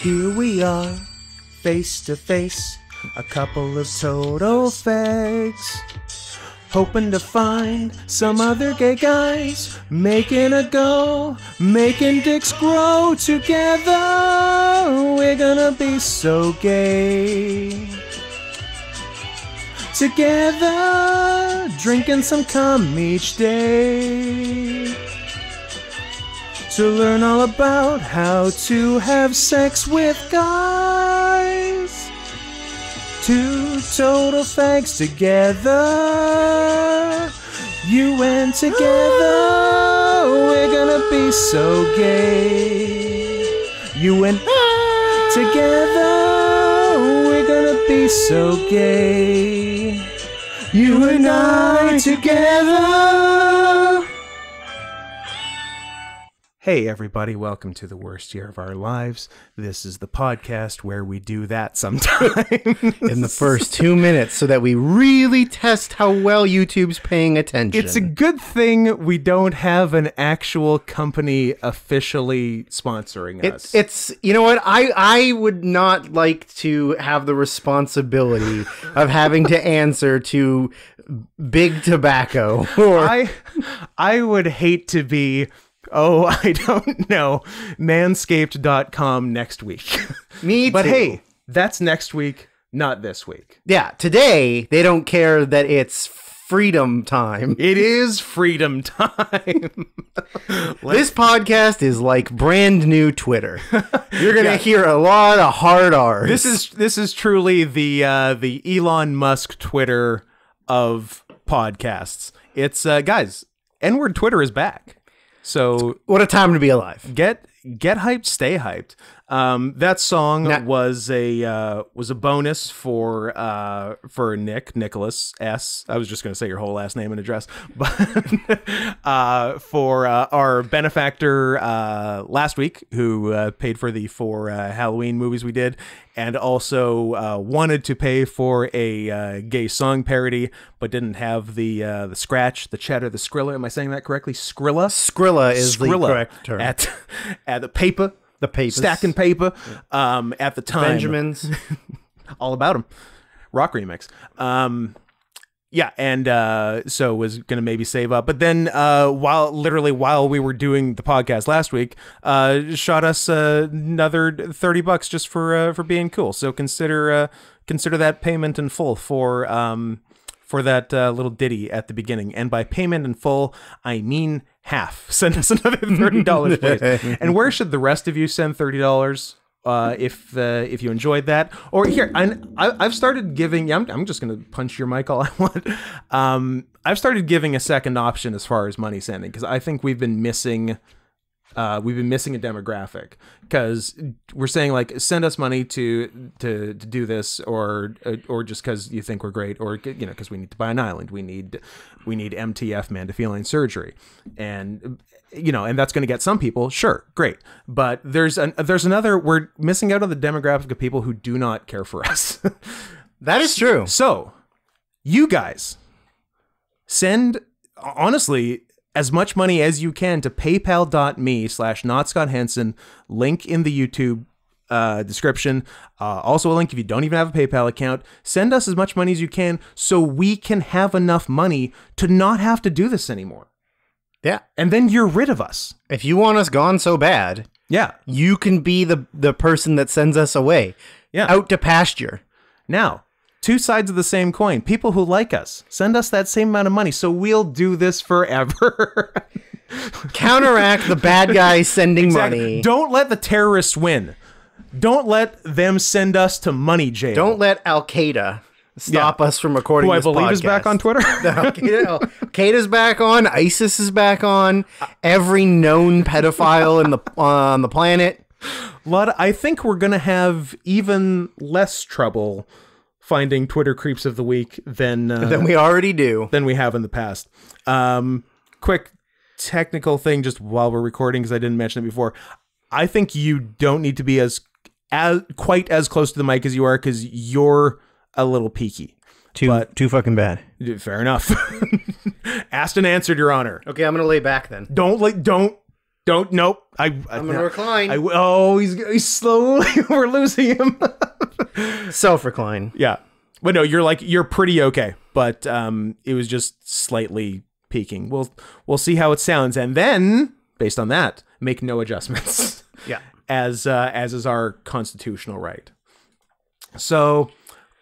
Here we are, face to face, a couple of total fags, hoping to find some other gay guys, making a go, making dicks grow together. We're gonna be so gay. Together, drinking some cum each day, to learn all about how to have sex with guys. Two total fags together, you and together, we're gonna be so gay. You and together, we're gonna be so gay. You and I together. Hey everybody, welcome to the worst year of our lives. This is the podcast where we do that sometimes. In the first 2 minutes so that we really test how well YouTube's paying attention. It's a good thing we don't have an actual company officially sponsoring us. It's you know what? I would not like to have the responsibility of having to answer to Big Tobacco. Or I would hate to be... Oh, I don't know. Manscaped.com next week. Me too. But hey, that's next week, not this week. Yeah, today they don't care that it's freedom time. It is freedom time. This podcast is like brand new Twitter. You're gonna hear a lot of hard R's. This is truly the Elon Musk Twitter of podcasts. It's guys, N-word Twitter is back. So what a time to be alive. Get hyped, stay hyped. That song was a bonus for Nicholas S. I was just going to say your whole last name and address, but for our benefactor last week, who paid for the 4 Halloween movies we did, and also wanted to pay for a gay song parody, but didn't have the scratch, the cheddar, the Skrilla. Am I saying that correctly? Skrilla. Skrilla is the correct term. At the paper. The papers. Stacking paper at the time. Benjamins. All about them. Rock remix. Yeah, and so was going to maybe save up. But then while we were doing the podcast last week, shot us another $30 just for being cool. So consider that payment in full for that little ditty at the beginning. And by payment in full, I mean half. Send us another $30, please. And where should the rest of you send $30 if you enjoyed that? Or here, I've started giving... Yeah, I'm just going to punch your mic all I want. I've started giving a second option as far as money sending, because I think we've been missing a demographic, because we're saying like send us money to do this, or just because you think we're great, or because we need to buy an island, we need MTF, man-to-feline surgery, and and that's going to get some people, sure, great, but there's another, we're missing out on the demographic of people who do not care for us. That is true. So you guys send, honestly, as much money as you can to paypal.me/NotScottHenson, link in the YouTube description. Also a link if you don't even have a PayPal account. Send us as much money as you can so we can have enough money to not have to do this anymore. Yeah. And then you're rid of us. If you want us gone so bad, yeah, you can be the person that sends us away. Yeah. Out to pasture. Now, two sides of the same coin. People who like us, send us that same amount of money so we'll do this forever. Counteract the bad guys sending money. Don't let the terrorists win. Don't let them send us to money jail. Don't let Al-Qaeda stop us from recording this podcast. Who I believe is back on Twitter. Al-Qaeda's back on. ISIS is back on. Every known pedophile on the planet. I think we're going to have even less trouble finding Twitter creeps of the week than we already do, than we have in the past. Quick technical thing, just while we're recording, because I didn't mention it before. I think you don't need to be as quite as close to the mic as you are, because you're a little peaky. Too fucking bad. Fair enough. Asked and answered, Your Honor. Okay, I'm gonna lay back then. Don't Don't. Nope. I'm gonna recline. He's slowly. We're losing him. Self-recline. Yeah. But no, you're pretty okay. But it was just slightly peaking. We'll see how it sounds, and then based on that, make no adjustments. Yeah. As is our constitutional right. So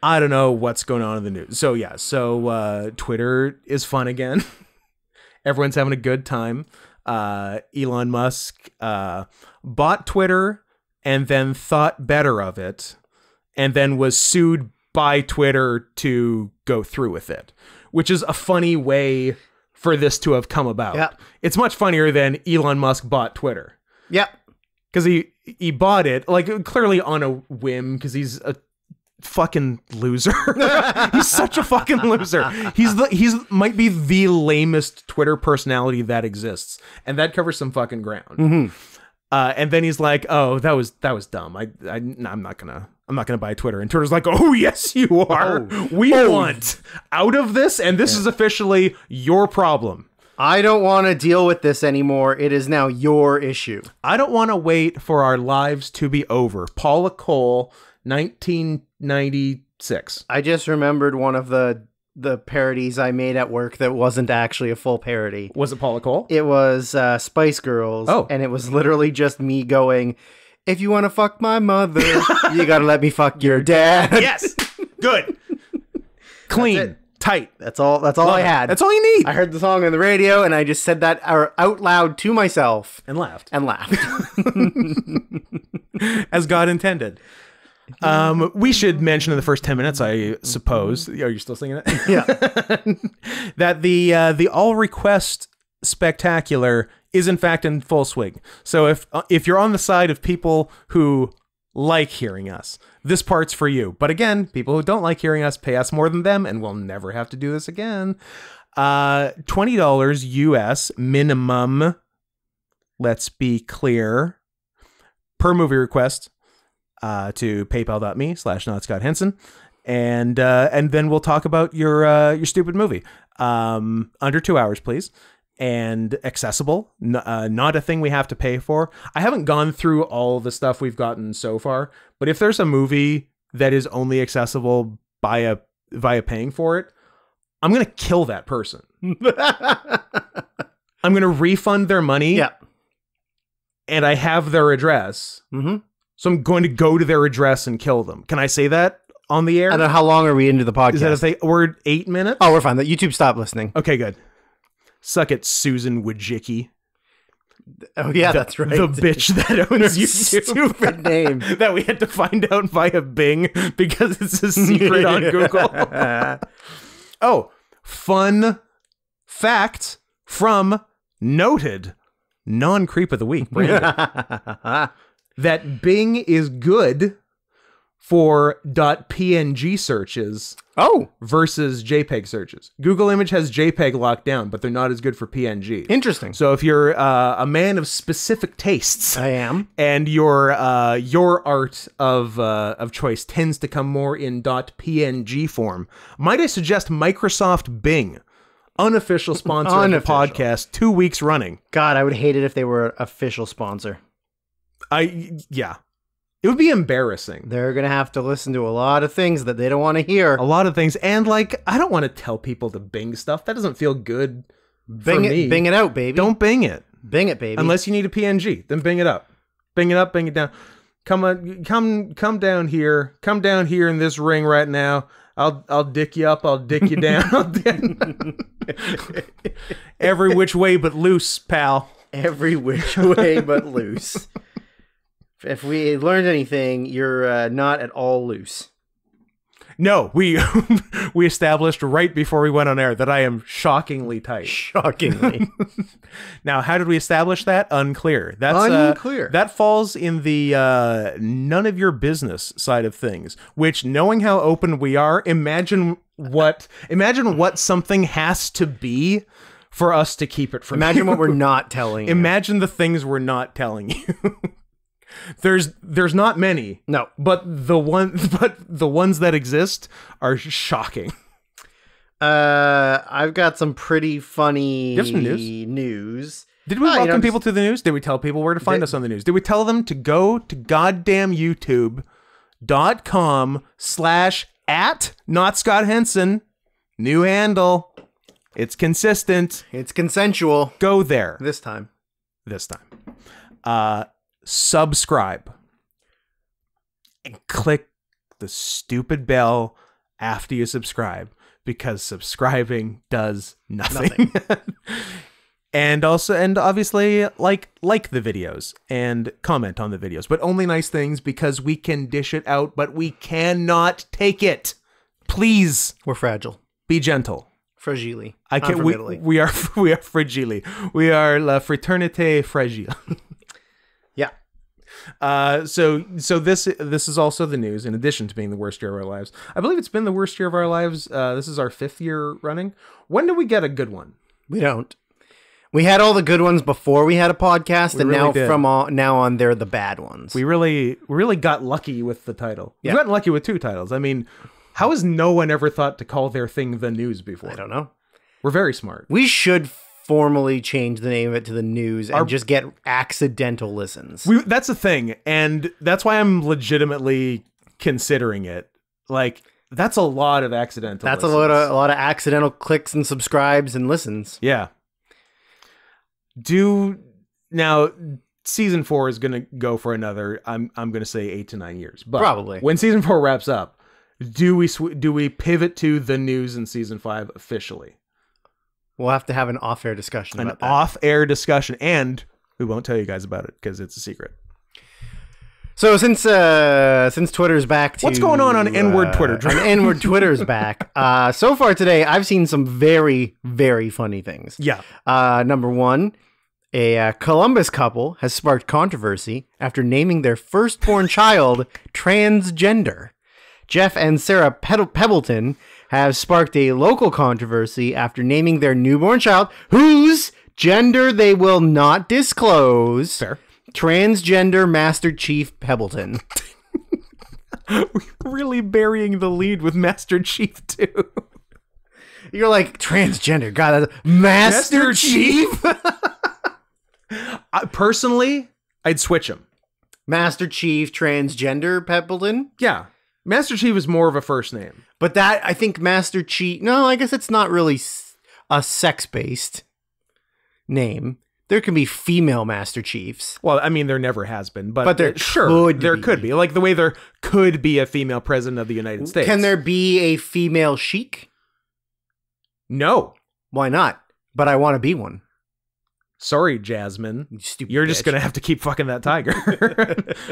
I don't know what's going on in the news. So yeah. So Twitter is fun again. Everyone's having a good time. Elon Musk bought Twitter and then thought better of it, and then was sued by Twitter to go through with it, which is a funny way for this to have come about. Yep. It's much funnier than Elon Musk bought Twitter. Yep. Because he bought it, like, clearly on a whim, because he's a fucking loser. He's such a fucking loser. He's might be the lamest Twitter personality that exists, and that covers some fucking ground. Mm-hmm. And then he's like, "Oh, that was dumb. I'm not gonna buy Twitter." And Twitter's like, "Oh, yes, you are. We want out of this, and this is officially your problem. I don't want to deal with this anymore. It is now your issue. I don't want to wait for our lives to be over." Paula Cole, 1996. I just remembered one of the parodies I made at work that wasn't actually a full parody. Was it Paula Cole? It was Spice Girls. Oh. And it was literally just me going, "If you want to fuck my mother, you got to let me fuck your dad." Yes. Good. Clean. Tight. That's all I had. That's all you need. I heard the song on the radio and I just said that out loud to myself. And laughed. As God intended. We should mention in the first 10 minutes, I suppose. Are you still singing it? Yeah. That the all request spectacular is in fact in full swing. So if you're on the side of people who like hearing us, this part's for you. But again, people who don't like hearing us, pay us more than them, and we'll never have to do this again. $20 US minimum. Let's be clear. Per movie request. To paypal.me/notscotthenson, and then we'll talk about your stupid movie. Under 2 hours, please, and accessible. Not a thing we have to pay for. I haven't gone through all the stuff we've gotten so far, but if there's a movie that is only accessible via paying for it, I'm gonna kill that person. I'm gonna refund their money. Yeah, and I have their address. Mm-hmm. So I'm going to go to their address and kill them. Can I say that on the air? I don't know, how long are we into the podcast? Is that a thing? We're 8 minutes? Oh, we're fine. The YouTube stopped listening. Okay, good. Suck it, Susan Wojcicki. Oh, yeah, that's right. The bitch that owns YouTube. Stupid name. That we had to find out via Bing because it's a secret on Google. Oh, fun fact from noted non-creep of the week, Brandon. That Bing is good for .png searches versus JPEG searches. Google Image has JPEG locked down, but they're not as good for PNG. Interesting. So if you're a man of specific tastes, I am, and your art of choice tends to come more in .png form, might I suggest Microsoft Bing, unofficial sponsor of the podcast, 2 weeks running. God, I would hate it if they were an official sponsor. Yeah. It would be embarrassing. They're going to have to listen to a lot of things that they don't want to hear. A lot of things. And, like, I don't want to tell people to Bing stuff. That doesn't feel good Bing for me. Bing it out, baby. Don't Bing it. Bing it, baby. Unless you need a PNG. Then Bing it up. Bing it up, Bing it down. Come down here. Come down here in this ring right now. I'll dick you up. I'll dick you down. Every which way but loose, pal. Every which way but loose. If we learned anything, you're not at all loose. No, we established right before we went on air that I am shockingly tight. Shockingly. Now, how did we establish that? Unclear. That's unclear. That falls in the none of your business side of things. Which, knowing how open we are, imagine what something has to be for us to keep it from. Imagine what we're not telling you. Imagine the things we're not telling you. There's not many. No. But the ones that exist are shocking. I've got some pretty funny You have some news? Did we welcome people to the news? Did we tell people where to find us on the news? Did we tell them to go to goddamn youtube.com/@NotScottHenson? New handle. It's consistent. It's consensual. Go there. This time. Subscribe. And click the stupid bell after you subscribe, because subscribing does nothing. And obviously like the videos and comment on the videos, but only nice things, because we can dish it out, but we cannot take it. Please. We're fragile. Be gentle. Fragile. I can't. We are fragile. We are la fraternité fragile. Yeah. So this is also the news. In addition to being the worst year of our lives, I believe it's been the worst year of our lives. This is our 5th year running. When do we get a good one? We don't. We had all the good ones before we had a podcast, and really now did. from now on, they're the bad ones. We really got lucky with the title. Yeah. We've gotten lucky with 2 titles. I mean, how has no one ever thought to call their thing the news before? I don't know. We're very smart. We should formally change the name of it to the news and just get accidental listens. That's the thing, and that's why I'm legitimately considering it. Like, that's a lot of accidental. That's listens. a lot of accidental clicks and subscribes and listens. Yeah. Now season 4 is going to go for another. I'm going to say 8 to 9 years, but probably when season 4 wraps up, do we pivot to the news in season 5 officially? We'll have to have an off-air discussion about that. An off-air discussion, and we won't tell you guys about it because it's a secret. So since Twitter's back to... What's going on N-word Twitter? On N-word Twitter's back. So far today, I've seen some very, very funny things. Yeah. Number one, a Columbus couple has sparked controversy after naming their firstborn child transgender. Jeff and Sarah Pebbleton have sparked a local controversy after naming their newborn child, whose gender they will not disclose, Fair. Transgender Master Chief Pebbleton. We're really burying the lead with Master Chief, too. You're like, transgender, God, that's Master Chief? Personally, I'd switch him. Master Chief Transgender Pebbleton? Yeah. Master Chief is more of a first name. But that, I think Master Chief... No, I guess it's not really a sex-based name. There can be female Master Chiefs. Well, I mean, there never has been, but there could be. Like the way there could be a female president of the United States. Can there be a female Sheik? No. Why not? But I want to be one. Sorry, Jasmine. You stupid You're bitch. just going to have to keep fucking that tiger.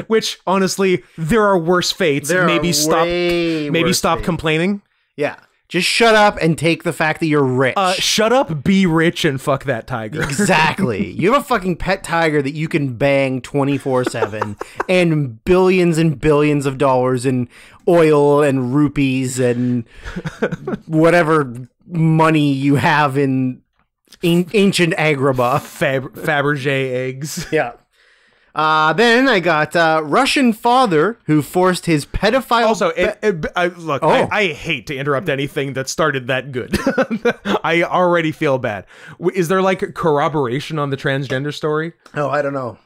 Which, honestly, there are worse fates. Maybe stop complaining. Yeah. Just shut up and take the fact that you're rich. Shut up, be rich, and fuck that tiger. Exactly. You have a fucking pet tiger that you can bang 24/7 and billions of dollars in oil and rupees and whatever money you have in ancient Agrabah. Fabergé eggs. Yeah. Then I got Russian father who forced his pedophile... Also, I hate to interrupt anything that started that good. I already feel bad. Is there like corroboration on the transgender story? Oh, I don't know.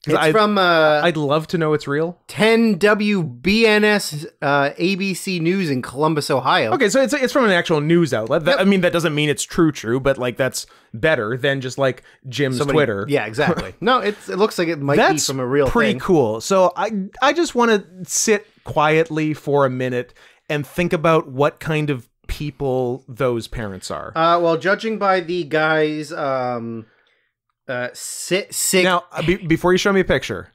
It's from... I'd love to know it's real. 10 WBNS ABC News in Columbus, Ohio. Okay, so it's from an actual news outlet. I mean, that doesn't mean it's true, but like that's better than just like Jim's Twitter. Yeah, exactly. No, it looks like it might be from a real pretty thing. Cool. So I just want to sit quietly for a minute and think about what kind of people those parents are. Well, judging by the guy's... sick. Now, before you show me a picture,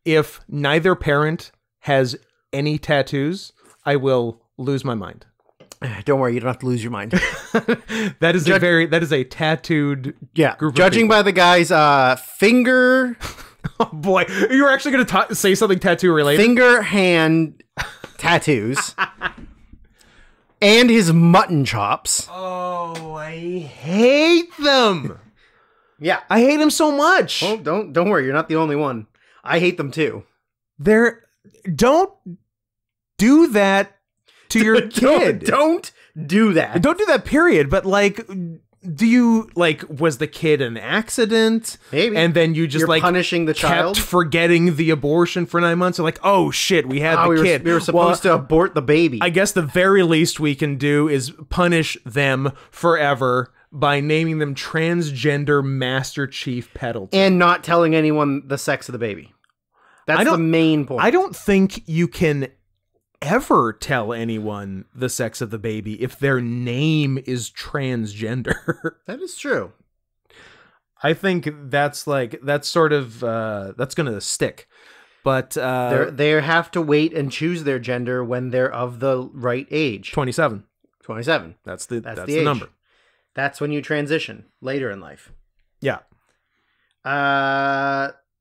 if neither parent has any tattoos, I will lose my mind. Don't worry, you don't have to lose your mind. That is a tattooed group. Judging by the guy's finger. Oh boy, you were actually going to say something tattoo related. Finger hand tattoos. And his mutton chops. Oh, I hate them. Yeah, I hate him so much. Oh, don't worry, you're not the only one. I hate them too. Don't do that to your kid. Don't do that. Don't do that, period. But like, do you like, was the kid an accident? Maybe. And then you just You're like punishing the child? kept forgetting the abortion for 9 months. Or like, oh shit, we had the kid. We were supposed to abort the baby. I guess the very least we can do is punish them forever by naming them Transgender Master Chief Pendleton. And not telling anyone the sex of the baby. That's the main point. I don't think you can ever tell anyone the sex of the baby if their name is transgender. That is true. I think that's sort of that's gonna stick. But They have to wait and choose their gender when they're of the right age. 27. 27. That's the age. number. That's when you transition later in life. Yeah.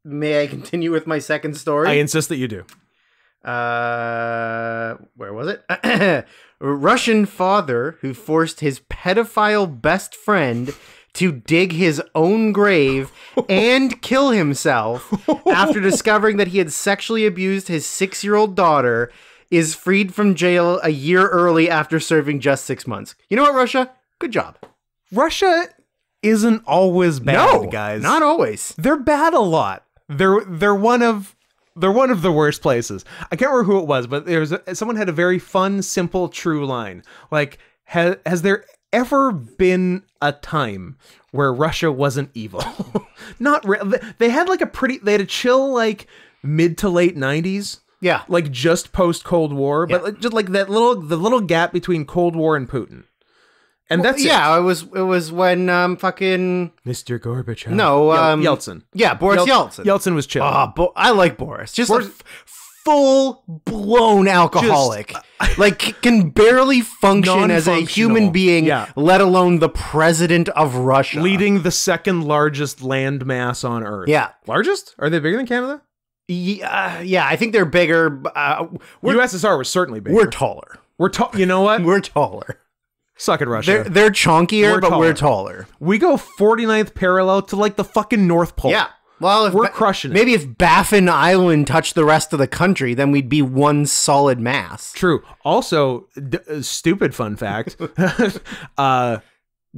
May I continue with my second story? I insist that you do. Where was it? A Russian father who forced his pedophile best friend to dig his own grave and kill himself after discovering that he had sexually abused his 6-year-old daughter is freed from jail a year early after serving just 6 months. You know what, Russia? Good job. Russia isn't always bad, guys. Not always. They're bad a lot. They're one of the worst places. I can't remember who it was, but someone had a very fun, simple, true line. Like, has there ever been a time where Russia wasn't evil? Not really. They had a chill, like, mid to late 90s. Yeah. Like, just post Cold War, but like, just like the little gap between Cold War and Putin. And that's it. Yeah, it was when fucking Mr. Gorbachev. No, Yeltsin. Yeah, Boris Yeltsin. Yeltsin was chill. I like Boris. Just a full-blown alcoholic. Like, can barely function as a human being, let alone the president of Russia. Leading the second largest land mass on Earth. Yeah. Largest? Are they bigger than Canada? Yeah, I think they're bigger. USSR was certainly bigger. We're taller. You know what? We're taller. Suck it, Russia. They're chunkier, but we're taller. We go 49th parallel to like the fucking North Pole. Yeah. Well, we're crushing it. Maybe if Baffin Island touched the rest of the country, then we'd be one solid mass. True. Also, stupid fun fact.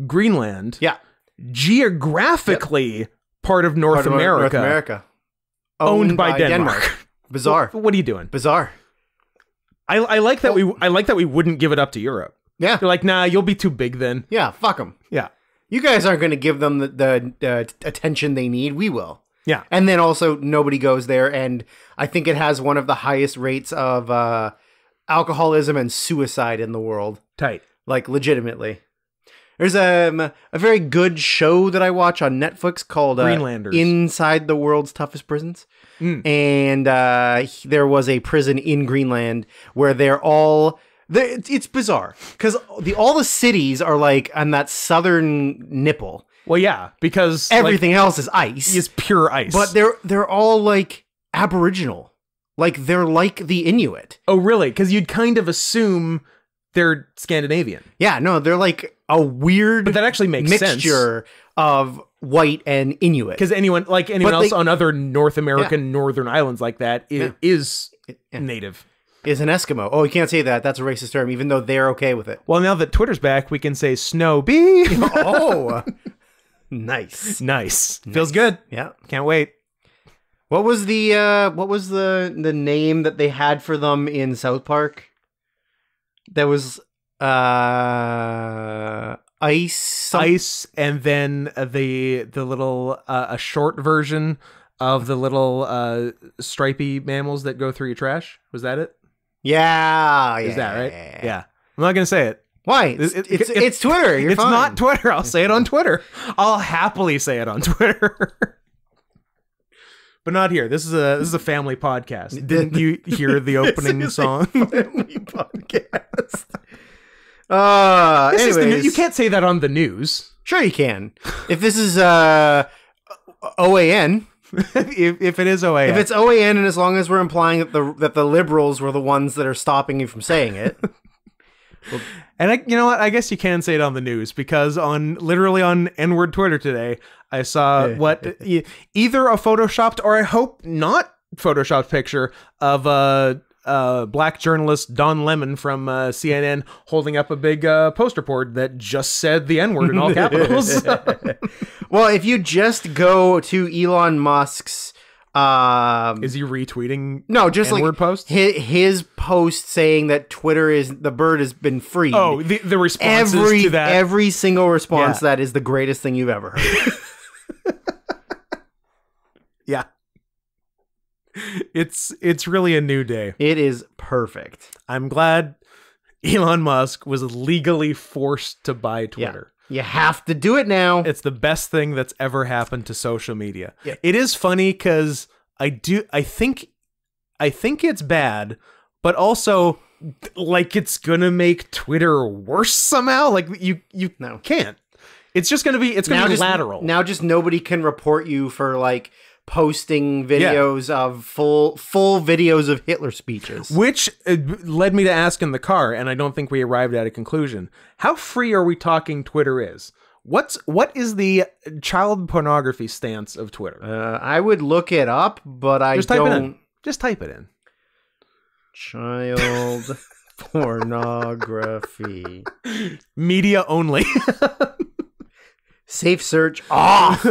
Greenland. Yeah. Geographically part of North America. North America. Owned by Denmark. Bizarre. What are you doing? Bizarre. I like that we wouldn't give it up to Europe. Yeah. They're like, nah, you'll be too big then. Yeah, fuck them. Yeah. You guys aren't going to give them the attention they need. We will. Yeah. And then also, nobody goes there, and I think it has one of the highest rates of alcoholism and suicide in the world. Tight. Like, legitimately. There's a very good show that I watch on Netflix called Greenlanders. Inside the World's Toughest Prisons. And there was a prison in Greenland where they're all... It's bizarre because all the cities are like on that southern nipple. Well, yeah, because everything else is ice. Is pure ice. But they're all like Aboriginal. Like they're like the Inuit. Oh, really? Because you'd kind of assume they're Scandinavian. Yeah, no, they're like a weird but that actually makes mixture of white and Inuit. Because anyone else on other North American northern islands like that is native. Is an Eskimo. Oh, you can't say that. That's a racist term, even though they're okay with it. Well, now that Twitter's back, we can say snow bee. Oh, nice. Feels good. Yeah, can't wait. What was the name that they had for them in South Park? That was ice, and then the little a short version of the little stripy mammals that go through your trash. Was that it? Yeah. Is that right? Yeah. I'm not gonna say it. Why? It's Twitter. You're it's fine. not Twitter. I'll say it on Twitter. I'll happily say it on Twitter. But not here. This is a family podcast. Didn't you hear the opening song? Family podcast. Anyways, you can't say that on the news. Sure, you can. If this is OAN. if it is OAN. If it's OAN, and as long as we're implying that the liberals were the ones that are stopping you from saying it. And you know what? I guess you can say it on the news because literally on N-word Twitter today, I saw either a photoshopped or I hope not photoshopped picture of black journalist Don Lemon from CNN holding up a big poster board that just said the N-word in all capitals. Well, if you just go to Elon Musk's is he retweeting no, just N-word like posts? his post saying that the bird has been freed. Oh, the responses to that. Every single response to that is the greatest thing you've ever heard. Yeah. It's really a new day. It is perfect. I'm glad Elon Musk was legally forced to buy Twitter. Yeah. You have to do it now. It's the best thing that's ever happened to social media. Yeah. It is funny because I think it's bad, but also like it's gonna make Twitter worse somehow. Like you can't. It's gonna be lateral. Now just nobody can report you for like posting videos of full videos of Hitler speeches. Which led me to ask in the car, and I don't think we arrived at a conclusion. How free are we talking Twitter is? What is the child pornography stance of Twitter? I would look it up, but Just type it in. Child pornography. Media only. Safe search off.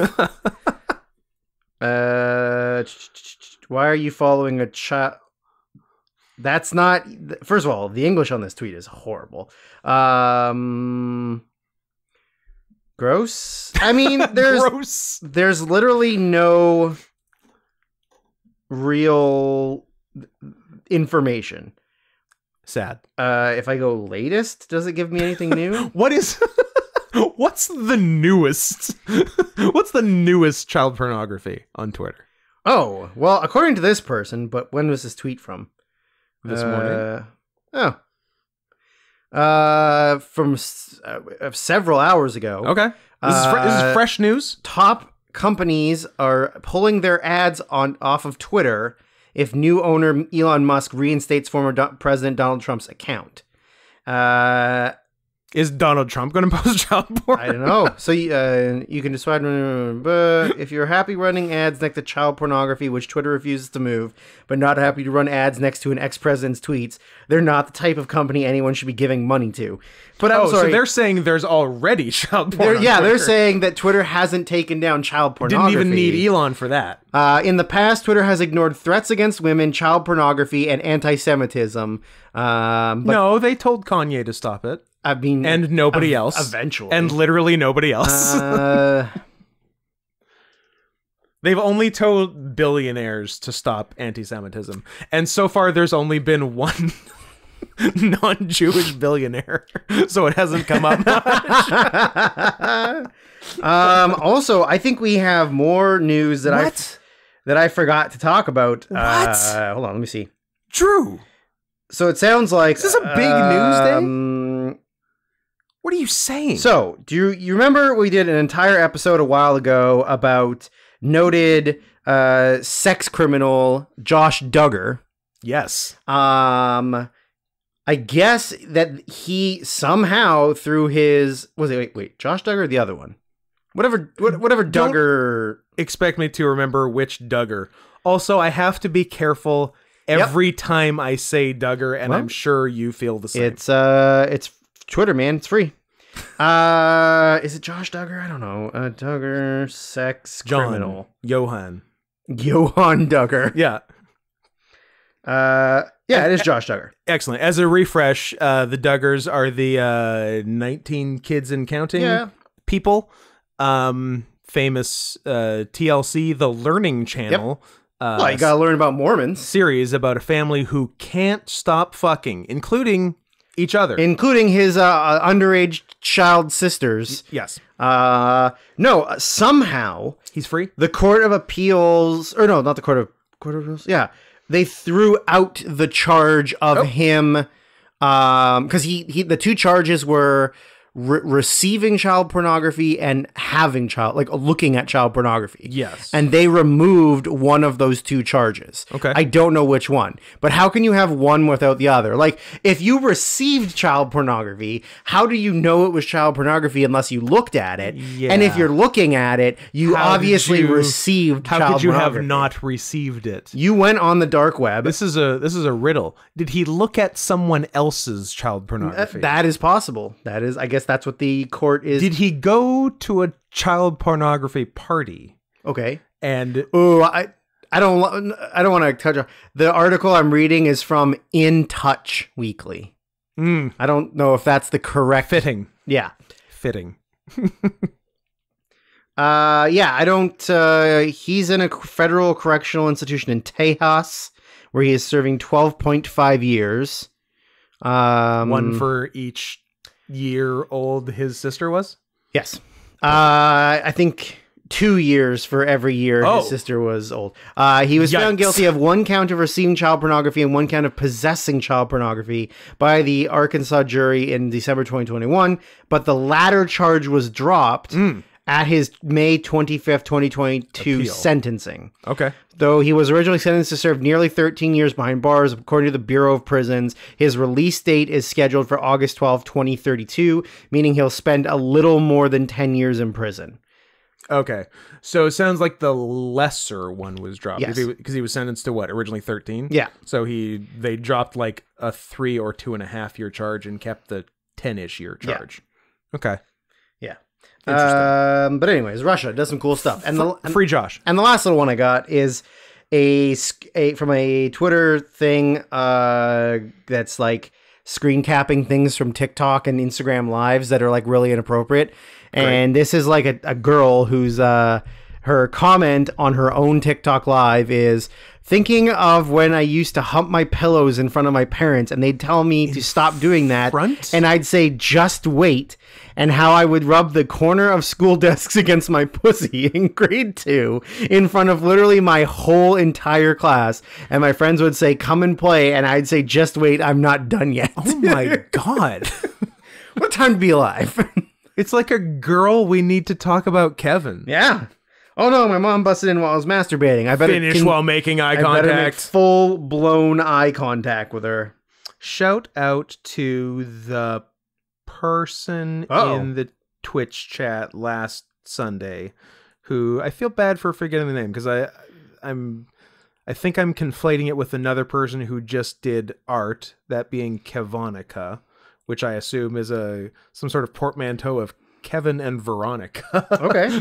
Why are you following a child? That's not. First of all, the English on this tweet is horrible. Gross. I mean, there's literally no real information. Sad. If I go latest, does it give me anything new? What's the newest? What's the newest child pornography on Twitter? Oh, well, according to this person, but when was this tweet from? This morning. From several hours ago. Okay. This is fresh news. Top companies are pulling their ads off of Twitter if new owner Elon Musk reinstates former President Donald Trump's account. Is Donald Trump going to post child porn? I don't know. So you can decide if you're happy running ads next to child pornography, which Twitter refuses to move, but not happy to run ads next to an ex-president's tweets, they're not the type of company anyone should be giving money to. But I'm sorry. So they're saying there's already child porn. They're saying that Twitter hasn't taken down child pornography. Didn't even need Elon for that. In the past, Twitter has ignored threats against women, child pornography, and anti-Semitism. But no, they told Kanye to stop it. I mean, and nobody else. Eventually. And literally nobody else. They've only told billionaires to stop anti-Semitism. And so far, there's only been one non-Jewish billionaire. So it hasn't come up much. Also, I think we have more news that I forgot to talk about. What? Hold on, let me see. Drew. So it sounds like... Is this a big news day? What are you saying? So, do you remember we did an entire episode a while ago about noted sex criminal Josh Duggar? Yes. I guess that he somehow through his... Wait, Josh Duggar or the other one? Whatever Duggar... Expect me to remember which Duggar. Also, I have to be careful every time I say Duggar, and I'm sure you feel the same. It's Twitter, man. It's free. Is it Josh Duggar? I don't know. Duggar, sex criminal. Johan Duggar. Yeah. It is Josh Duggar. Excellent. As a refresh, the Duggars are the 19 kids and counting people. Famous TLC, the Learning Channel. Well, you gotta learn about Mormons. Series about a family who can't stop fucking, including each other. Including his underage child sisters. Yes. No, somehow... He's free? The Court of Appeals... Or no, not the Court of Appeals. Yeah. They threw out the charge of him... Because the two charges were receiving child pornography and having looking at child pornography. Yes. And they removed one of those two charges. Okay. I don't know which one. But how can you have one without the other? Like, if you received child pornography, how do you know it was child pornography unless you looked at it? Yeah. And if you're looking at it, you obviously received child pornography. How could you have not received it? You went on the dark web. This is a riddle. Did he look at someone else's child pornography? That is possible. That is, I guess that's what the court is. Did he go to a child pornography party? Okay. And I don't want to touch on the article I'm reading is from In Touch Weekly. I don't know if that's the correct fitting. Yeah. Fitting. I don't he's in a federal correctional institution in Tejas where he is serving 12.5 years. One for each year old his sister was? Yes. I think 2 years for every year his sister was old. He was found guilty of one count of receiving child pornography and one count of possessing child pornography by the Arkansas jury in December 2021, but the latter charge was dropped at his May 25th, 2022 sentencing. Okay. Though he was originally sentenced to serve nearly 13 years behind bars, according to the Bureau of Prisons, his release date is scheduled for August 12, 2032, meaning he'll spend a little more than 10 years in prison. Okay. So it sounds like the lesser one was dropped. Yes. Because he was sentenced to what, originally 13? Yeah. So they dropped like a 3 or 2.5 year charge and kept the 10-ish year charge. Yeah. Okay. Yeah. Interesting. But anyways, Russia does some cool stuff. And free Josh. And the last little one I got is from a Twitter thing that's like screen capping things from TikTok and Instagram lives that are like really inappropriate. And this is like a girl who's her comment on her own TikTok live is thinking of when I used to hump my pillows in front of my parents and they'd tell me to stop doing that. And I'd say, just wait. And how I would rub the corner of school desks against my pussy in grade 2 in front of literally my whole entire class. And my friends would say, come and play. And I'd say, just wait, I'm not done yet. Oh my God. What time to be alive? It's like a girl, we need to talk about Kevin. Yeah. Oh no, my mom busted in while I was masturbating. I better finish while making eye contact. I better make full-blown eye contact with her. Shout out to the person in the Twitch chat last Sunday who I feel bad for forgetting the name because I think I'm conflating it with another person who just did art, that being Kevonica, which I assume is some sort of portmanteau of Kevin and Veronica. Okay.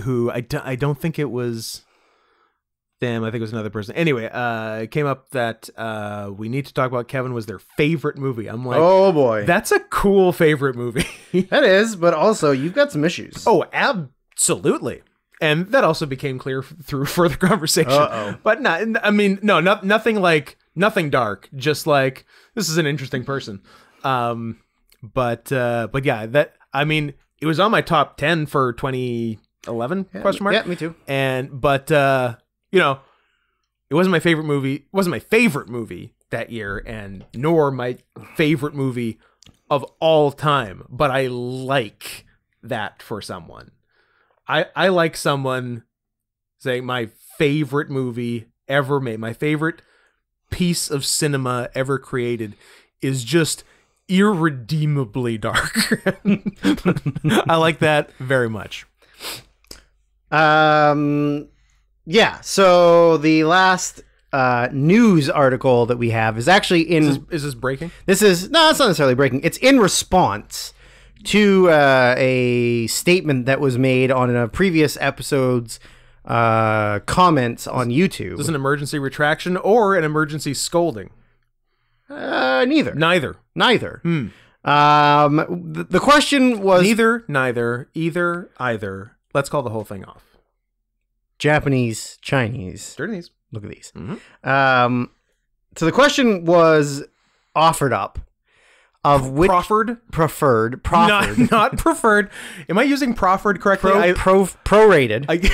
Who I don't think it was them. I think it was another person. Anyway, it came up that we need to talk about Kevin was their favorite movie. I'm like, oh boy, that's a cool favorite movie. That is, but also you've got some issues. Oh, absolutely. And that also became clear through further conversation. But nothing dark. Just like, this is an interesting person. But yeah, it was on my top 10 for 2011 question mark. Yeah, me too. But it wasn't my favorite movie. It wasn't my favorite movie that year, and nor my favorite movie of all time. But I like that for someone. I like someone saying my favorite movie ever made, my favorite piece of cinema ever created is just irredeemably dark. I like that very much. Yeah, so the last news article that we have is actually in... Is this breaking? No, it's not necessarily breaking. It's in response to a statement that was made on a previous episode's comments on YouTube. Is this an emergency retraction or an emergency scolding? Neither. Neither. The question was... Neither, either. Let's call the whole thing off. Japanese, Chinese. Dirty. Look at these. Mm-hmm. So the question was offered up of which... Preferred. Not preferred. Am I using proffered correctly? Prorated.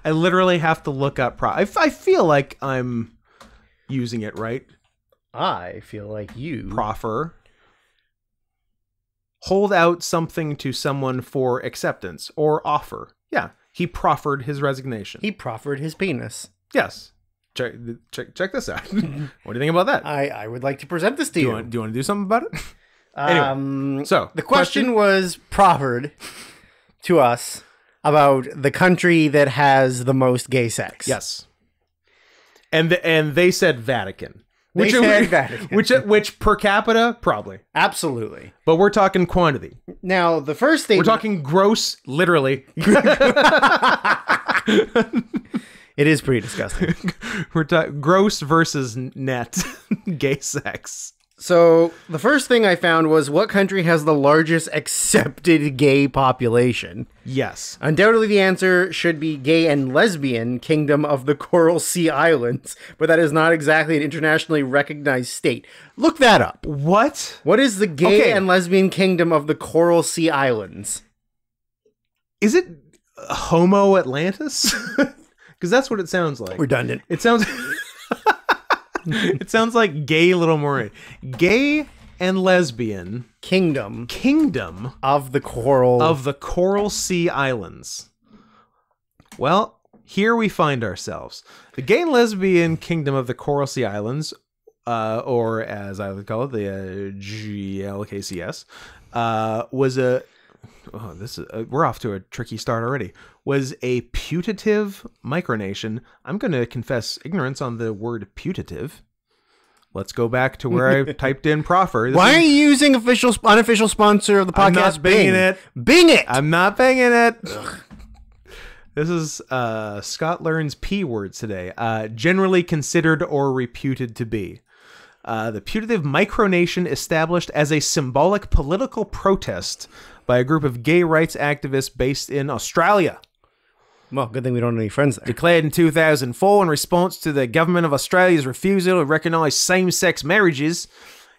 I literally have to look up I feel like I'm using it right. I feel like you... Proffer. hold out something to someone for acceptance or offer. Yeah, he proffered his resignation. He proffered his penis. Yes. Check this out. What do you think about that? I would like to present this to you. Do you want to do something about it? Anyway, so the question was proffered to us about the country that has the most gay sex. Yes. And they said Vatican. They said Vatican. Which per capita, probably. Absolutely. But we're talking quantity. Now, the first thing... We're talking gross, literally. It is pretty disgusting. We're talking gross versus net gay sex. So, the first thing I found was what country has the largest accepted gay population? Yes. Undoubtedly, the answer should be gay and lesbian Kingdom of the Coral Sea Islands, but that is not exactly an internationally recognized state. Look that up. What? What is the gay and lesbian Kingdom of the Coral Sea Islands? Is it Homo Atlantis? Because that's what it sounds like. Redundant. It sounds... It sounds like gay Little Mermaid. Gay and lesbian Kingdom of the Coral Sea Islands. Well, here we find ourselves. The gay and lesbian Kingdom of the Coral Sea Islands, or as I would call it, the GLKCS, was a... Oh, this is we're off to a tricky start already. Was a putative micronation. I'm going to confess ignorance on the word putative. Let's go back to where I typed in proffer. Why are you using unofficial sponsor of the podcast? I'm not banging it. Bing it. I'm not banging it. This is Scott Learns P words today. Generally considered or reputed to be. The putative micronation established as a symbolic political protest by a group of gay rights activists based in Australia. Well, good thing we don't have any friends there. Declared in 2004 in response to the government of Australia's refusal to recognise same-sex marriages,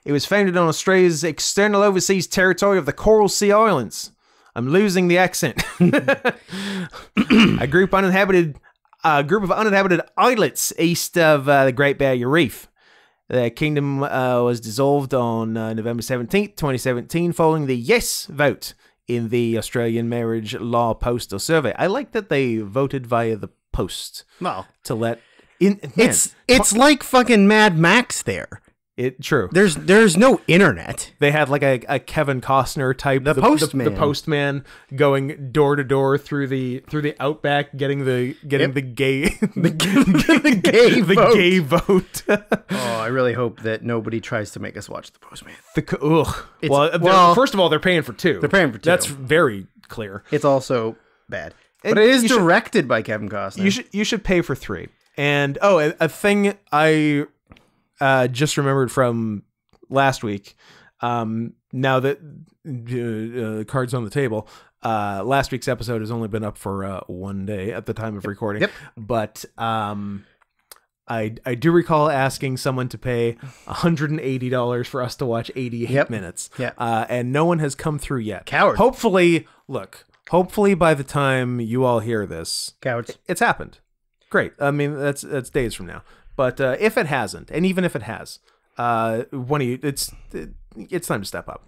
it was founded on Australia's external overseas territory of the Coral Sea Islands. I'm losing the accent. a group of uninhabited islets east of the Great Barrier Reef. The kingdom was dissolved on November 17th, 2017, following the yes vote in the Australian Marriage Law Postal Survey. I like that they voted via the post. Well, to let in. Man, it's like fucking Mad Max there. True. There's no internet. They had like a Kevin Costner type, the postman going door to door through the outback, getting the gay the gay vote. Oh, I really hope that nobody tries to make us watch the postman. First of all, they're paying for two. They're paying for two. That's very clear. It's also bad, but it is directed by Kevin Costner. You should pay for three. And a thing I just remembered from last week. Now that cards on the table, last week's episode has only been up for 1 day at the time of recording. Yep. But I do recall asking someone to pay $180 for us to watch 88 minutes. Yeah. And no one has come through yet. Coward. Hopefully by the time you all hear this, cowards, it's happened. Great. I mean, that's days from now. But if it hasn't, and even if it has, one of you, it's time to step up.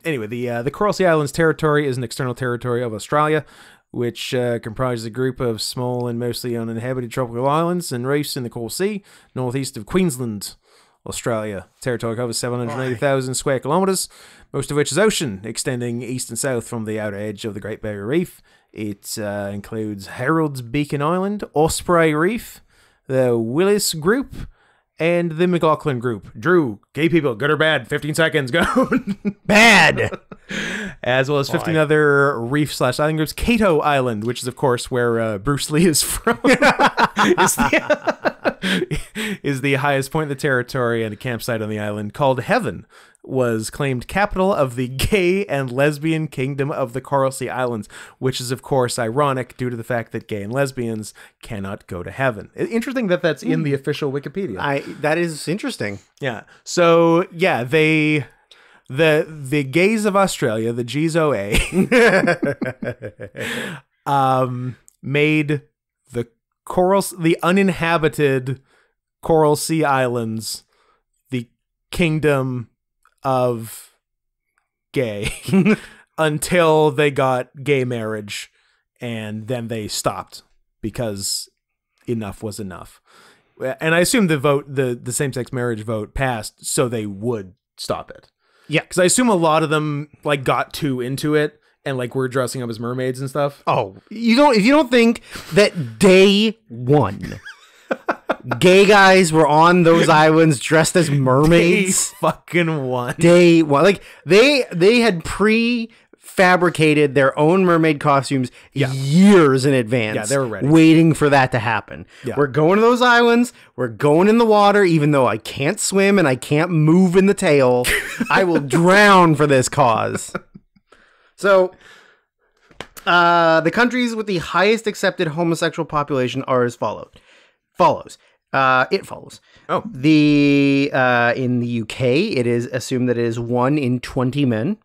Anyway, the Coral Sea Islands territory is an external territory of Australia, which comprises a group of small and mostly uninhabited tropical islands and reefs in the Coral Sea, northeast of Queensland, Australia. Territory covers 780,000 square kilometres, most of which is ocean, extending east and south from the outer edge of the Great Barrier Reef. It includes Harold's Beacon Island, Osprey Reef, the Willis Group, and the McLaughlin Group. Drew, gay people, good or bad? 15 seconds, go. Bad. As well as 15 other reef/island groups. Cato Island, which is, of course, where Bruce Lee is from, is the highest point in the territory, and a campsite on the island called Heaven was claimed capital of the gay and lesbian Kingdom of the Coral Sea Islands, which is, of course, ironic due to the fact that gay and lesbians cannot go to heaven. Interesting that that's in the official Wikipedia. That is interesting. Yeah. So, yeah, the gays of Australia, the GZOA, made the uninhabited Coral Sea Islands the Kingdom of gay until they got gay marriage, and then they stopped because enough was enough. And I assume the same-sex marriage vote passed so they would stop it. Yeah. Because I assume a lot of them like got too into it and like were dressing up as mermaids and stuff. Oh, if you don't think that day one gay guys were on those islands dressed as mermaids. Day fucking one. Day one. Like they had fabricated their own mermaid costumes years in advance. Yeah, they were ready. Waiting for that to happen. Yeah. We're going to those islands. We're going in the water, even though I can't swim and I can't move in the tail. I will drown for this cause. So, the countries with the highest accepted homosexual population are as follows. It follows. Oh. In the UK, it is assumed that it is 1 in 20 men.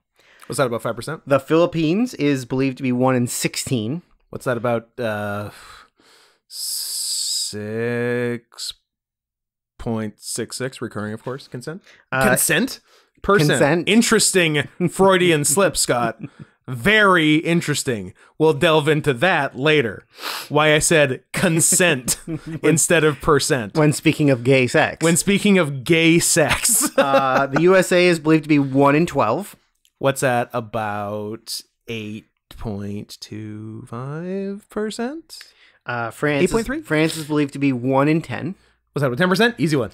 What's that, about 5%? The Philippines is believed to be 1 in 16. What's that, about 6.66? Recurring, of course. Consent? Consent? Consent. Interesting Freudian slip, Scott. Very interesting. We'll delve into that later. Why I said consent instead of percent. When speaking of gay sex. When speaking of gay sex. The USA is believed to be 1 in 12. What's that, about 8.25%? France 8.3? France is believed to be 1 in 10. What's that, about 10%? Easy one.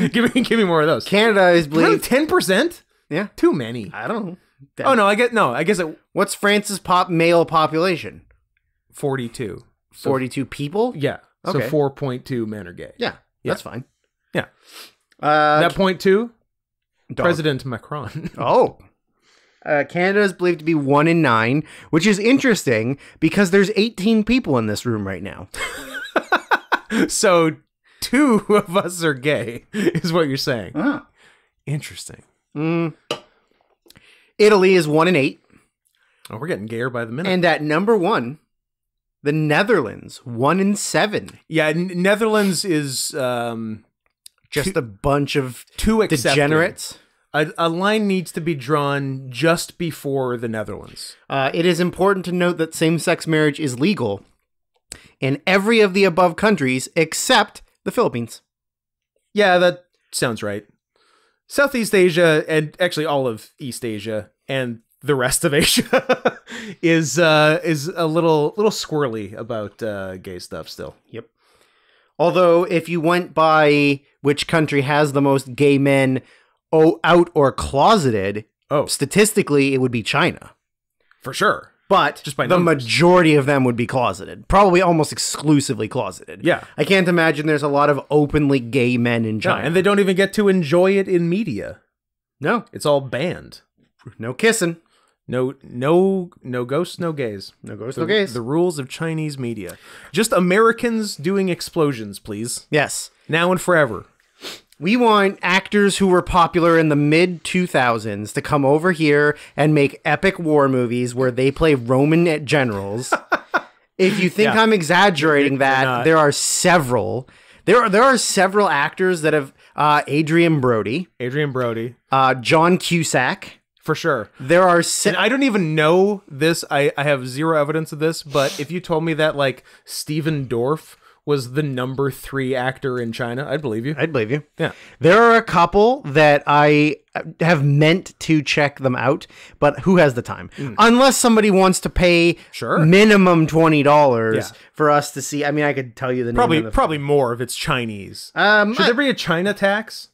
give me more of those. Canada is Really, believed 10%? Yeah. Too many. I don't know. Oh no, I guess it What's France's male population? 42. So, 42 people? yeah. So Okay. 4.2 men are gay. Yeah, that's fine. Yeah. That point two, dog. President Macron. Oh. Canada is believed to be 1 in 9, which is interesting because there's 18 people in this room right now. So 2 of us are gay, is what you're saying. Ah. Interesting. Italy is 1 in 8. Oh, we're getting gayer by the minute. And at number 1, the Netherlands, 1 in 7. Yeah, Netherlands is Just a bunch of too accepting. degenerates. A line needs to be drawn just before the Netherlands. It is important to note that same-sex marriage is legal in every of the above countries except the Philippines. Yeah, that sounds right. Southeast Asia, and actually all of East Asia and the rest of Asia is a little squirrely about gay stuff still. Yep. Although if you went by which country has the most gay men out or closeted, statistically it would be China. For sure. But just by the numbers. majority of them would be closeted. Probably almost exclusively closeted. Yeah. I can't imagine there's a lot of openly gay men in China. Yeah, and they don't even get to enjoy it in media. No. It's all banned. No kissing. No ghosts, no gays. No ghosts, no gays. The rules of Chinese media. Just Americans doing explosions, please. Yes. Now and forever. We want actors who were popular in the mid-2000s to come over here and make epic war movies where they play Roman generals. If you think I'm exaggerating that, there are several. There are several actors that have Adrian Brody, John Cusack. For sure. There are and I don't even know this. I have zero evidence of this, but if you told me that like Steven Dorff was the number 3 actor in China, I'd believe you. I'd believe you. Yeah. There are a couple that I have meant to check them out, but who has the time? Unless somebody wants to pay minimum $20 for us to see. I mean, I could tell you the name. Probably more if it's Chinese. Should there be a China tax?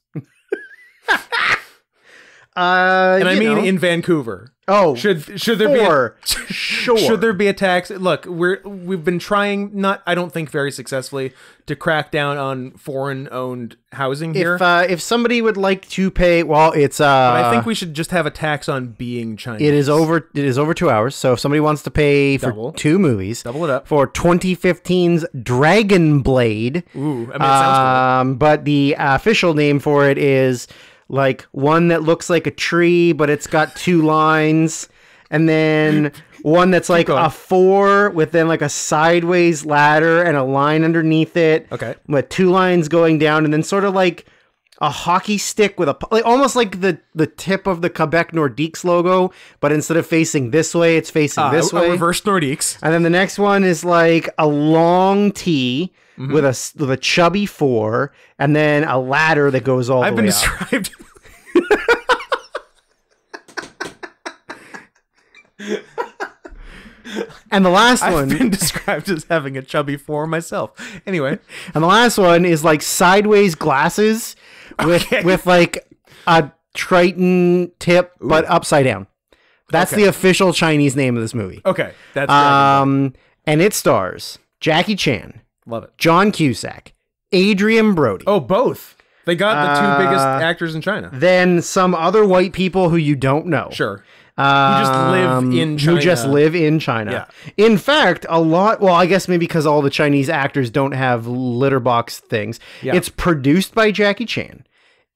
I mean, in Vancouver. Oh, should there be should there be a tax? Look, we've been trying, I don't think very successfully, to crack down on foreign-owned housing here. If somebody would like to pay, well, it's. But I think we should just have a tax on being Chinese. It is over 2 hours. So if somebody wants to pay for 2 movies, double it up for 2015's Dragon Blade. Ooh, I mean, it sounds cool. But the official name for it is like one that looks like a tree, but it's got 2 lines, and then one that's like a 4 with then like a sideways ladder and a line underneath it. Okay. With 2 lines going down, and then sort of like a hockey stick with almost like the tip of the Quebec Nordiques logo, but instead of facing this way, it's facing this way. A reverse Nordiques. And then the next one is like a long T with a chubby 4, and then a ladder that goes all the way up. I've been described. And the last one... I've been described as having a chubby 4 myself. Anyway. And the last one is like sideways glasses with like a Triton tip, but upside down. That's the official Chinese name of this movie. Okay. That's and it stars Jackie Chan. Love it. John Cusack. Adrian Brody. Oh, both. They got the two biggest actors in China. Then some other white people who you don't know. Sure. Who just live in China. Who just live in China. Yeah. In fact, a lot... Well, I guess maybe because all the Chinese actors don't have litter box things. Yeah. It's produced by Jackie Chan.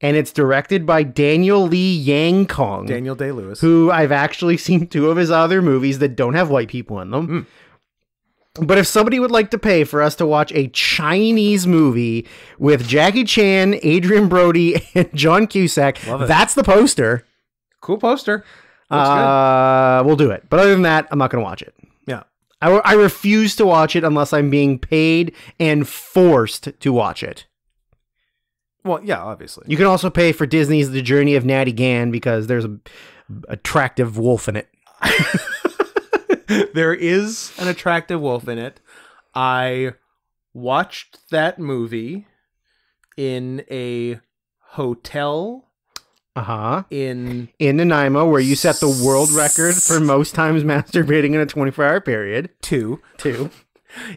And it's directed by Daniel Lee Yang Kong. Daniel Day-Lewis. Who Who I've actually seen 2 of his other movies that don't have white people in them. But if somebody would like to pay for us to watch a Chinese movie with Jackie Chan, Adrian Brody, and John Cusack, that's the poster. Cool poster. Looks good. We'll do it. But other than that, I'm not going to watch it. Yeah. I refuse to watch it unless I'm being paid and forced to watch it. Well, yeah, obviously. You can also pay for Disney's The Journey of Natty Gann because there's a attractive wolf in it. There is an attractive wolf in it. I watched that movie in a hotel. In Nanaimo, where you set the world record for most times masturbating in a 24-hour period. Two.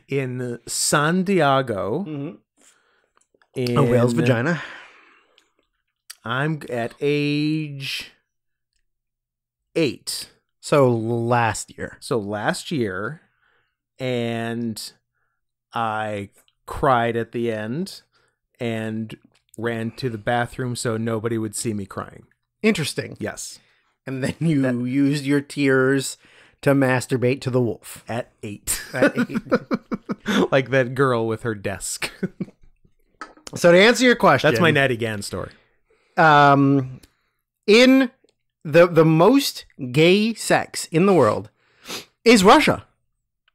In San Diego. A whale's vagina. I'm at age 8. So last year. And I cried at the end and ran to the bathroom so nobody would see me crying. Interesting. Yes. And then you used your tears to masturbate to the wolf. At 8. Like that girl with her desk. So to answer your question... That's my Natty Gann story. In the most gay sex in the world is Russia.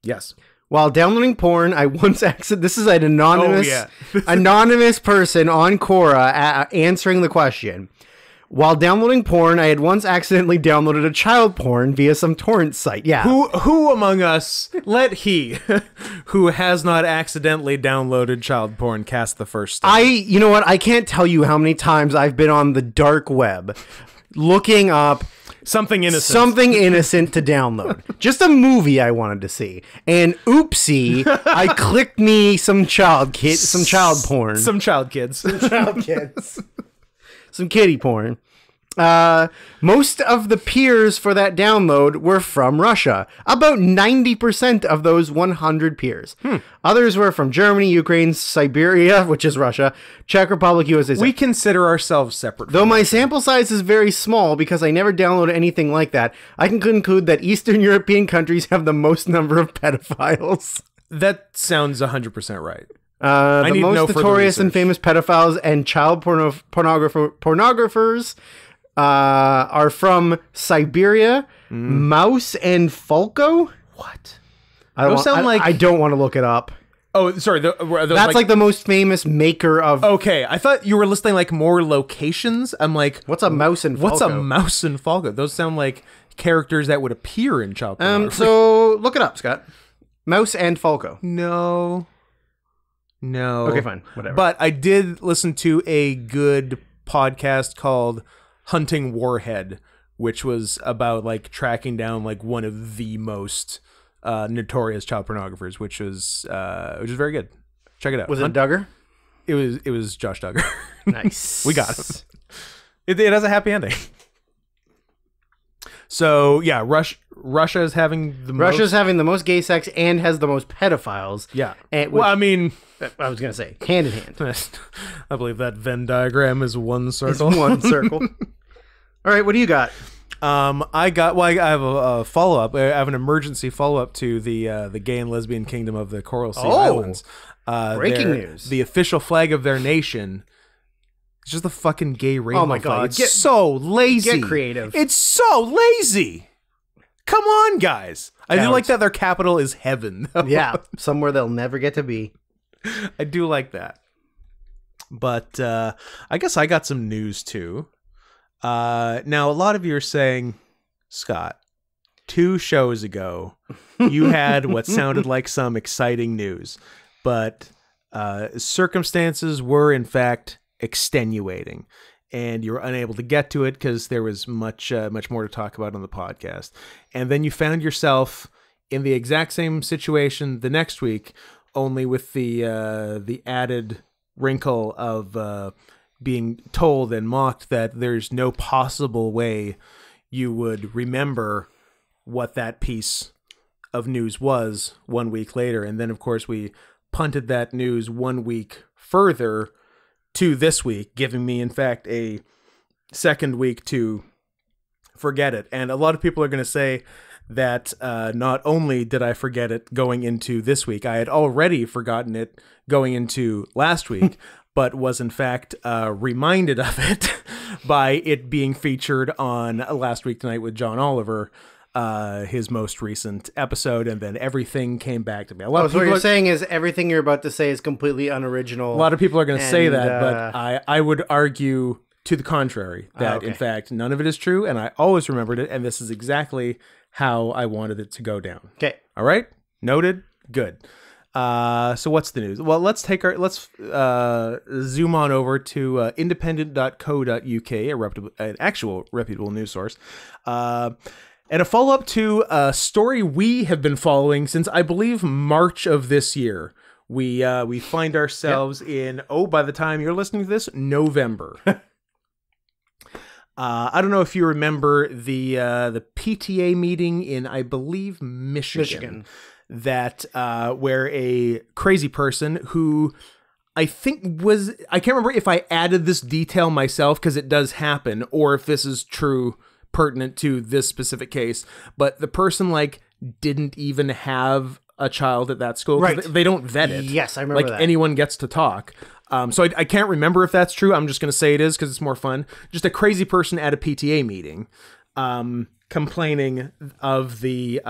Yes. While downloading porn, I once accidentally... This is an anonymous, anonymous person on Quora answering the question. While downloading porn, I had once accidentally downloaded a child porn via some torrent site. Yeah. Who among us, let he who has not accidentally downloaded child porn cast the first stone? You know what? I can't tell you how many times I've been on the dark web looking up something innocent to download. Just a movie I wanted to see. And oopsie, I clicked me some child porn. Some child kids. Some kiddie porn. Most of the peers for that download were from Russia. About 90% of those 100 peers. Others were from Germany, Ukraine, Siberia, which is Russia, Czech Republic, USA. We consider ourselves separate. Though my sample size is very small because I never downloaded anything like that, I can conclude that Eastern European countries have the most number of pedophiles. That sounds 100% right. The most notorious and famous pedophiles and child pornographers are from Siberia, Mouse and Falco. What? I don't want to look it up. Oh, sorry. That's like the most famous maker of... Okay, I thought you were listing like more locations. I'm like... What's a Mouse and Falco? What's a Mouse and Falco? Those sound like characters that would appear in child pornography. So look it up, Scott. Mouse and Falco. No. Okay, fine. Whatever. But I did listen to a good podcast called Hunting Warhead, which was about like tracking down like one of the most notorious child pornographers, which was very good. Check it out. Was it Duggar? It was Josh Duggar. Nice. We got him. It has a happy ending. So yeah, Russia is having the most gay sex and has the most pedophiles. Yeah. Well, I mean, I was gonna say hand in hand. I believe that Venn diagram is one circle. It's one circle. All right, what do you got? I have a follow up. I have an emergency follow up to the gay and lesbian kingdom of the Coral Sea Islands. Breaking news! The official flag of their nation It's just the fucking gay rainbow Oh my God. flag. It's so lazy. Get creative. It's so lazy. Come on, guys. I do like that their capital is heaven. Yeah, somewhere they'll never get to be. I do like that. But I guess I got some news too. Now, a lot of you are saying, Scott, 2 shows ago, you had what sounded like some exciting news, but circumstances were, in fact, extenuating, and you were unable to get to it because there was much more to talk about on the podcast. And then you found yourself in the exact same situation the next week, only with the added wrinkle of being told and mocked that there's no possible way you would remember what that piece of news was 1 week later. And then, of course, we punted that news 1 week further to this week, giving me, in fact, a second week to forget it. And a lot of people are going to say that not only did I forget it going into this week, I had already forgotten it going into last week, but was in fact reminded of it by it being featured on Last Week Tonight with John Oliver, his most recent episode, and then everything came back to me. So what you're saying is everything you're about to say is completely unoriginal. A lot of people are going to say that, but I would argue to the contrary, that in fact none of it is true, and I always remembered it, and this is exactly how I wanted it to go down. Okay. All right? Noted? Good. So what's the news? Well, let's zoom on over to independent.co.uk, an actual reputable news source. And a follow-up to a story we have been following since, I believe, March of this year. We find ourselves in, by the time you're listening to this, November. I don't know if you remember the PTA meeting in, I believe, Michigan. That where a crazy person who I think I can't remember if I added this detail myself because it does happen, or if this is true, pertinent to this specific case, but the person didn't even have a child at that school. Right. They don't vet it. Yes, I remember that. Anyone gets to talk. So I can't remember if that's true. I'm just going to say it is because it's more fun. Just a crazy person at a PTA meeting, complaining of the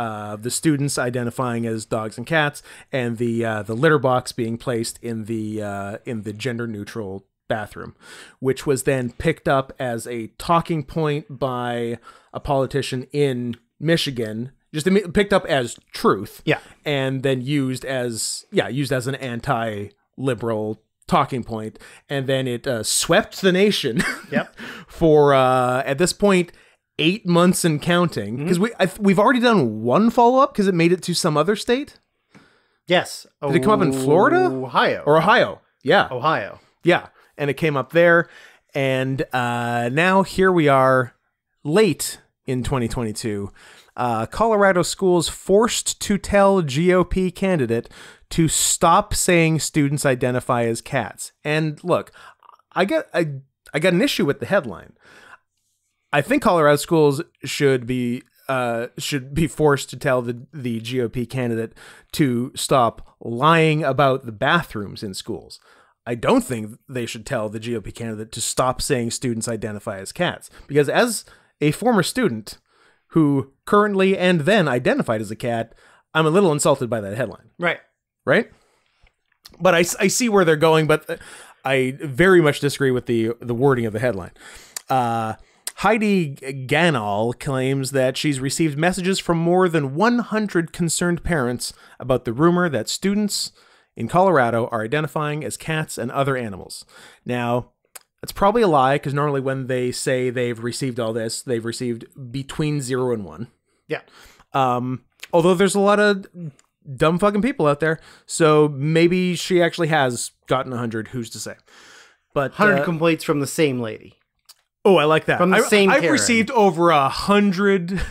students identifying as dogs and cats, and the litter box being placed in the gender neutral bathroom, which was then picked up as a talking point by a politician in Michigan. Just picked up as truth, and then used as an anti-liberal talking point, and then it swept the nation. For at this point 8 months and counting, because we've already done one follow-up because it made it to some other state. Yes. Did it come up in Florida? Ohio. Yeah. Ohio. Yeah, and it came up there, and now here we are, late in 2022. Colorado schools forced to tell GOP candidate to stop saying students identify as cats. And look, I got an issue with the headline. I think Colorado schools should be forced to tell the GOP candidate to stop lying about the bathrooms in schools. I don't think they should tell the GOP candidate to stop saying students identify as cats, because as a former student who currently and then identified as a cat, I'm a little insulted by that headline. Right? But I see where they're going, but I very much disagree with the wording of the headline. Heidi Ganal claims that she's received messages from more than 100 concerned parents about the rumor that students in Colorado are identifying as cats and other animals. Now, that's probably a lie, because normally when they say they've received all this, they've received between 0 and 1. Yeah. Although there's a lot of dumb fucking people out there, so maybe she actually has gotten 100. Who's to say? But 100 complaints from the same lady. Oh, I like that. From the same I've Karen. received over 100.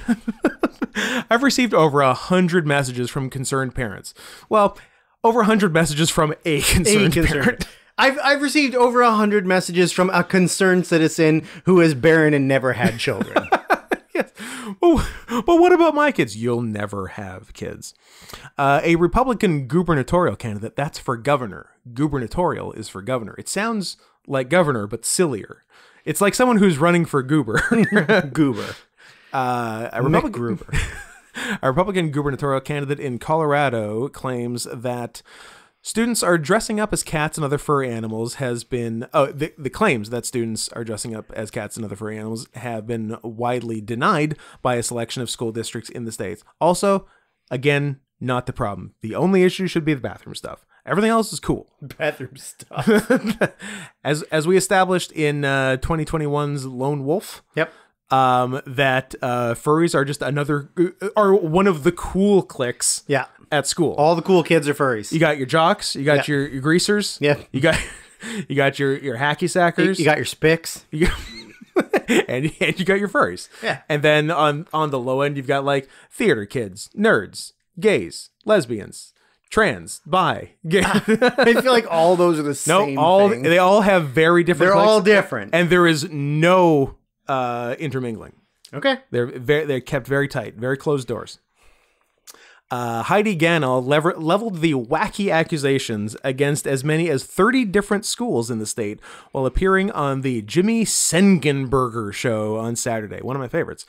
I've received over 100 messages from concerned parents. Well, over 100 messages from a concerned parent. I've received over 100 messages from a concerned citizen who is barren and never had children. Yes. Well, but what about my kids? You'll never have kids. A Republican gubernatorial candidate, that's for governor. Gubernatorial is for governor. It sounds like governor, but sillier. It's like someone who's running for goober. Goober. A Republican gubernatorial candidate in Colorado claims that students are dressing up as cats and other furry animals the claims that students are dressing up as cats and other furry animals have been widely denied by a selection of school districts in the states. Also, again, not the problem. The only issue should be the bathroom stuff. Everything else is cool. Bathroom stuff. As we established in 2021's Lone Wolf. Yep. That furries are one of the cool cliques. Yeah. At school. All the cool kids are furries. You got your jocks, you got your greasers. Yeah. You got your hacky sackers. You got your spics. And you got your furries. Yeah. And then on the low end, you've got like theater kids, nerds, gays, lesbians, trans, bi, gay. I feel like all those are the same thing. They all have very different They're cliques, all different. and there is no intermingling. Okay. They're kept very tight, very closed doors. Heidi Gannell leveled the wacky accusations against as many as 30 different schools in the state while appearing on the Jimmy Sengenberger show on Saturday, one of my favorites.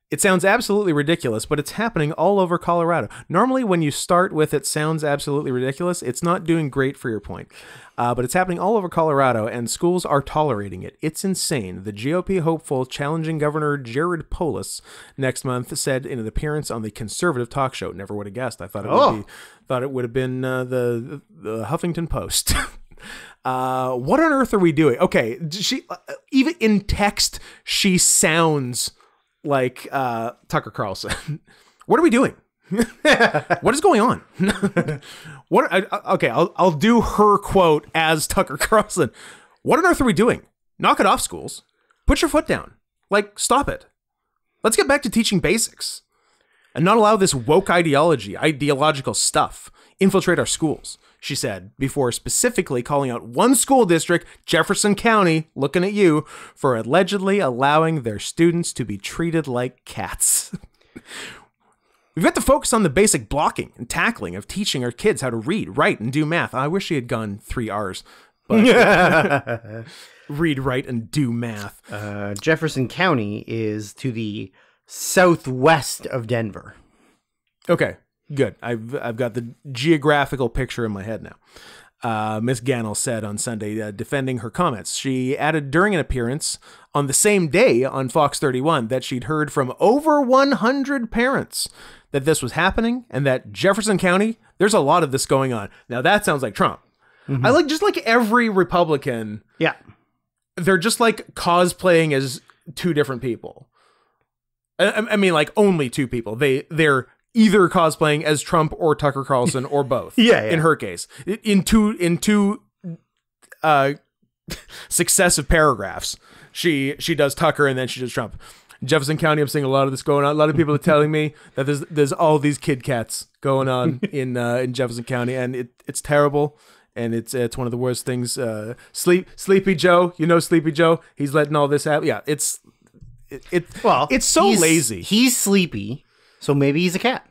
It sounds absolutely ridiculous, but it's happening all over Colorado. Normally, when you start with "it sounds absolutely ridiculous," it's not doing great for your point. But it's happening all over Colorado, and schools are tolerating it. It's insane. The GOP hopeful challenging Governor Jared Polis next month said in an appearance on the conservative talk show. Never would have guessed. I thought it would have been the Huffington Post. What on earth are we doing? Okay, she even in text she sounds like Tucker Carlson. What are we doing? What is going on? I'll do her quote as Tucker Carlson. What on earth are we doing? Knock it off, schools. Put your foot down. Like, stop it. Let's get back to teaching basics and not allow this woke ideological stuff infiltrate our schools, she said, before specifically calling out one school district, Jefferson County, looking at you, for allegedly allowing their students to be treated like cats. We've got to focus on the basic blocking and tackling of teaching our kids how to read, write, and do math. I wish she had gone 3 R's. But read, write, and do math. Jefferson County is to the southwest of Denver. Okay, good. I've got the geographical picture in my head now. Miss Gannell said on Sunday, defending her comments. She added during an appearance on the same day on Fox 31 that she'd heard from over 100 parents that this was happening and that Jefferson County, there's a lot of this going on. Now that sounds like Trump. Mm-hmm. I like, just like every Republican. Yeah. They're just like cosplaying as two different people. I mean, like only two people. They're either cosplaying as Trump or Tucker Carlson or both. Yeah. In her case, in two successive paragraphs, she does Tucker and then she does Trump. Jefferson County, I'm seeing a lot of this going on. A lot of people are telling me that there's all these kid cats going on in Jefferson County, and it's terrible. And it's one of the worst things. Sleepy Joe, Sleepy Joe, he's letting all this happen. Yeah, it's so lazy. He's sleepy, so maybe he's a cat.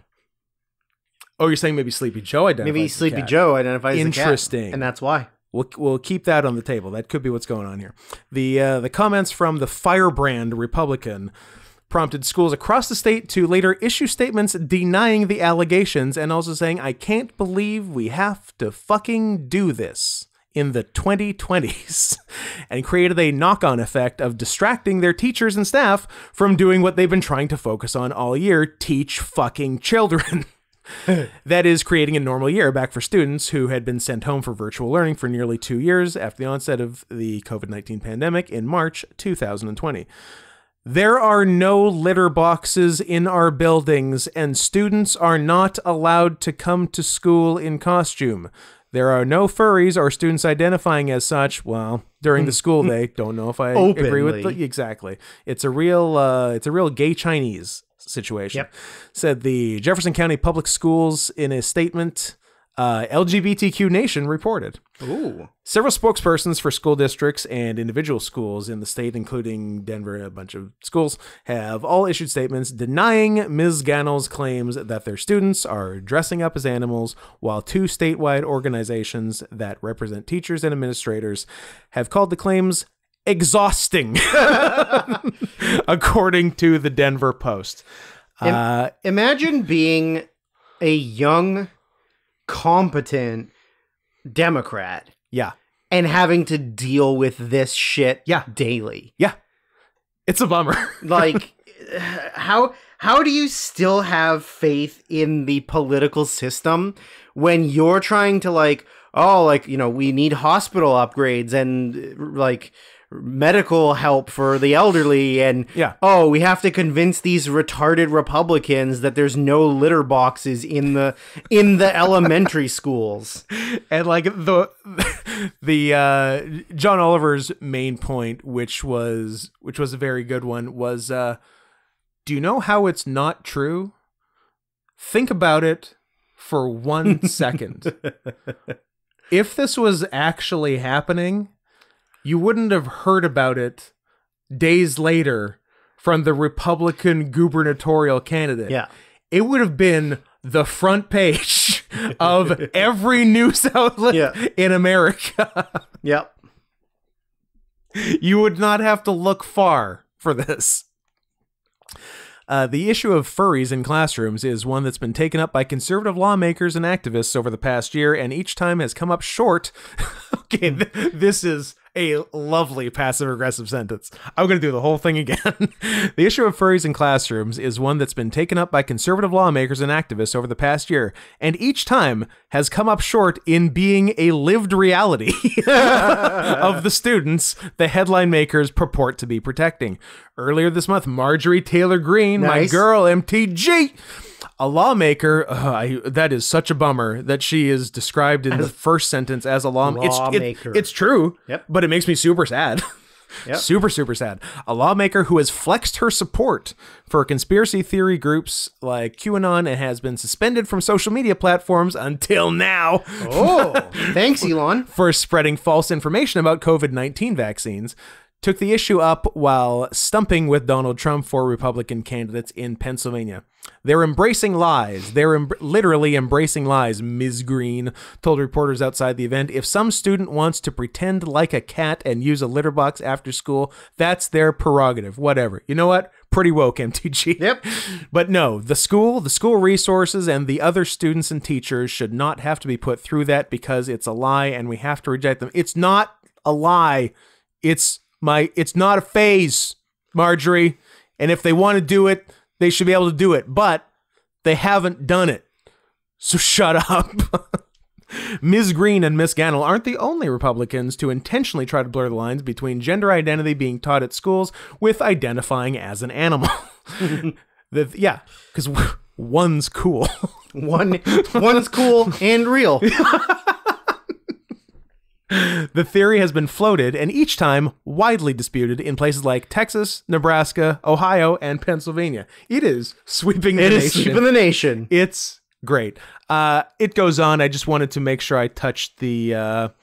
Oh, you're saying maybe Sleepy Joe identifies Maybe Sleepy Joe identifies as a cat. Interesting. And that's why. We'll keep that on the table. That could be what's going on here. The comments from the firebrand Republican prompted schools across the state to later issue statements denying the allegations and also saying, "I can't believe we have to fucking do this in the 2020s," and created a knock-on effect of distracting their teachers and staff from doing what they've been trying to focus on all year: teach fucking children. That is, creating a normal year back for students who had been sent home for virtual learning for nearly 2 years after the onset of the COVID-19 pandemic in March 2020. There are no litter boxes in our buildings, and students are not allowed to come to school in costume. There are no furries or students identifying as such. Well, during the school day, don't know if I agree with exactly. It's a real gay Chinese situation. Yep. Said the Jefferson County Public Schools in a statement. LGBTQ Nation reported. Ooh. Several spokespersons for school districts and individual schools in the state, including Denver and a bunch of schools, have all issued statements denying Ms. Gannell's claims that their students are dressing up as animals, while two statewide organizations that represent teachers and administrators have called the claims exhausting, according to the Denver Post. Imagine being a young, competent Democrat. Yeah. And having to deal with this shit Yeah. daily. Yeah. It's a bummer. Like, how do you still have faith in the political system when you're trying to we need hospital upgrades and like medical help for the elderly, and we have to convince these retarded Republicans that there's no litter boxes in the elementary schools. And like the John Oliver's main point, which was a very good one, was do you know how it's not true? Think about it for 1 second. If this was actually happening, you wouldn't have heard about it days later from the Republican gubernatorial candidate. Yeah. It would have been the front page of every news outlet in America. Yep. You would not have to look far for this. The issue of furries in classrooms is one that's been taken up by conservative lawmakers and activists over the past year, and each time has come up short. Okay, this is a lovely passive-aggressive sentence. I'm going to do the whole thing again. The issue of furries in classrooms is one that's been taken up by conservative lawmakers and activists over the past year, and each time has come up short in being a lived reality of the students the headline makers purport to be protecting. Earlier this month, Marjorie Taylor Greene, my girl, MTG, a lawmaker, that is such a bummer that she is described in the first sentence as a lawmaker. It's true, but it makes me super sad. Super, super sad. A lawmaker who has flexed her support for conspiracy theory groups like QAnon and has been suspended from social media platforms until now. Oh, thanks, Elon. For spreading false information about COVID-19 vaccines. Took the issue up while stumping with Donald Trump for Republican candidates in Pennsylvania. They're embracing lies. They're literally embracing lies, Ms. Greene told reporters outside the event. If some student wants to pretend like a cat and use a litter box after school, that's their prerogative. Whatever. You know what? Pretty woke, MTG. Yep. But no, the school resources, and the other students and teachers should not have to be put through that because it's a lie and we have to reject them. It's not a lie. It's not a phase, Marjorie. And if they want to do it, they should be able to do it. But they haven't done it. So shut up. Ms. Greene and Ms. Gannell aren't the only Republicans to intentionally try to blur the lines between gender identity being taught at schools with identifying as an animal. Because one's cool. One's cool and real. The theory has been floated and each time widely disputed in places like Texas, Nebraska, Ohio, and Pennsylvania. It is sweeping the nation. It is sweeping the nation. It's great. It goes on. I just wanted to make sure I touched the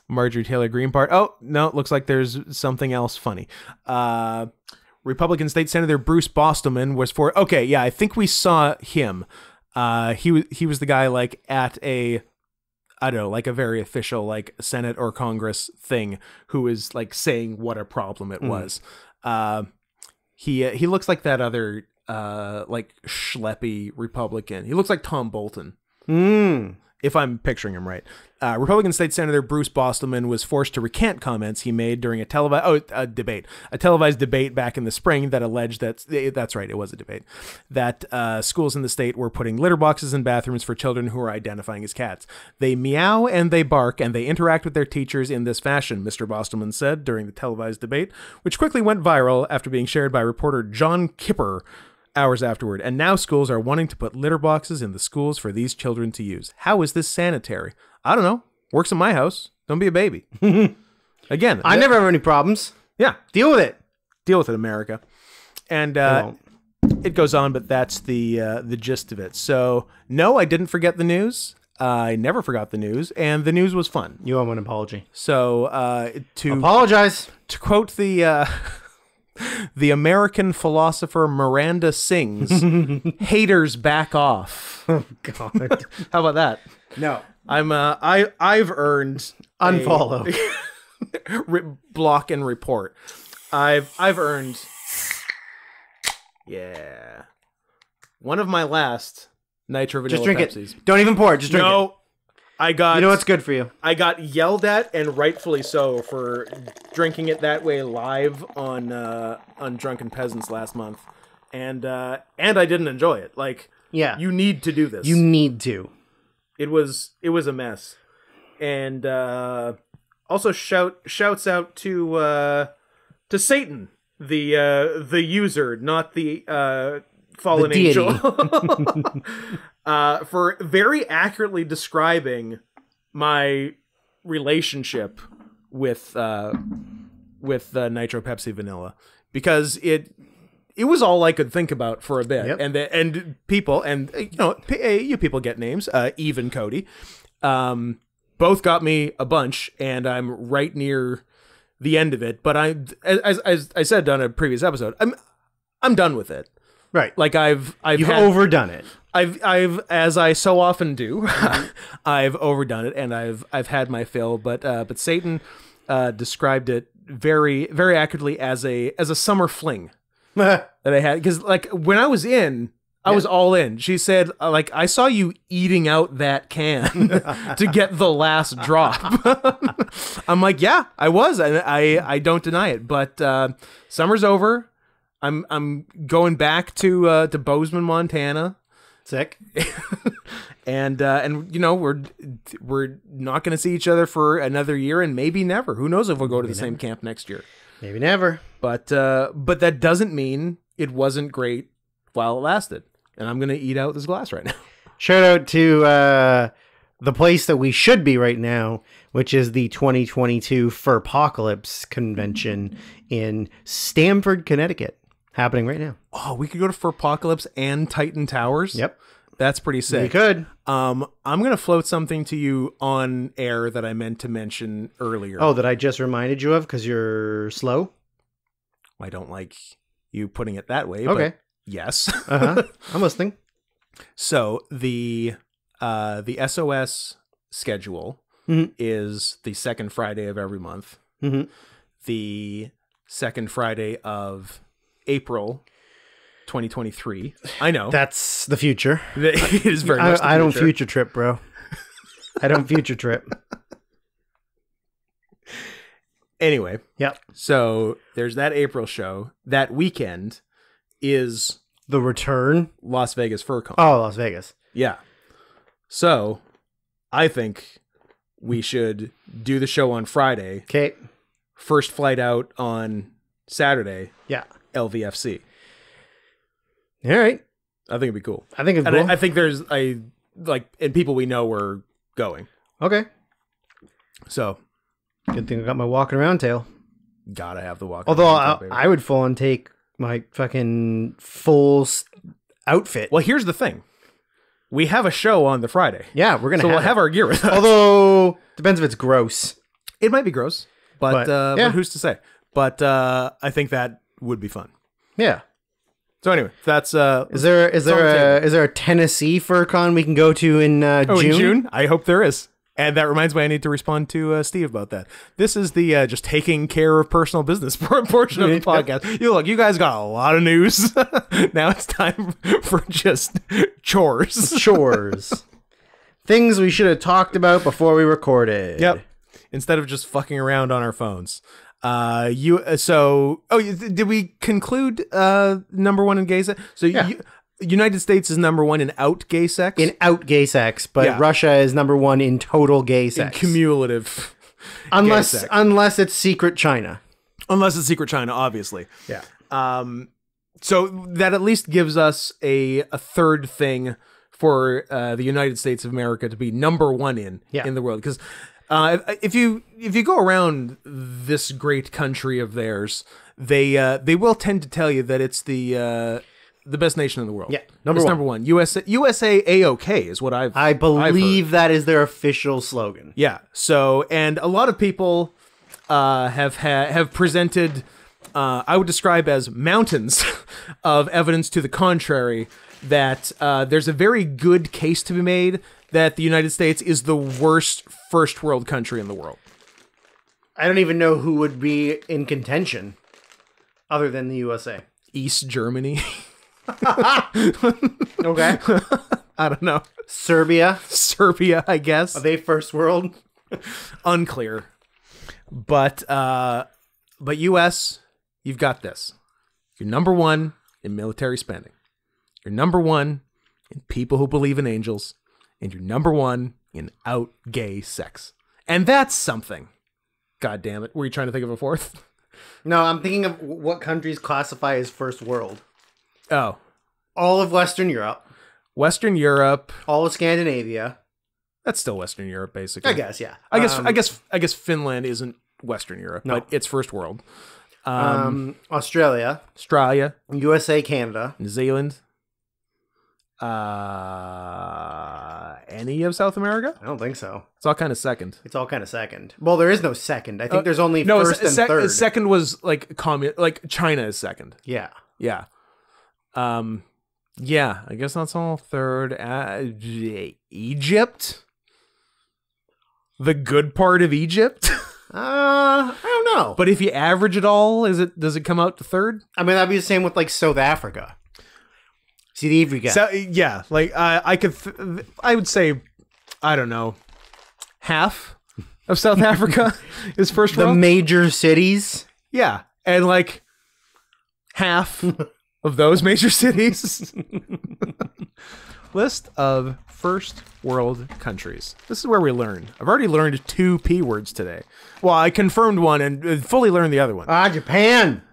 Marjorie Taylor Greene part. Oh, no, it looks like there's something else funny. Republican State Senator Bruce Bostelman was for... Okay, yeah, I think we saw him. He was the guy like at a... I don't know, like a very official, like Senate or Congress thing, who is like saying what a problem it was. He looks like that other like schleppy Republican. He looks like Tom Bolton. If I'm picturing him right. Republican State Senator Bruce Bostelman was forced to recant comments he made during a televised debate back in the spring that alleged that's right, it was a debate, that schools in the state were putting litter boxes in bathrooms for children who are identifying as cats. They meow and they bark and they interact with their teachers in this fashion, Mr. Bostelman said during the televised debate, which quickly went viral after being shared by reporter John Kipper hours afterward. And now schools are wanting to put litter boxes in the schools for these children to use. How is this sanitary? I don't know. Works in my house. Don't be a baby. Again, I never have any problems. Yeah. Deal with it. Deal with it, America. And it goes on, but that's the gist of it. So, no, I didn't forget the news. I never forgot the news, and the news was fun. You owe him an apology. So to Apologize. to quote the the American philosopher Miranda Sings, "Haters back off." Oh God. How about that? No. I've earned Unfollow. block and report. I've earned one of my last Nitro Vanilla Just drink Pepsis. it. Don't even pour it. Just drink it. No, I got. You know what's good for you. I got yelled at, and rightfully so, for drinking it that way live on Drunken Peasants last month, and I didn't enjoy it. Like, Yeah. you need to do this. You need to. It was a mess, and also shouts out to Satan, the user, not the fallen The deity. angel, for very accurately describing my relationship with Nitro Pepsi Vanilla, because it was all I could think about for a bit. Yep. And people, and you people get names, Eve and Cody, both got me a bunch, and I'm right near the end of it. But as I said on a previous episode, I'm done with it. Right. Like You've overdone it. I've as I so often do, I've overdone it, and I've had my fill. But Satan described it very, very accurately as a summer fling that I had, because like when I was in, I was all in. She said, like, I saw you eating out that can to get the last drop. I'm like, yeah, I was, and I don't deny it. But summer's over. I'm going back to Bozeman, Montana. Sick. and we're not going to see each other for another year, and maybe never. Who knows if we'll go to the same camp next year? Maybe never. But that doesn't mean it wasn't great while it lasted. And I'm going to eat out this glass right now. Shout out to the place that we should be right now, which is the 2022 Furpocalypse convention in Stamford, Connecticut, happening right now. Oh, we could go to Furpocalypse and Titan Towers. Yep. That's pretty sick. We could. I'm going to float something to you on air that I meant to mention earlier. Oh, that I just reminded you of because you're slow? I don't like you putting it that way. Okay. But yes. Uh-huh. I'm listening. So the SOS schedule is the second Friday of every month. Mm-hmm. The second Friday of April 2023. I know. That's the future. It is very much the I don't future. future trip, bro. I don't future trip. Anyway. Yep. So there's that April show. That weekend is The Return. Las Vegas FurCon. Oh, Las Vegas. Yeah. So I think we should do the show on Friday. Okay. First flight out on Saturday. Yeah. LVFC. All right. I think it'd be cool. I think it's And cool. I think there's and people we know are going. Okay. So Good thing I got my walking around tail. gotta have the walk. Although I would full on take my fucking full outfit. Well, here's the thing. We have a show on the Friday. Yeah, we're gonna. So we'll have have our gear with us. Although depends if it's gross. It might be gross, but yeah. who's to say? But I think that would be fun. Yeah. So anyway, that's Is there a Tennessee FurCon we can go to in June? in June? I hope there is. And that reminds me, I need to respond to Steve about that. This is the just taking care of personal business portion of the podcast. You guys got a lot of news. Now it's time for just chores. Chores. Things we should have talked about before we recorded. Yep. Instead of just fucking around on our phones. Did we conclude number one in gay sex? So Yeah. United States is number one in out gay sex? In out gay sex, but Yeah. Russia is number one in total gay In sex. cumulative. unless sex. unless it's secret China. Unless it's Secret China, obviously. Yeah. So that at least gives us a third thing for the United States of America to be number one in the world. Because if you go around this great country of theirs, they will tend to tell you that it's the the best nation in the world. Yeah, It's number one. USA A-OK is what I believe that is their official slogan. Yeah. So, and a lot of people have presented, I would describe as mountains of evidence to the contrary, that there's a very good case to be made that the United States is the worst first world country in the world. I don't even know who would be in contention other than the USA. East Germany. Okay. I don't know. Serbia, I guess. are they first world? Unclear. But US, you've got this. You're number one in military spending. You're number one in people who believe in angels. And you're number one in out gay sex. And that's something. God damn it. Were you trying to think of a fourth? No, I'm thinking of what countries classify as first world. Oh. All of Western Europe. Western Europe. All of Scandinavia. That's still Western Europe, basically. I guess, yeah. I guess Finland isn't Western Europe, but it's first world. Australia. Australia. USA, Canada. New Zealand. Any of South America? I don't think so. It's all kind of second. It's all kind of second. Well, there is no second. I think there's only first and third. Second was like like China is second. Yeah. Yeah. Yeah, I guess that's all third. Egypt? The good part of Egypt? I don't know. But if you average it all, does it come out to third? I mean, that'd be the same with like South Africa. See, the So, yeah, like I would say, I don't know, half of South Africa is first world. The major cities. Yeah, and like half of those major cities. List of first world countries. This is where we learn. I've already learned 2 P words today. Well, I confirmed one and fully learned the other one. Japan.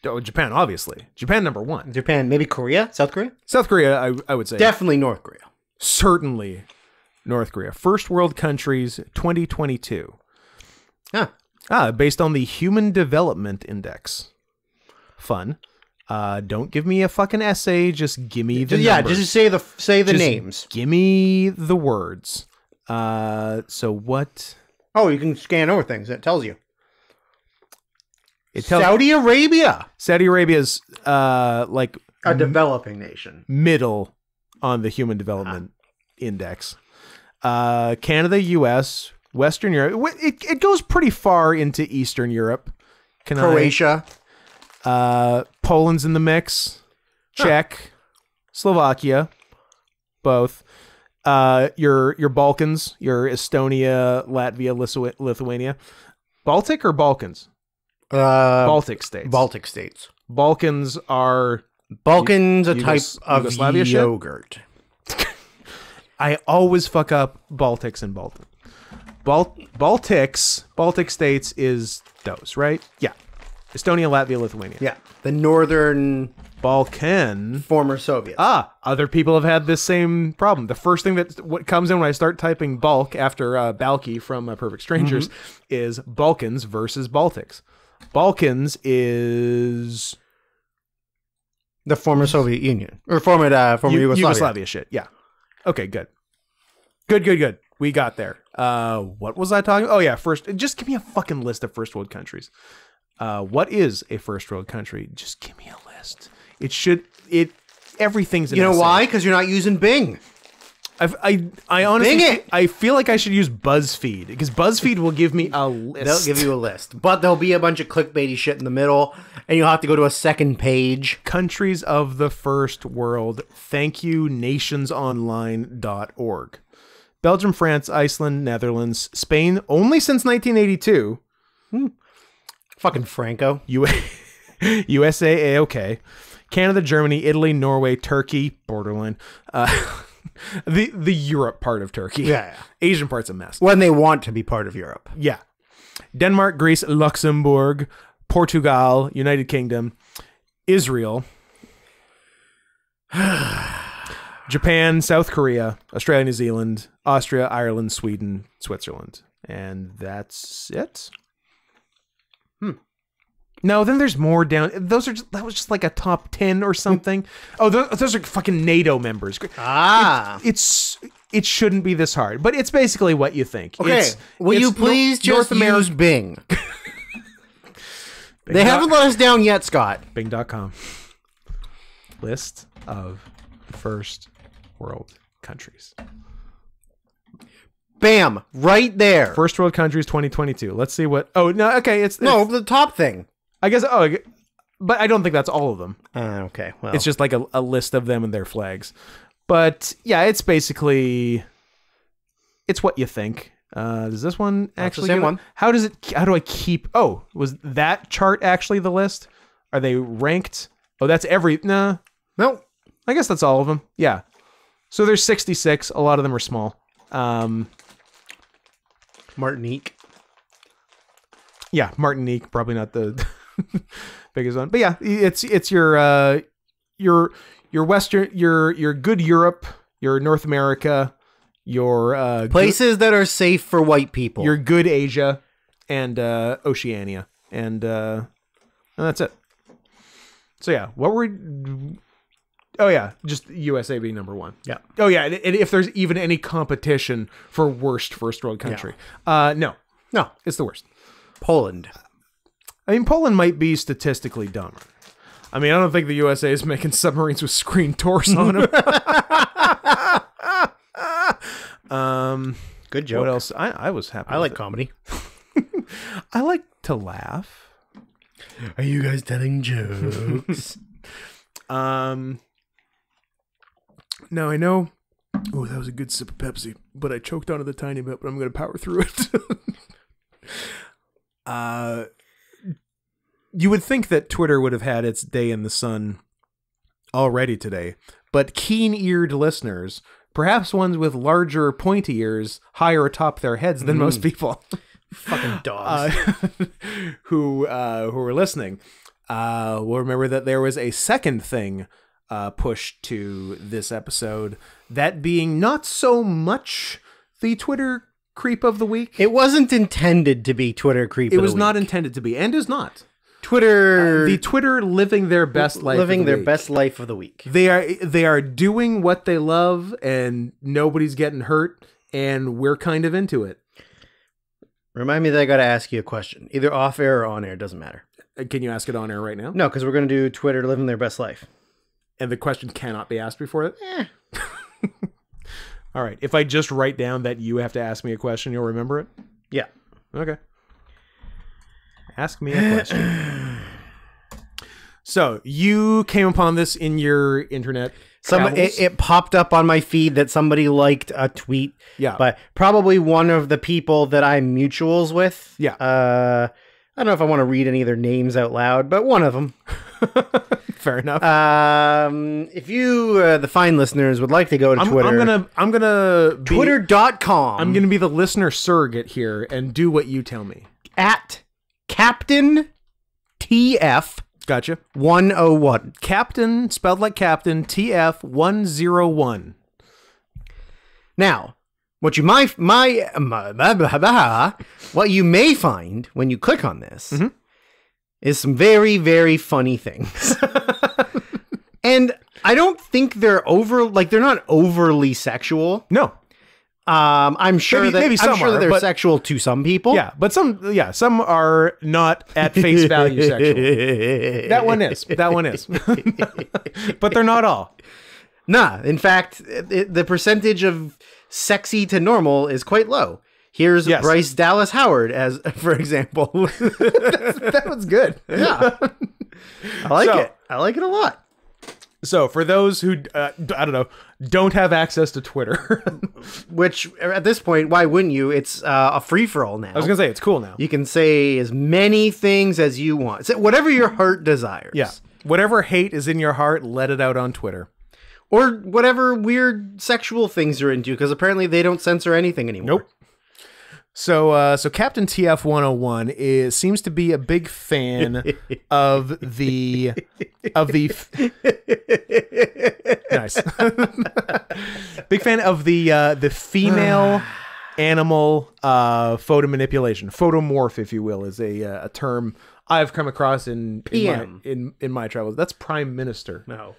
Oh, Japan, obviously. Japan, number 1. Japan, maybe Korea? South Korea? South Korea, I would say. Definitely North Korea. Certainly North Korea. First world countries, 2022. Huh. Based on the Human Development Index. Fun. Don't give me a fucking essay. Just give me the numbers. Just say the names. Give me the words. So what? Oh, you can scan over things. It tells you. Saudi Arabia. Saudi Arabia's like a developing nation. Middle on the Human Development Index. Canada, US, Western Europe. It goes pretty far into Eastern Europe. Croatia. Poland's in the mix. Czech, Slovakia, both. Your Balkans, your Estonia, Latvia, Lithuania. Baltic or Balkans? Baltic states. Baltic states. Balkans are... Balkans, a type of yogurt. I always fuck up Baltics and Baltic. Baltic states is those, right? Yeah. Estonia, Latvia, Lithuania. Yeah. The northern Balkan. Former Soviets. Other people have had this same problem. The first thing what comes in when I start typing bulk after Balky from Perfect Strangers is Balkans versus Baltics. Balkans is the former Soviet Union or former Yugoslavia. Yugoslavia shit. Yeah. Okay, good. Good. We got there. What was I talking? Oh yeah, first. Just give me a fucking list of first world countries. What is a first world country? Just give me a list. Everything's an You know essay. why? Because you're not using Bing. I honestly, I feel like I should use BuzzFeed because BuzzFeed will give me a list. They'll give you a list, but there'll be a bunch of clickbaity shit in the middle, and you'll have to go to a second page. Countries of the first world. Thank you, nationsonline.org. Belgium, France, Iceland, Netherlands, Spain, only since 1982. Fucking Franco. USA, A-OK. Canada, Germany, Italy, Norway, Turkey, borderline. The Europe part of Turkey. Yeah. Asian part's a mess. When they want to be part of Europe. Yeah. Denmark, Greece, Luxembourg, Portugal, United Kingdom, Israel, Japan, South Korea, Australia, New Zealand, Austria, Ireland, Sweden, Switzerland. And that's it. No, then there's more down. That was just like a top 10 or something. Oh, those are fucking NATO members. It shouldn't be this hard, but it's basically what you think. Okay, will you please just use Bing? They haven't let us down yet, Scott. Bing.com. List of first world countries. Bam! Right there. First world countries 2022. Let's see what... Oh, no, okay. It's the top thing. I guess... Oh, but I don't think that's all of them. Okay, well... It's just like a list of them and their flags. But, yeah, it's basically... It's what you think. Does this one actually... That's the same one. How do I keep... Oh, was that chart actually the list? Are they ranked? Oh, that's every... Nah. No. I guess that's all of them. Yeah. So there's 66. A lot of them are small. Martinique. Yeah, Martinique, probably not the biggest one. But yeah, it's your Western, your good Europe, your North America, your places that are safe for white people. Your good Asia and Oceania. And that's it. So yeah, oh yeah, just USA being number one. Yeah. Oh yeah, and if there's even any competition for worst first world country, no, it's the worst. Poland. I mean, Poland might be statistically dumber. I mean, I don't think the USA is making submarines with screen doors on them. Good joke. What else? I was happy. I like comedy. I like to laugh. Are you guys telling jokes? No, I know. Oh, that was a good sip of Pepsi, but I choked on it a tiny bit, but I'm going to power through it. You would think that Twitter would have had its day in the sun already today, but keen-eared listeners, perhaps ones with larger pointy ears higher atop their heads than most people, fucking dogs, who were listening, will remember that there was a second thing pushed to this episode, that being not so much the Twitter creep of the week. It wasn't intended to be Twitter creep of the week. It was not intended to be, and is not. Twitter... the Twitter living their best life living their best life of the week. They are doing what they love, and nobody's getting hurt, and we're kind of into it. Remind me that I got to ask you a question. Either off air or on air, doesn't matter. Can you ask it on air right now? No, because we're going to do Twitter living their best life. And the question cannot be asked before it? All right. If I just write down that you have to ask me a question, you'll remember it? Yeah. Okay. Ask me a question. So, you came upon this in your internet it popped up on my feed that somebody liked a tweet. Yeah. But probably one of the people that I'm mutuals with. Yeah. I don't know if I want to read any of their names out loud, but one of them. Fair enough. If you, the fine listeners, would like to go to Twitter, I'm gonna Twitter.com. I'm gonna be the listener surrogate here and do what you tell me. At Captain TF. Gotcha. 101. Captain, spelled like Captain, TF 101. Now, what you may find when you click on this is some very, very funny things. And I don't think they're not overly sexual. No. I'm sure maybe some are, they're sexual to some people. Yeah, but some are not at face value sexual. That one is. But they're not all. Nah, in fact, the percentage of sexy to normal is quite low. Here's Bryce Dallas Howard as, for example. That was good. Yeah. I like it. I like it a lot. So for those who, don't have access to Twitter. Which, at this point, why wouldn't you? It's a free-for-all now. I was going to say, it's cool now. You can say as many things as you want. Say whatever your heart desires. Yeah. Whatever hate is in your heart, let it out on Twitter. Or whatever weird sexual things you're into, because apparently they don't censor anything anymore. Nope. So Captain TF101 seems to be a big fan of the nice big fan of the female animal photo manipulation. Photomorph, if you will, is a term I've come across in my travels. That's prime minister. No.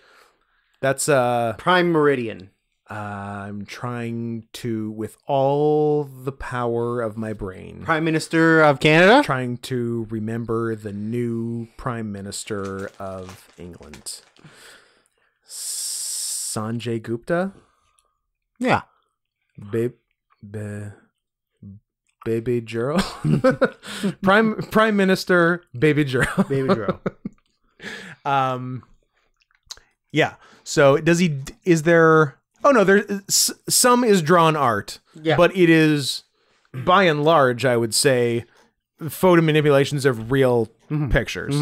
That's Prime Meridian. I'm trying to, with all the power of my brain, Prime Minister of Canada? trying to remember the new Prime Minister of England. Sanjay Gupta? Yeah. Baby Girl? Prime Minister Baby Girl. Baby Girl. Yeah. So is there... Oh, no, some is drawn art. Yeah. But it is, by and large, I would say, photo manipulations of real pictures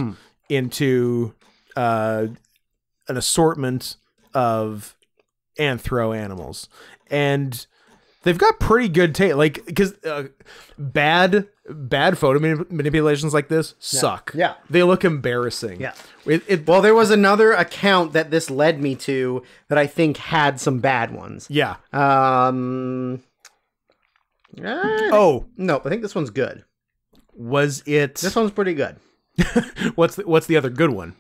into an assortment of anthro animals. And they've got pretty good taste. Like, because bad photo manipulations like this suck. Yeah. They look embarrassing. Yeah. Well, there was another account that this led me to that I think had some bad ones. Yeah. No, I think this one's good. Was it? This one's pretty good. What's the other good one?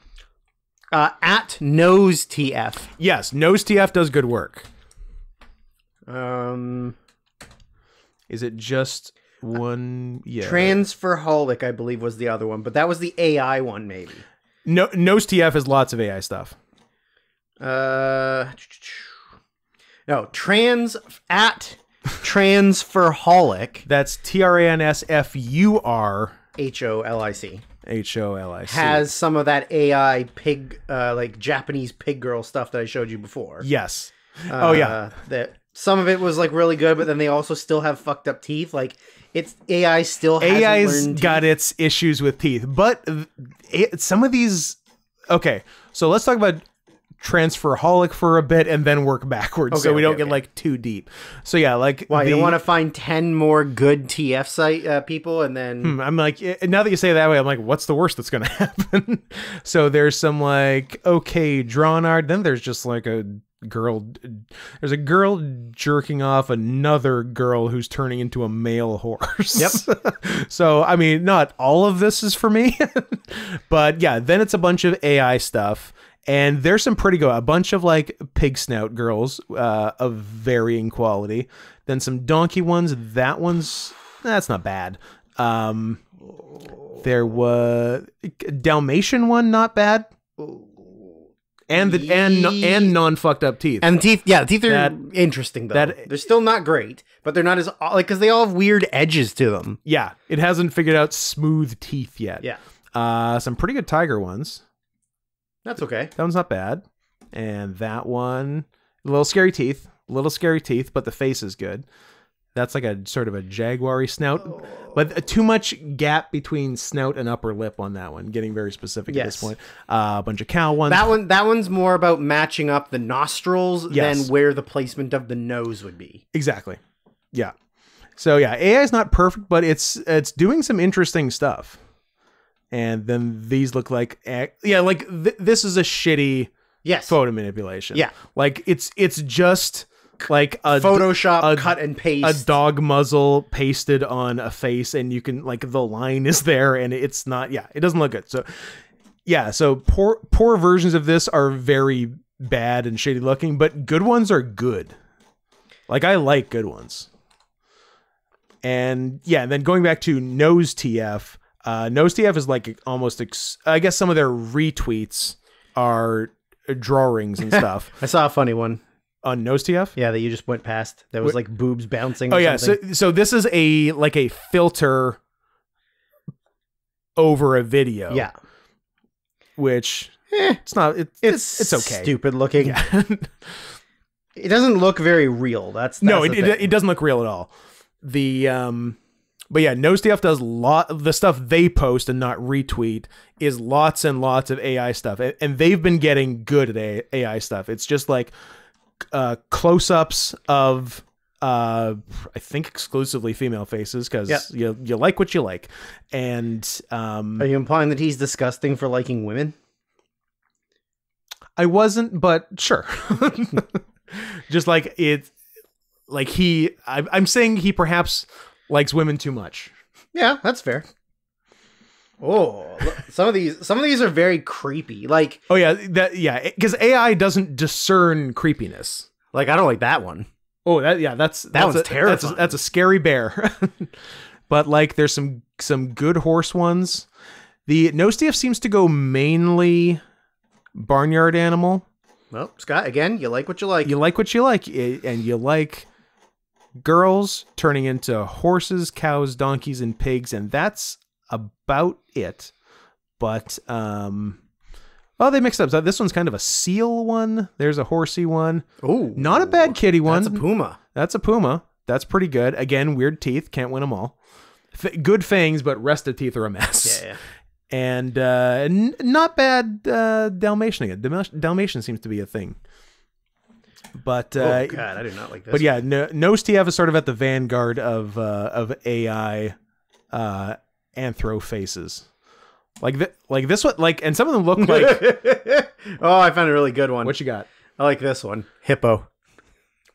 At Nose TF. Yes, Nose TF does good work. Is it just one? Yeah. Transferholic, I believe, was the other one, but that was the AI one, maybe. No, Nose TF has lots of AI stuff. No, Transferholic. That's TRANSFUR HOLIC. HOLIC Has some of that AI pig, like Japanese pig girl stuff that I showed you before. Yes. Oh yeah. That some of it was like really good, but then they also still have fucked up teeth. Like it's AI still hasn't AI's learned got its issues with teeth, but some of these. Okay, so let's talk about Transferholic for a bit and then work backwards, so we don't get like too deep. So yeah, like you don't want to find 10 more good TF site people, and then I'm like, now that you say it that way, I'm like, what's the worst that's gonna happen? So there's some like okay drawn art, then there's just like there's a girl jerking off another girl who's turning into a male horse. Yep. So I mean, not all of this is for me, but yeah, then it's a bunch of AI stuff. And there's some pretty good, a bunch of like pig snout girls of varying quality. Then some donkey ones. That's not bad. There was Dalmatian one, not bad. And non fucked up teeth. And teeth, yeah, teeth are interesting though. They're still not great, but they're not as like because they all have weird edges to them. Yeah, it hasn't figured out smooth teeth yet. Yeah. Some pretty good tiger ones. That's okay. That one's not bad. And that one, a little scary teeth, but the face is good. That's like a sort of a jaguar-y snout, but too much gap between snout and upper lip on that one. Getting very specific at this point. A bunch of cow ones. That one's more about matching up the nostrils than where the placement of the nose would be. Exactly. Yeah. So yeah, AI is not perfect, but it's doing some interesting stuff. And then these look like, this is a shitty photo manipulation. Yeah. Like it's just like a Photoshop cut and paste. A dog muzzle pasted on a face, and you can like the line is there and it's not, it doesn't look good. So yeah, so poor versions of this are very bad and shitty looking, but good ones are good. Like I like good ones. And yeah, and then going back to Nose TF, Nose TF is like almost, I guess some of their retweets are drawings and stuff. I saw a funny one. On Nose TF? Yeah, that you just went past. That was like boobs bouncing. Oh yeah, so this is a filter over a video. Yeah. Which, it's not, it's okay. Stupid looking. Yeah. It doesn't look very real. It doesn't look real at all. But yeah, Nose TF does the stuff they post and not retweet is lots and lots of AI stuff, and they've been getting good at AI stuff. It's just like close-ups of I think exclusively female faces because you like what you like. And are you implying that he's disgusting for liking women? I wasn't, but sure. Just like it. like I'm saying he perhaps likes women too much. Yeah, that's fair. Oh, look, some of these are very creepy. Like, oh yeah, because AI doesn't discern creepiness. Like, I don't like that one. Oh, that's one's terrifying. That's a scary bear. But like, there's some good horse ones. The Nosedive seems to go mainly barnyard animal. Well, Scott, again, you like what you like. You like what you like, and you like girls turning into horses, cows, donkeys, and pigs, and that's about it. But oh, they mixed up. So this one's kind of a seal one. There's a horsey one. Oh, not a bad kitty one. That's a puma. That's a puma. That's pretty good. Again, weird teeth. Can't win them all. Good fangs, but rest of teeth are a mess. Yeah. And not bad Dalmatian. Dalmatian seems to be a thing. But oh god, I do not like this. But yeah, Nosedive is sort of at the vanguard of AI anthro faces. Like this one, like, and some of them look like. Oh, I found a really good one. What you got? I like this one. Hippo.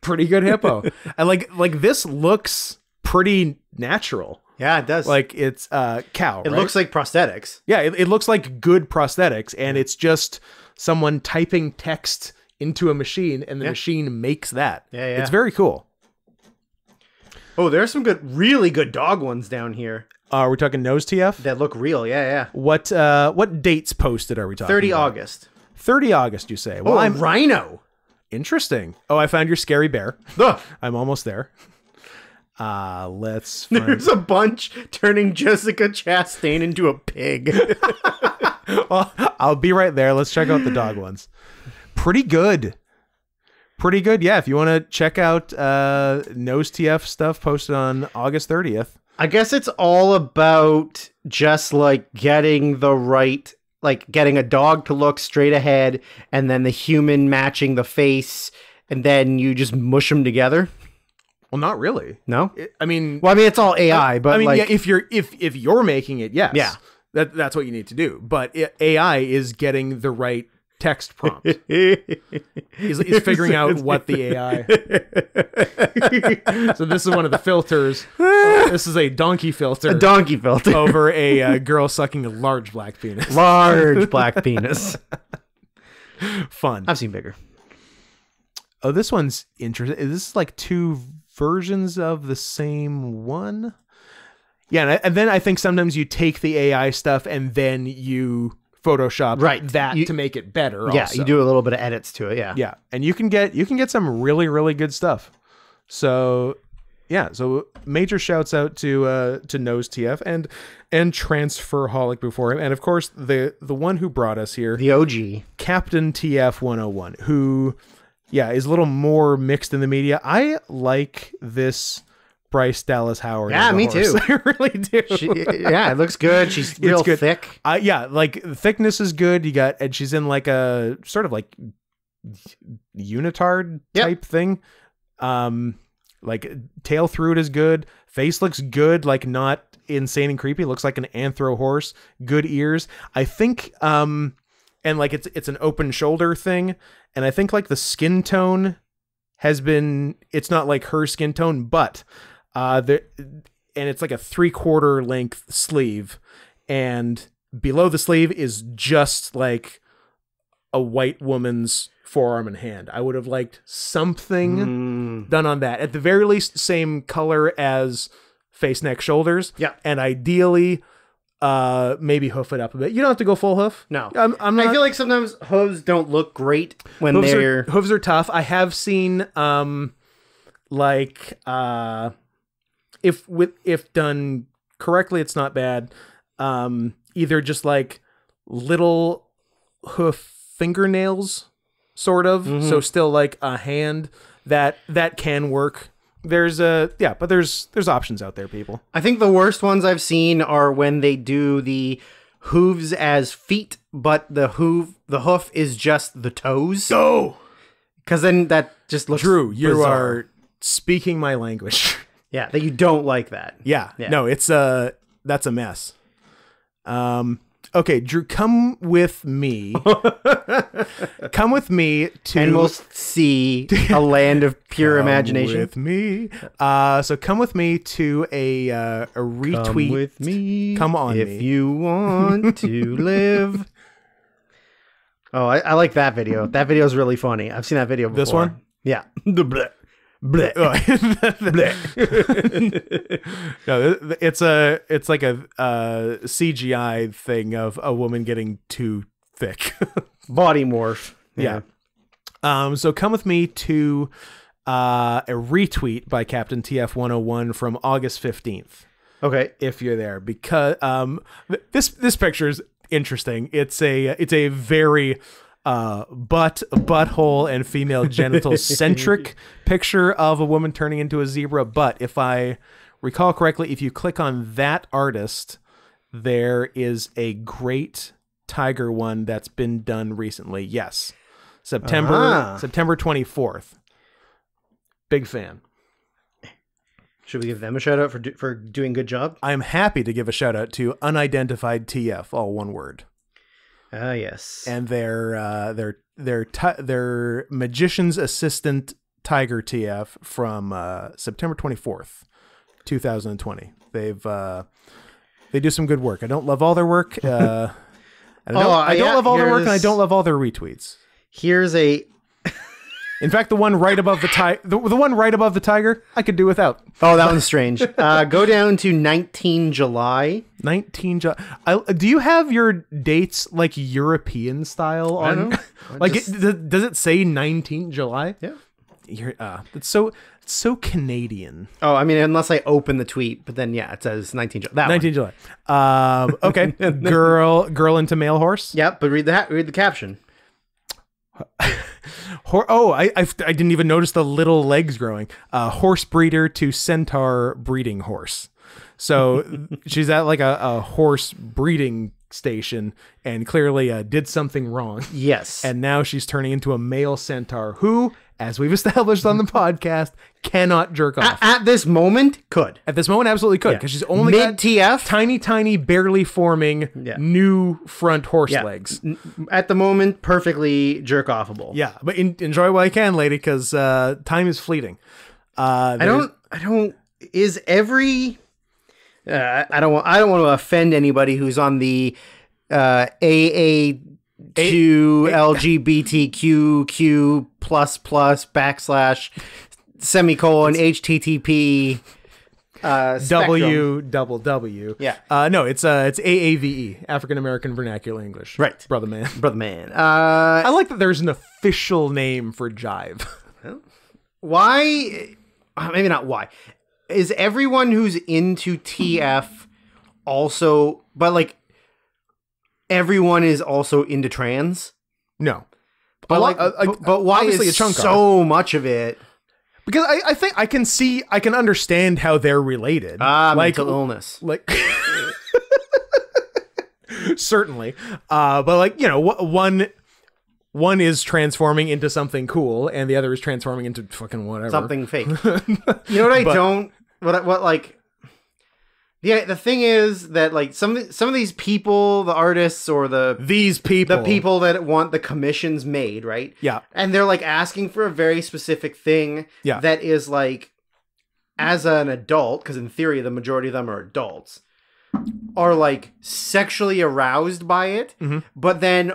Pretty good hippo. And like this looks pretty natural. Yeah, it does. Like it's cow. It looks like prosthetics. Yeah, it looks like good prosthetics, and it's just someone typing text into a machine, and the machine makes that. Yeah. It's very cool. Oh, there's some really good dog ones down here. We're talking nose TF? That look real. Yeah. What dates posted are we talking 30 about? August. 30 August, you say? Well, I'm rhino. Interesting. Oh, I found your scary bear. Ugh. I'm almost there. Let's find... There's a bunch turning Jessica Chastain into a pig. Well, I'll be right there. Let's check out the dog ones. Pretty good. Yeah, if you want to check out Nose TF stuff posted on August 30th. I guess it's all about just like getting the right, like getting a dog to look straight ahead and then the human matching the face, and then you just mush them together. Well, not really. No? I mean, it's all AI, but like, yeah, if you're making it, yes. Yeah. That's what you need to do. But AI is getting the right text prompt. He's figuring out what the AI. So this is one of the filters. This is a donkey filter. A donkey filter over a girl sucking a large black penis. Large black penis. Fun. I've seen bigger. Oh, this one's interesting. This is like two versions of the same one. Yeah, and then I think sometimes you take the AI stuff and then you Photoshop that to make it better. Yeah, also. you do a little bit of edits to it. Yeah, and you can get some really, really good stuff. So yeah, so major shouts out to Nose TF and Transferholic before him, and of course the one who brought us here, the OG Captain TF 101, who is a little more mixed in the media. I like this Bryce Dallas Howard. Yeah, me too. I really do. It looks good. She's real thick. Like thickness is good. And she's in like a sort of like unitard type thing. Like tail through it is good. Face looks good. Like not insane and creepy. Looks like an anthro horse. Good ears. I think, and like it's an open shoulder thing. And I think like the skin tone it's not like her skin tone, but and it's like a 3/4 length sleeve, and below the sleeve is just like a white woman's forearm and hand. I would have liked something done on that. At the very least, same color as face, neck, shoulders. Yeah. And ideally, maybe hoof it up a bit. You don't have to go full hoof. No. I'm not, I feel like sometimes hooves don't look great when hooves are tough. I have seen if done correctly, it's not bad. Either just like little hoof fingernails, sort of. So still like a hand that can work. There's options out there, people. I think the worst ones I've seen are when they do the hooves as feet, but the hoof is just the toes. Oh, because then that just looks Drew, you bizarre. are speaking my language. Yeah, that you don't like that. Yeah. No, it's that's a mess. Okay, Drew, come with me. Come with me to... And we'll see a land of pure imagination. With me. So come with me to a retweet. Come with me. Come on if me. you want to live. Oh, I like that video. That video is really funny. I've seen that video before. This one? Yeah. The bleh. Bleh. Bleh. No, it's like a CGI thing of a woman getting too thick. Body morph. Yeah. So come with me to a retweet by Captain TF101 from August 15th. Okay. If you're there, because this picture is interesting. It's a very butthole and female genital centric picture of a woman turning into a zebra. But if I recall correctly, if you click on that artist, there is a great tiger one that's been done recently. Yes. September 24th. Big fan. Should we give them a shout out for doing a good job? I'm happy to give a shout out to Unidentified TF, all one word. Ah, yes. And their magician's assistant Tiger TF from September 24th, 2020. They do some good work. I don't love all their work. I don't love all their work, and I don't love all their retweets. Here's a. In fact, the one right above the one right above the tiger, I could do without. Oh, that one's strange. Go down to 19 July. 19 July. Do you have your dates like European style on? I don't know. Like, does it say 19 July? Yeah. It's so Canadian. Oh, I mean, unless I open the tweet, but then yeah, it says 19 July. 19 July. Okay. girl into male horse. Yep, but read the caption. I didn't even notice the little legs growing. Horse breeder to centaur breeding horse. So she's at like a horse breeding station and clearly did something wrong. Yes. And now she's turning into a male centaur who, as we've established on the podcast, cannot jerk off. At this moment, could. At this moment, absolutely could, because she's only got TF, tiny, barely forming new front horse legs. At the moment, perfectly jerk offable. Yeah, but enjoy while you can, lady, because time is fleeting. I don't want to offend anybody who's on the AA2 LGBTQQ + / semicolon HTTP WWW. Yeah. No, it's AAVE, African American Vernacular English. Right. Brother man. I like that there's an official name for jive. Why? Maybe not why. Is everyone who's into TF also, but like everyone is also into trans? No. But but why is a chunk so much of it? Because I think I can understand how they're related. Mental illness. Like, certainly. But like, one is transforming into something cool and the other is transforming into fucking whatever. Something fake. You know what the thing is that like some of these people, the artists or the people that want the commissions made, right? Yeah. And they're like asking for a very specific thing that is like, as an adult, because in theory the majority of them are adults, are like sexually aroused by it, but then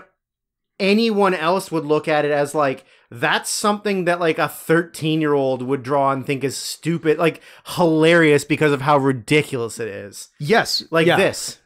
anyone else would look at it as like, that's something that like a 13-year-old would draw and think is stupid, like hilarious because of how ridiculous it is. Yes. Like this.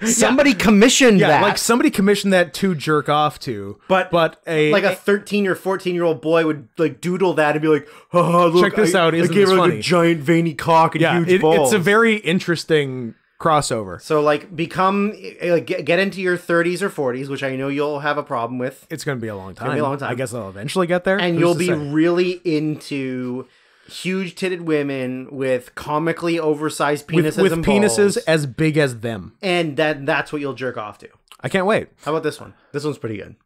Somebody commissioned that. Like somebody commissioned that to jerk off to. But a 13 or 14-year-old boy would like doodle that and be like, oh, look, check this out. Isn't I gave this her funny? Like a giant veiny cock and huge balls. It's a very interesting crossover. So like get into your 30s or 40s, which I know you'll have a problem with. It's going to be a long time. I guess I'll eventually get there. And you'll be really into huge titted women with comically oversized penises with and penises balls, as big as them. And that's what you'll jerk off to. I can't wait. How about this one? This one's pretty good.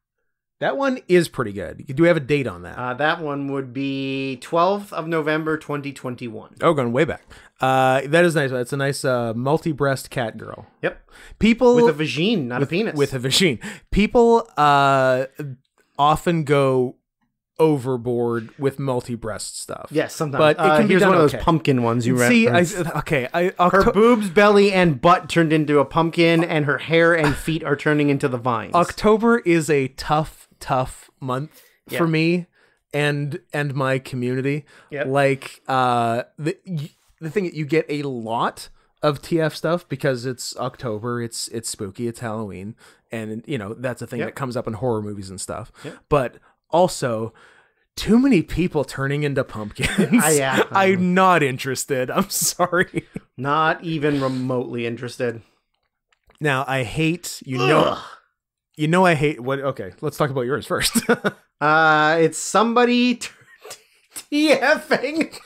That one is pretty good. Do we have a date on that? That one would be 12th of November, 2021. Oh, going way back. That is nice. It's a nice multi-breast cat girl. Yep. People With a vagine, not a penis. With a vagine. People often go overboard with multi-breast stuff. Yes, sometimes. But it can be here's done one of those okay. pumpkin ones you See, referenced. Her boobs, belly, and butt turned into a pumpkin, and her hair and feet are turning into the vines. October is a tough month for me and my community. Yep. Like the thing that you get a lot of TF stuff because it's October, it's spooky, it's Halloween, and that's a thing that comes up in horror movies and stuff. Yep. But also too many people turning into pumpkins. I'm not interested. I'm sorry. Not even remotely interested. Now I hate I hate what. Okay, let's talk about yours first. It's somebody TFing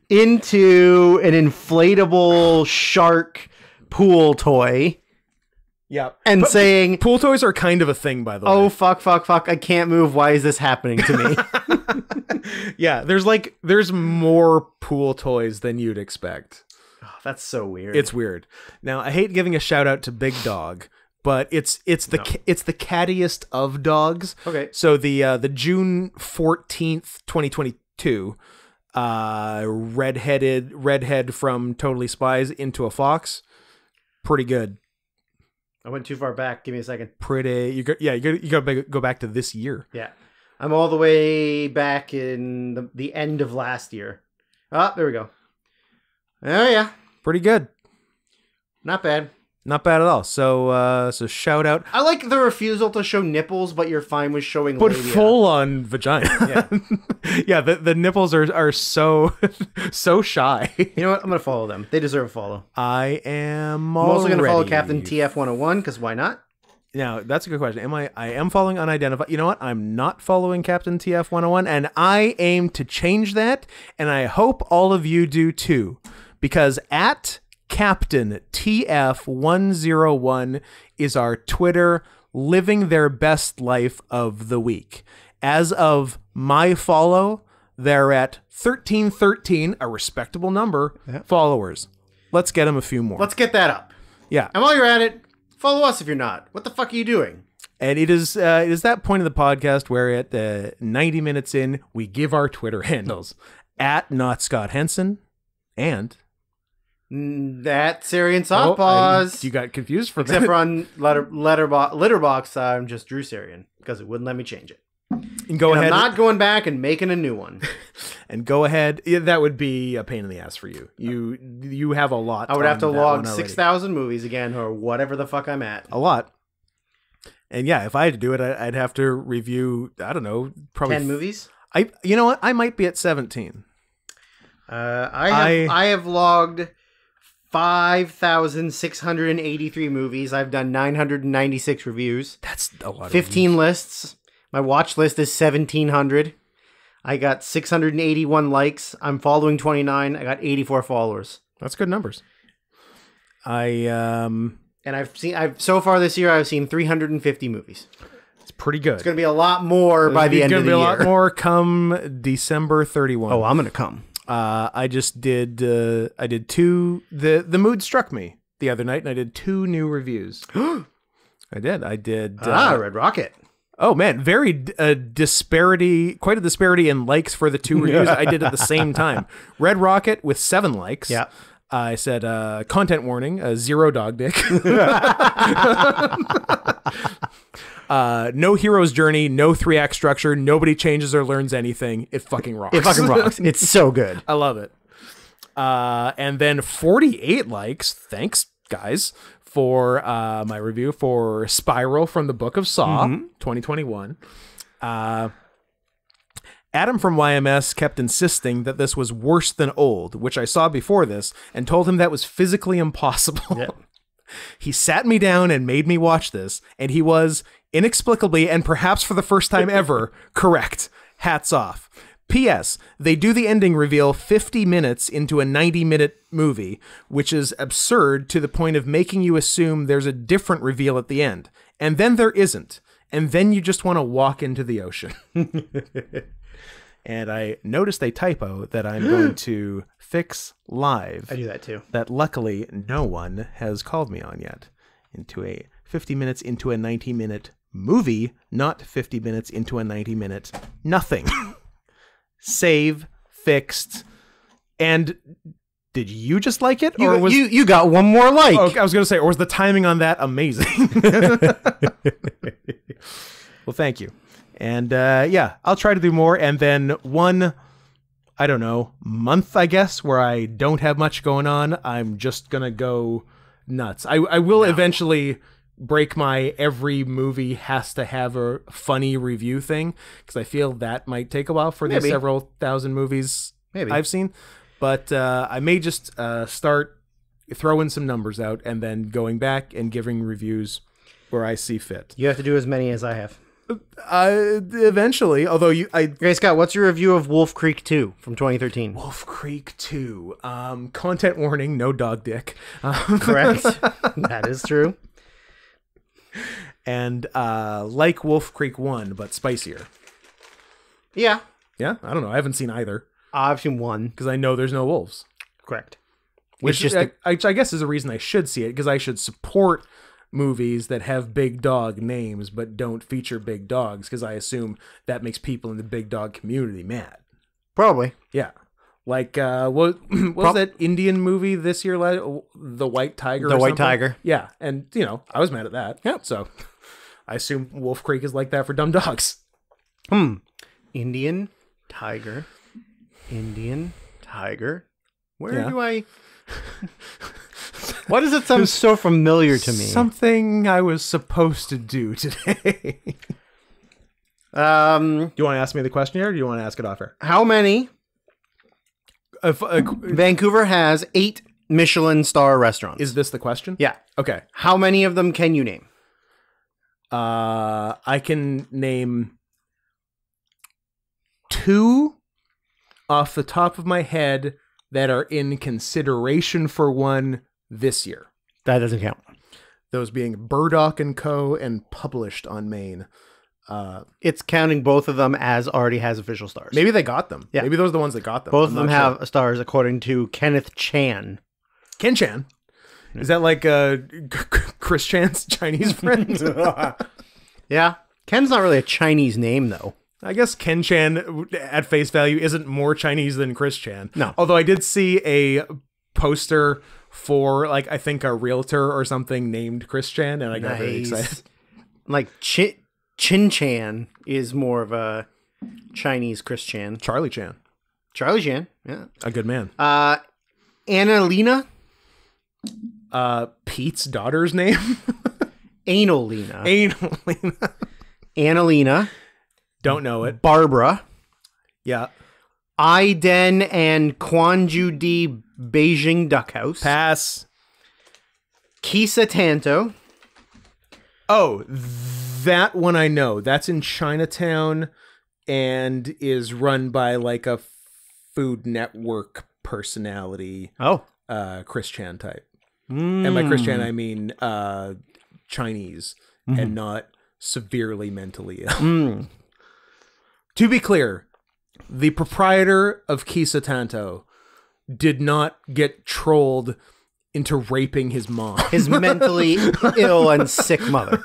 into an inflatable shark pool toy. Yeah. And saying... Pool toys are kind of a thing, by the way. Oh, fuck. I can't move. Why is this happening to me? Yeah, there's more pool toys than you'd expect. Oh, that's so weird. It's weird. Now, I hate giving a shout out to Big Dog, but it's the cattiest of dogs. Okay. So the June 14th, 2022, redhead from Totally Spies into a fox. Pretty good. I went too far back. Give me a second. You got to go back to this year. Yeah. I'm all the way back in the end of last year. Oh, there we go. Oh, yeah. Pretty good. Not bad. Not bad at all. So shout out. I like the refusal to show nipples, but you're fine with showing but labia. Full on vagina. Yeah. Yeah, the nipples are so shy. You know what? I'm going to follow them. They deserve a follow. I am I'm also going to follow Captain TF101, because why not? Now, that's a good question. I am following unidentified. You know what? I'm not following Captain TF101, and I aim to change that, and I hope all of you do too. Because at Captain TF101 is our Twitter living their best life of the week. As of my follow, they're at 1313, a respectable number, followers. Let's get them a few more. Let's get that up. Yeah. And while you're at it, follow us if you're not. What the fuck are you doing? And it is that point of the podcast where at 90 minutes in, we give our Twitter handles. At Not Scott Henson and... That Syrian Softpaws. You got confused for Except for on Litterbox, I'm just Drew Syrian because it wouldn't let me change it. And go ahead. I'm not going back and making a new one. And go ahead. Yeah, that would be a pain in the ass for you. You have a lot. I would have to log 6,000 movies again or whatever the fuck I'm at. A lot. And yeah, if I had to do it, I'd have to review, I don't know, probably 10 movies. You know what? I might be at 17. I have logged 5,683 movies. I've done 996 reviews. That's a lot. 15 lists. My watch list is 1,700. I got 681 likes. I'm following 29. I got 84 followers. That's good numbers. And so far this year I've seen 350 movies. It's pretty good. It's going to be a lot more by the end of the year. It's going to be a lot more come December 31. Oh, I'm going to come. I did two. The mood struck me the other night, and I did 2 new reviews. I did. Red Rocket. Oh man, quite a disparity in likes for the 2 reviews I did at the same time. Red Rocket with 7 likes. Yeah. I said, content warning, 0 dog dick. No hero's journey, no 3-act structure, nobody changes or learns anything. It fucking rocks. It fucking rocks. It's so good. I love it. And then 48 likes, thanks guys, for my review for Spiral from the Book of Saw, 2021. Adam from YMS kept insisting that this was worse than Old, which I saw before this, and told him that was physically impossible. Yep. He sat me down and made me watch this, and he was, inexplicably and perhaps for the first time ever, correct. Hats off. P.S. They do the ending reveal 50 minutes into a 90-minute movie, which is absurd to the point of making you assume there's a different reveal at the end. And then there isn't. and then you just want to walk into the ocean. And I noticed a typo that I'm going to fix live. I do that too. That luckily no one has called me on yet. Into a 50 minutes into a 90-minute movie, not 50 minutes into a 90-minute nothing. Save, fixed, and did you just like it? Or you got one more like. Oh, I was going to say, or was the timing on that amazing? Well, thank you. And yeah, I'll try to do more. And then one, I don't know, month, I guess, where I don't have much going on, I'm just going to go nuts. I will eventually break my every movie has to have a funny review thing, because I feel that might take a while for the several thousand movies I've seen. But I may just start throwing some numbers out and then going back and giving reviews where I see fit. You have to do as many as I have. Eventually, although Okay, Scott, what's your review of Wolf Creek 2 from 2013? Wolf Creek 2. Content warning, no dog dick. Correct. That is true. And like Wolf Creek 1, but spicier. Yeah. Yeah? I don't know. I haven't seen either. I've seen one. Because I know there's no wolves. Correct. Which I guess is a reason I should see it, because I should support movies that have big dog names but don't feature big dogs, because I assume that makes people in the big dog community mad. Probably. Yeah. Like, what was that Indian movie this year? The White Tiger? The White Tiger. Yeah. And, you know, I was mad at that. Yep. So I assume Wolf Creek is like that for dumb dogs. Indian Tiger. Indian Tiger. Where do I... Why does it sound so familiar to me? Something I was supposed to do today. Do you want to ask me the question here, or do you want to ask it off air? How many... Vancouver has 8 Michelin star restaurants. Is this the question? Yeah. Okay. How many of them can you name? I can name 2 off the top of my head that are in consideration for one this year. That doesn't count. Those being Burdock & Co. and Published on Main. It's counting both of them as already has official stars. Maybe they got them. Yeah. Maybe those are the ones that got them. Both of them have stars according to Kenneth Chan. Ken Chan? Is that like Chris Chan's Chinese friend? Yeah. Ken's not really a Chinese name, though. I guess Ken Chan, at face value, isn't more Chinese than Chris Chan. No. Although I did see a poster for, like, I think a realtor or something named Chris Chan, and I got very excited. Like, Chin Chan is more of a Chinese Chris Chan. Charlie Chan. Charlie Chan, yeah. A good man. Annalena? Pete's daughter's name? Analina. Annalena. Annalena. Don't know it. Barbara. Yeah. Iden and Kwanju D. Beijing Duck House. Pass. Kisa Tanto. Oh, that one I know. That's in Chinatown and is run by like a Food Network personality. Oh. Chris Chan type. And by Chris Chan, I mean Chinese and not severely mentally ill. To be clear, the proprietor of Kisa Tanto did not get trolled into raping his mom. His mentally ill and sick mother.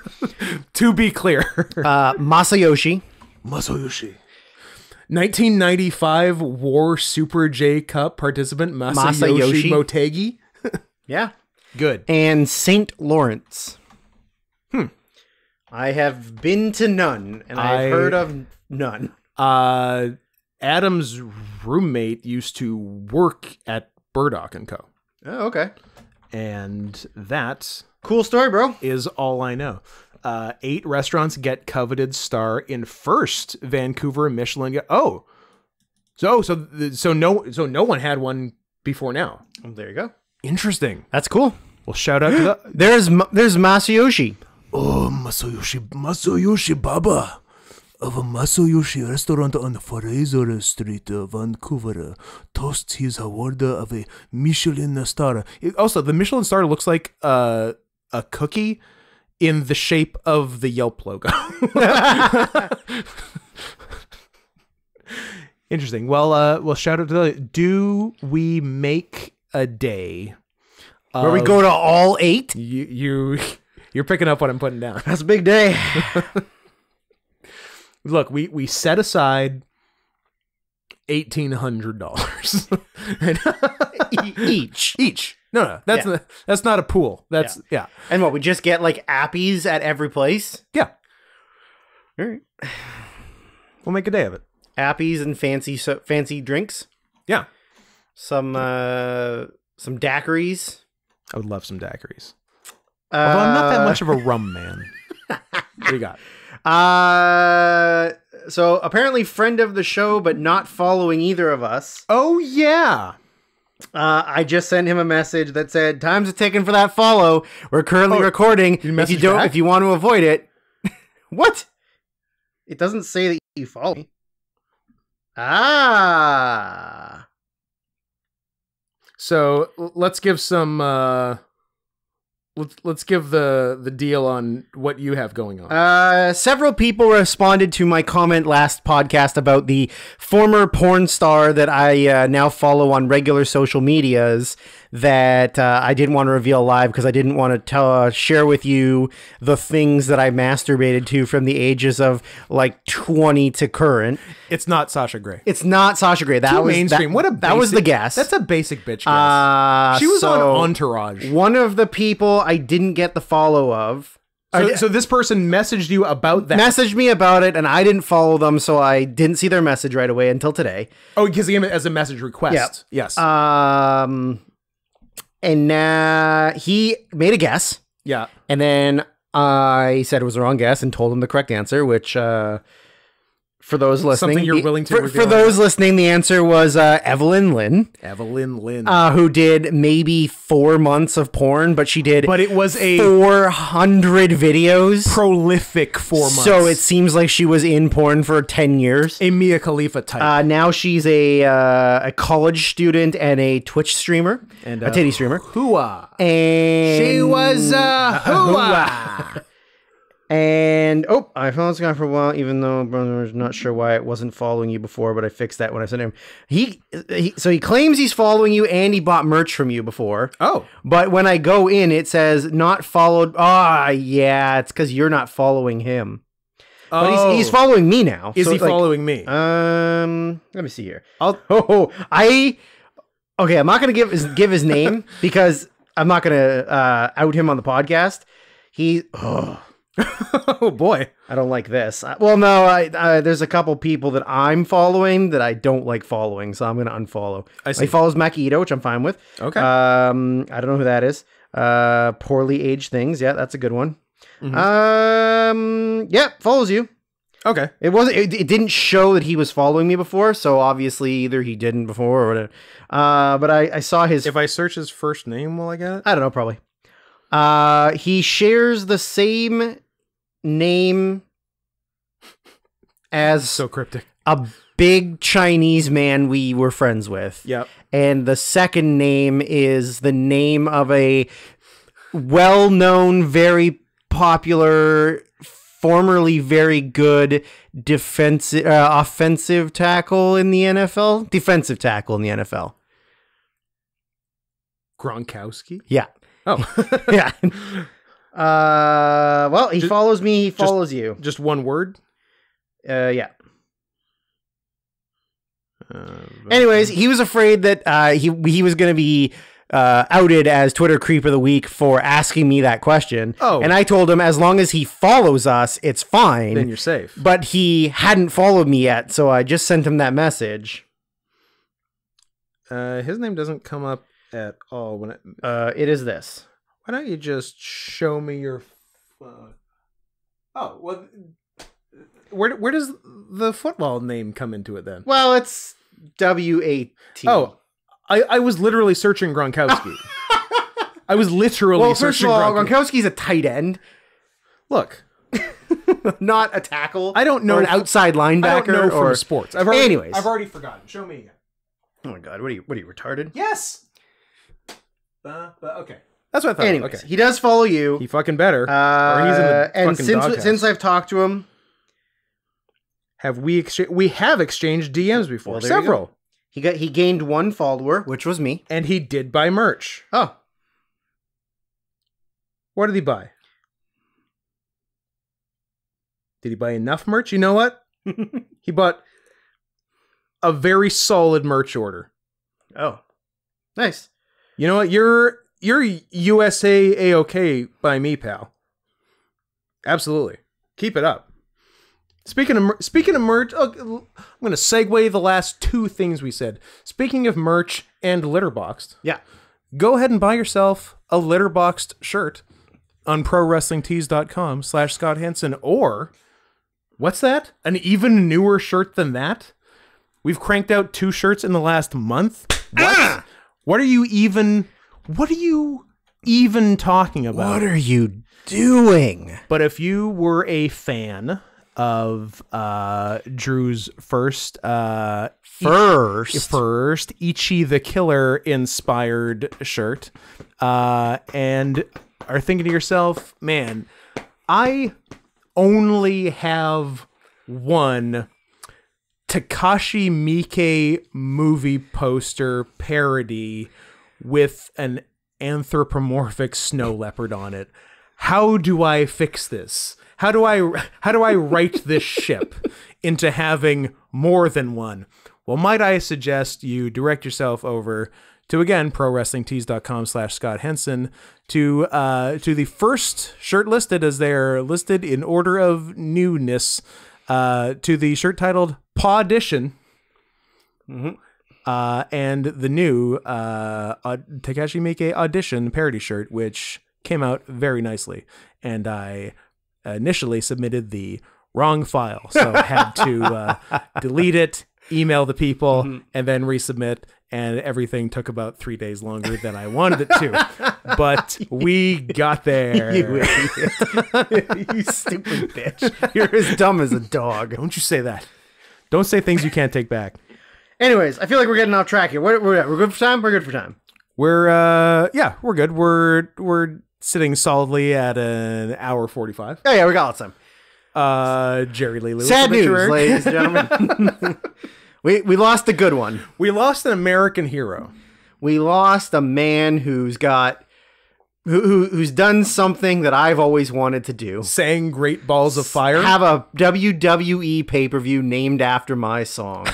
To be clear. Masayoshi. 1995 War Super J Cup participant Masayoshi Motegi. Yeah. Good. And St. Lawrence. I have been to none, and I've heard of none. Adam's roommate used to work at Burdock & Co. Oh, okay. And that... Cool story, bro. ...is all I know. 8 restaurants get coveted star in first Vancouver Michelin... So no one had one before now. Well, there you go. Interesting. That's cool. Well, shout out to the... There's Masayoshi. Oh, Masayoshi Baba of a Masayoshi restaurant on Fraser Street, Vancouver, toasts his award of a Michelin star. Also, the Michelin star looks like a cookie in the shape of the Yelp logo. Interesting. Well, shout out to the. Do we make a day Where we go to all 8? You're picking up what I'm putting down. That's a big day. Look, we set aside $1,800 each. No, that's not a pool. That's yeah. And what, we just get like appies at every place? Yeah. All right. We'll make a day of it. Appies and fancy drinks. Yeah. Some daiquiris. I would love some daiquiris. Although I'm not that much of a rum man. What do you got? So apparently friend of the show, but not following either of us. Oh yeah. I just sent him a message that said, "Time's a ticking for that follow. We're currently recording. If you want to avoid it." What? It doesn't say that you follow me. So let's give some. Let's give the deal on what you have going on. Several people responded to my comment last podcast about the former porn star that I now follow on regular social medias that I didn't want to reveal live because I didn't want to share with you the things that I masturbated to from the ages of like 20 to current. It's not Sasha Grey. It's not Sasha Grey. That was mainstream. That was the guess. That's a basic bitch guess. She was on Entourage. One of the people I didn't get the follow of. So this person messaged you about that. Messaged me about it, and I didn't follow them, so I didn't see their message right away until today. Oh, because he came as a message request. Yeah. Yes. And he made a guess. Yeah. And then I said it was the wrong guess and told him the correct answer, which for those listening, something you're willing to for those listening, the answer was Evelyn Lynn. Evelyn Lynn, who did maybe 4 months of porn, but she did. But it was a 400 videos, prolific 4 months. So it seems like she was in porn for 10 years. A Mia Khalifa type. Now she's a college student and a Twitch streamer and a titty streamer. Hooah! And she was hooah. And I followed this guy for a while, even though brother was not sure why it wasn't following you before, but I fixed that when I sent him. He claims he's following you and he bought merch from you before. Oh, but when I go in, it says not followed. Yeah, it's because you're not following him. But he's following me now. Is he following me? Let me see here. I'm not gonna give his name because I'm not gonna out him on the podcast. Oh boy, I don't like this. There's a couple people that I'm following that I don't like following, so I'm going to unfollow. He follows Makito, which I'm fine with. Okay. I don't know who that is. Poorly aged things. Yeah, that's a good one. Mm-hmm. Follows you. Okay. It didn't show that he was following me before, so obviously either he didn't before or whatever. But I saw his. If I search his first name, will I get it? I don't know, probably. He shares the same name as so cryptic, a big Chinese man we were friends with. Yep. And the second name is the name of a well-known, very popular, formerly very good offensive tackle in the NFL. Defensive tackle in the NFL. Gronkowski? Yeah. Oh. Yeah. He follows me, he follows you. Just one word? Yeah. Anyways, he was afraid that he was going to be outed as Twitter Creep of the Week for asking me that question. Oh. And I told him as long as he follows us, it's fine. Then you're safe. But he hadn't followed me yet, so I just sent him that message. His name doesn't come up at all when it is this. Why don't you just show me your phone? Oh, well, where does the football name come into it then? Well, it's W-A-T. Oh, I was literally searching Gronkowski. I was literally searching Gronkowski. Gronkowski's a tight end. Look. Not a tackle. I don't know. Or an outside linebacker. I don't know from sports. I've already forgotten. Show me again. Oh my God. What are you retarded? Yes. But okay. That's what I thought. Anyways, Okay. he does follow you. He fucking better. Or he's in the and fucking doghouse. since I've talked to him, we have exchanged DMs before. Well, there you Several. he gained one follower, which was me. And he did buy merch. Oh, What did he buy? Did he buy enough merch? You know what? He bought a very solid merch order. oh, nice. You know what? You're USA A-OK by me, pal. Absolutely. Keep it up. Speaking of merch, I'm going to segue the last two things we said. Speaking of merch and Litterboxed, Yeah. go ahead and buy yourself a Litterboxed shirt on ProWrestlingTees.com/Scott Hansen. Or, what's that? An even newer shirt than that? We've cranked out 2 shirts in the last month? What? What are you even talking about? What are you doing? But if you were a fan of Drew's first Ichi the Killer inspired shirt, and are thinking to yourself, man, I only have one Takashi Miike movie poster parody with an anthropomorphic snow leopard on it. How do I fix this? How do I right this ship into having more than one? Well, might I suggest you direct yourself over to, again, ProWrestlingTees.com/Scott Henson to the first shirt listed, as they're listed in order of newness, to the shirt titled Pawdition. Mm-hmm. And the new Takashi Miike Audition parody shirt, which came out very nicely. And I initially submitted the wrong file, so had to delete it, email the people, and then resubmit. And everything took about 3 days longer than I wanted it to. But we got there. You stupid bitch. You're as dumb as a dog. Don't you say that. Don't say things you can't take back. Anyways, I feel like we're getting off track here. We're good for time? We're good for time. We're good. We're sitting solidly at an hour 45. Oh, yeah, we got lots of time. Jerry Lee Lewis. Sad news, obituary. ladies and gentlemen. we lost a good one. We lost an American hero. We lost a man who's done something that I've always wanted to do. Sang Great Balls of Fire. Have a WWE pay-per-view named after my song.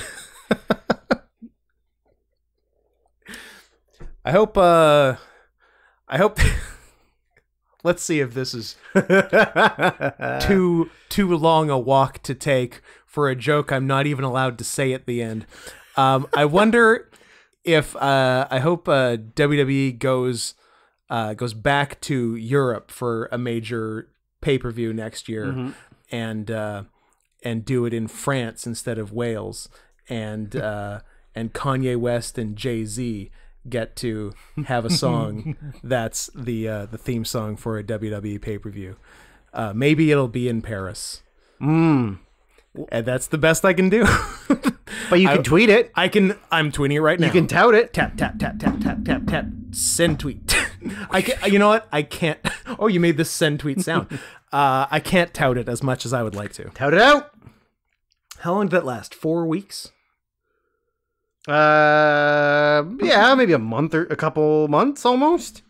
I hope let's see if this is too long a walk to take for a joke I'm not even allowed to say at the end. I wonder if I hope WWE goes back to Europe for a major pay-per-view next year, and do it in France instead of Wales, and Kanye West and Jay-Z get to have a song that's the theme song for a WWE pay-per-view. Maybe it'll be in Paris. And that's the best I can do. But you can tweet it. I'm tweeting it right now. You can tout it. Tap, tap, tap, tap, tap, tap, tap. Send tweet. You know what? I can't. Oh, you made the send tweet sound. I can't tout it as much as I would like to. Tout it out. How long did that last? 4 weeks? Yeah, maybe a month or a couple months almost.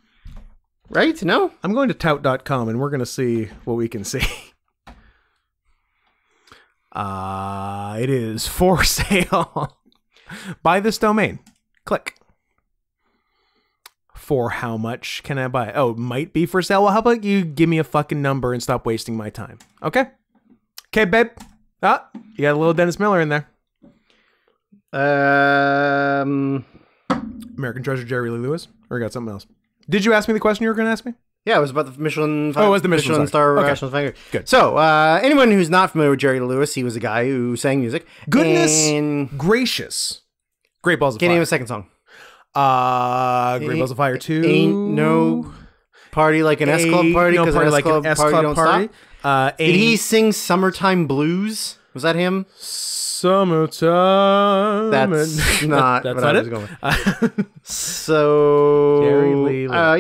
Right? No? I'm going to tout.com and we're going to see what we can see. It is for sale. Buy this domain. Click. For how much can I buy it? Oh, it might be for sale. Well, how about you give me a fucking number and stop wasting my time? Okay? Okay, babe. Ah, you got a little Dennis Miller in there. American Treasure, Jerry Lee Lewis? Or you got something else? Did you ask me the question you were going to ask me? Yeah, it was about the Michelin. Oh, it was the Michelin star. Okay. Michelin Finger. Good. So, anyone who's not familiar with Jerry Lee Lewis, he was a guy who sang music. Goodness and gracious. Great Balls of can't Fire. name a second song. Great Balls of Fire 2. Ain't no party like an S Club party. No because party an like an S Club party. Did he sing Summertime Blues? Was that him? Summertime. That's not That's what not I was it? going with. So Jerry Lee Lewis.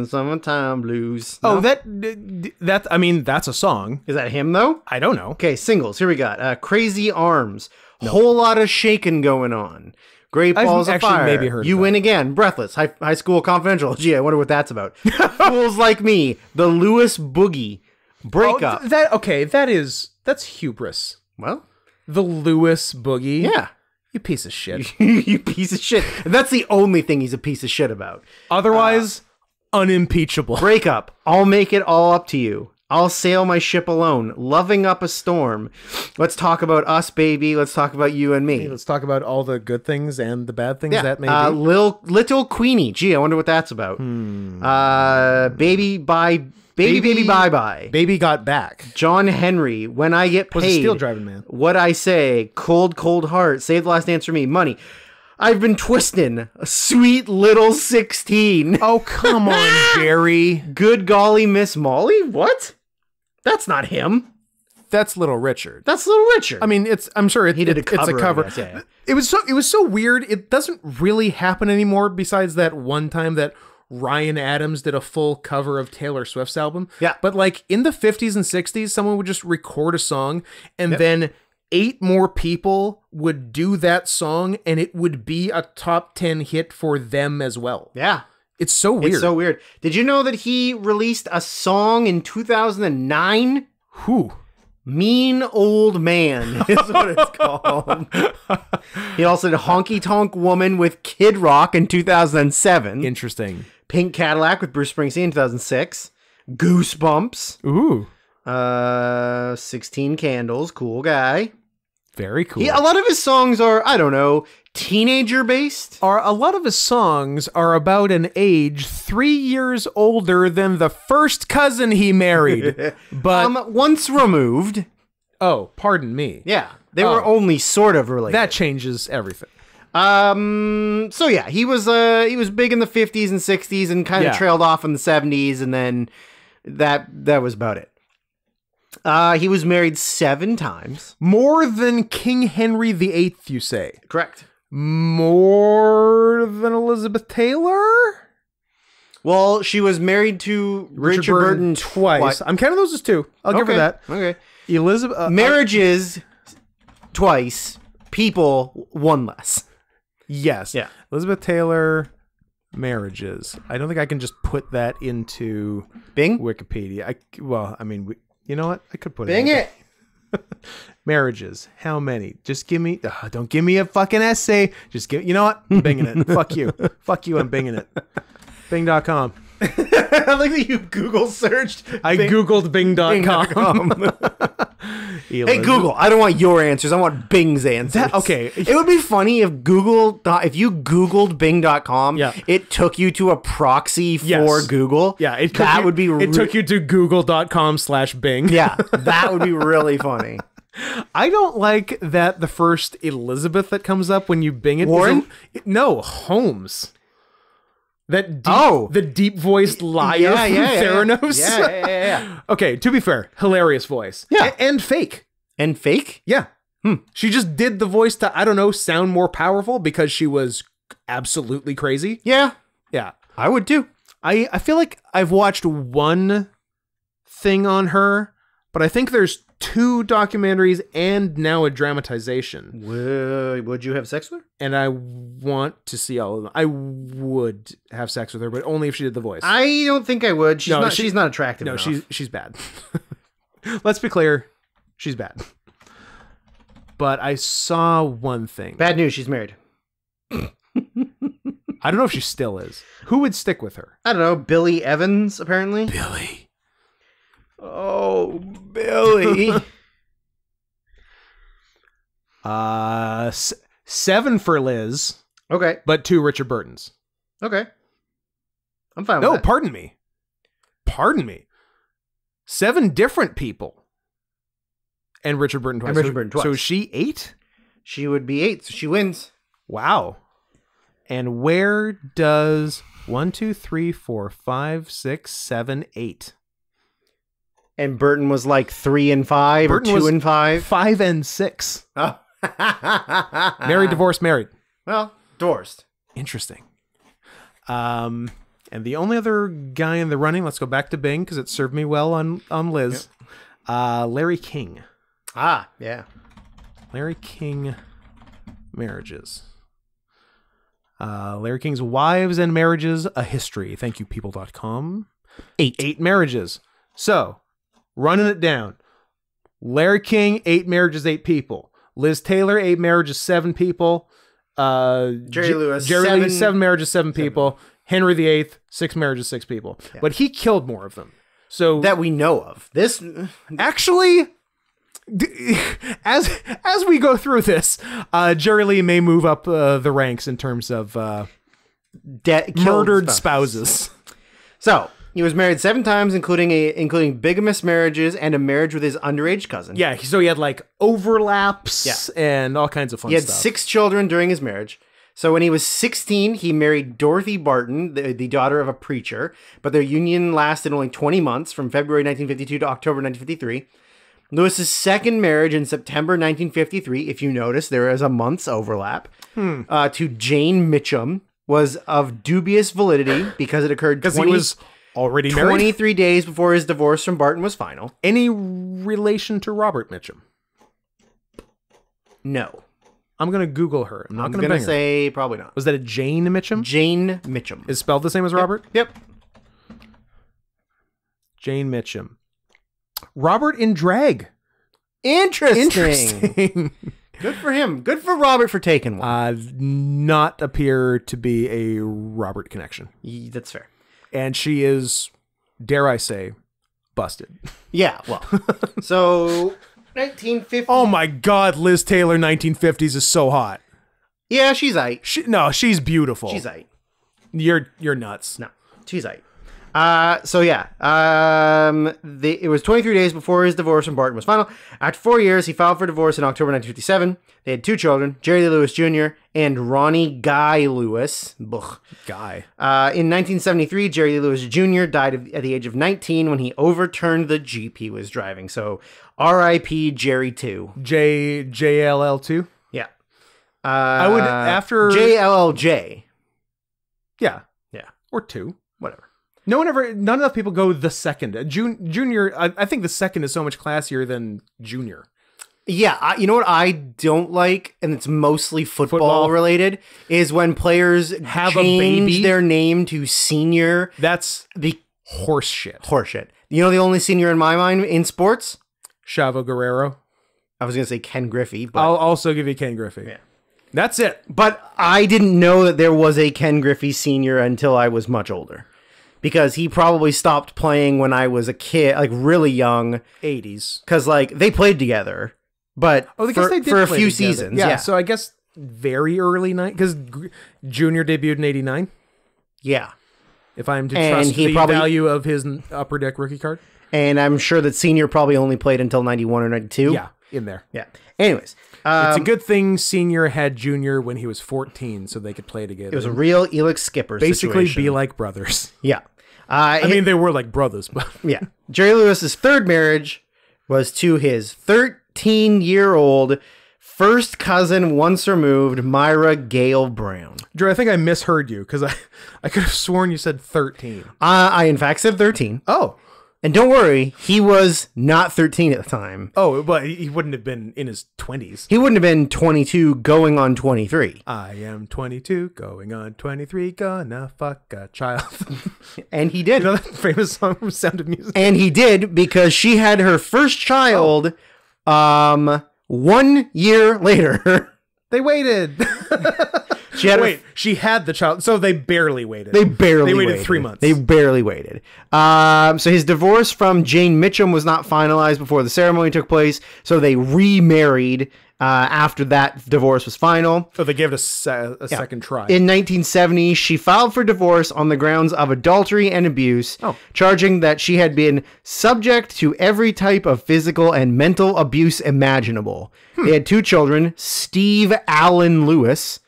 Summertime Blues. Oh, No? that I mean, that's a song. Is that him though? I don't know. Okay, singles. Here we got Crazy Arms. Whole lot of shaking going on. Great I've Balls of actually Fire. maybe heard of You that. Win Again. Breathless. High School Confidential. Gee, I wonder what that's about. Fools Like Me. The Lewis Boogie. Breakup. That's hubris. Well, The Lewis Boogie. yeah. You piece of shit. You piece of shit. And that's the only thing he's a piece of shit about. Otherwise, unimpeachable. Breakup. I'll make it all up to you. I'll sail my ship alone. Loving up a storm. Let's talk about us, baby. Let's talk about you and me. Let's talk about all the good things and the bad things that may be. Little Queenie. Gee, I wonder what that's about. Baby bye. Baby bye bye. Baby got back. John Henry. When I get paid. Was a steel driving man. What I say. Cold heart. Save the last dance for me. Money. I've been twisting. A sweet little 16. Oh, come on, Jerry. Good golly, Miss Molly. What? That's not him. That's Little Richard. That's Little Richard. I mean, I'm sure he did a it's a cover. cover. I guess, yeah. It was so weird. It doesn't really happen anymore. Besides that one time that Ryan Adams did a full cover of Taylor Swift's album. Yeah. But like in the 50s and 60s, someone would just record a song and then 8 more people would do that song and it would be a top 10 hit for them as well. Yeah. It's so weird. It's so weird. Did you know that he released a song in 2009? Who? Mean Old Man is what it's called. He also did Honky Tonk Woman with Kid Rock in 2007. Interesting. Pink Cadillac with Bruce Springsteen in 2006. Goosebumps. Ooh. 16 Candles. Cool guy. Very cool. A lot of his songs are, I don't know, teenager based. A lot of his songs are about an age 3 years older than the first cousin he married. But Once removed. oh, pardon me. Yeah. They were only sort of related. That changes everything. So yeah, he was big in the 50s and 60s and kind of trailed off in the 70s, and then that was about it. He was married 7 times. More than King Henry VIII, you say? Correct. More than Elizabeth Taylor? Well, she was married to Richard Burton twice. I'm counting those as 2. I'll give her that. Okay. Elizabeth Marriages twice. People 1 less. Yes. Yeah. Elizabeth Taylor marriages. I don't think I can just put that into Bing? Wikipedia. You know what? I could put Bing it. Marriages. How many? Just give me. Don't give me a fucking essay. Just give. You know what? I'm binging it. Fuck you. Fuck you. I'm binging it. Bing.com. I like that you Google searched. Googled Bing.com. Hey Google, I don't want your answers. I want Bing's answers. Okay. It would be funny if if you Googled Bing.com, it took you to a proxy for Google. Yeah, it took you to google.com/Bing. Yeah, that would be really funny. I don't like that the first Elizabeth that comes up when you Bing it. Warren? No, Holmes. The deep voiced liar from Theranos. Yeah. Okay, to be fair, hilarious voice. Yeah. And fake. And fake? Yeah. She just did the voice to, I don't know, sound more powerful because she was absolutely crazy. Yeah. Yeah. I would too. I feel like I've watched one thing on her, but I think there's 2 documentaries and now a dramatization. Would you have sex with her? And I want to see all of them. I would have sex with her, but only if she did the voice. I don't think I would. She's not attractive enough. She's bad. Let's be clear. She's bad. But I saw one thing. Bad news, she's married. I don't know if she still is. Who would stick with her? I don't know. Billy Evans, apparently. Billy. Oh, Billy. 7 for Liz, Okay. but 2 Richard Burtons. Okay. I'm fine with No, that. pardon me. 7 different people. And Richard Burton twice. And Richard Burton twice. So is she 8? She would be 8, so she wins. Wow. And where does 1, 2, 3, 4, 5, 6, 7, 8? And Burton was like 3 and 5 Burton or 2 was and 5. 5 and 6. Oh. Married, divorced, married. Well, divorced. Interesting. And the only other guy in the running, let's go back to Bing because it served me well on Liz. Larry King. Ah, yeah. Larry King marriages. Larry King's Wives and Marriages, A History. Thank you, people.com. 8 marriages. So, running it down. Larry King, 8 marriages, 8 people. Liz Taylor, 8 marriages, 7 people. Jerry Lewis, Lee, 7 marriages, 7 people. Henry VIII, 6 marriages, 6 people. Yeah. But he killed more of them. So that we know of. This actually, as we go through this, Jerry Lee may move up the ranks in terms of murdered spouses. So he was married 7 times, including bigamous marriages and a marriage with his underage cousin. Yeah, so he had like overlaps and all kinds of fun stuff. He had 6 children during his marriage. So when he was 16, he married Dorothy Barton, the daughter of a preacher, but their union lasted only 20 months, from February 1952 to October 1953. Lewis's second marriage in September 1953, if you notice, there is a month's overlap, to Jane Mitchum, was of dubious validity because it occurred he was already married 23 days before his divorce from Barton was final. Any relation to Robert Mitchum? No. I'm going to Google her. I'm going to say probably not. Was that a Jane Mitchum? Jane Mitchum. Is spelled the same as Robert? Yep. Jane Mitchum. Robert in drag. Interesting. Good for him. Good for Robert for taking one. Not appear to be a Robert connection. That's fair. And she is, dare I say, busted. Yeah, well. So 1950. Oh my God, Liz Taylor 1950s is so hot. Yeah, she's aight. She's beautiful. She's aight. You're nuts. No, she's aight. It was 23 days before his divorce from Barton was final. After 4 years, he filed for divorce in October 1957. They had 2 children, Jerry Lee Lewis Jr. and Ronnie Guy Lewis. Guy. In 1973, Jerry Lee Lewis Jr. died at the age of 19 when he overturned the Jeep he was driving. So, R.I.P. Jerry 2. JLL 2? Yeah. I would, after... JLLJ. Yeah. Yeah. Or 2. Whatever. None enough people go the second. Junior, I think the second is so much classier than Junior. Yeah, you know what I don't like, and it's mostly football related, is when players have a baby, their name to senior. That's the horse shit. You know the only senior in my mind in sports? Chavo Guerrero. I was going to say Ken Griffey. But I'll also give you Ken Griffey. Yeah. That's it. But I didn't know that there was a Ken Griffey Sr. until I was much older. Because he probably stopped playing when I was a kid, like really young. 80s. Because like they played together, but for a few seasons. Yeah, so I guess very early night, because Junior debuted in 89. Yeah. If I'm to trust the value of his upper deck rookie card. And I'm sure that Senior probably only played until 91 or 92. Yeah, in there. Yeah. Anyways. It's a good thing Senior had Junior when he was 14 so they could play together. It was a real Elix Skipper Basically situation. be like brothers. Yeah. I mean, they were like brothers, but... Yeah. Jerry Lewis's third marriage was to his 13-year-old first cousin, once removed, Myra Gale Brown. Drew, I think I misheard you, because I could have sworn you said 13. I in fact said 13. Oh. And don't worry, he was not 13 at the time. Oh, but he wouldn't have been in his 20s. He wouldn't have been 22 going on 23. I am 22 going on 23, gonna fuck a child. And he did. You know that famous song from Sound of Music? And he did, because she had her first child 1 year later. They waited. She had the child, so they barely waited. They waited 3 months. They barely waited. So his divorce from Jane Mitchum was not finalized before the ceremony took place, so they remarried after that divorce was final. So they gave it a second try. In 1970, she filed for divorce on the grounds of adultery and abuse, charging that she had been subject to every type of physical and mental abuse imaginable. They had 2 children, Steve Allen Lewis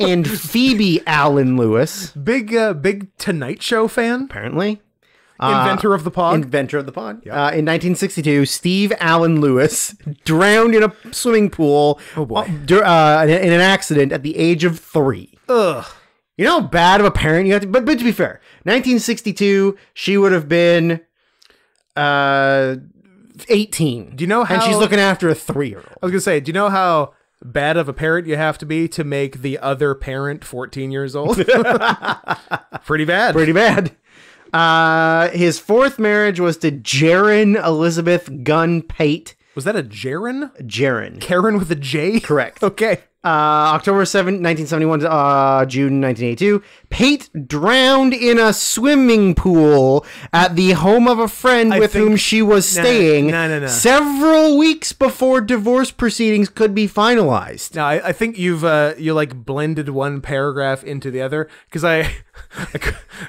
and Phoebe Allen Lewis. Big Tonight Show fan, apparently. Inventor of the pod. Yep. In 1962, Steve Allen Lewis drowned in a swimming pool in an accident at the age of 3. Ugh. You know how bad of a parent you have to... But to be fair, 1962, she would have been 18. Do you know how... And she's looking after a 3-year-old. I was going to say, do you know how bad of a parent you have to be to make the other parent 14 years old? Pretty bad. Pretty bad. His fourth marriage was to Jaron Elizabeth Gunn Pate. Was that a Jaren? Jaron. Karen with a J? Correct. Okay. October 7, 1971 to June 1982. Pate drowned in a swimming pool at the home of a friend with whom she was staying No. several weeks before divorce proceedings could be finalized. Now, I think you like blended one paragraph into the other, because I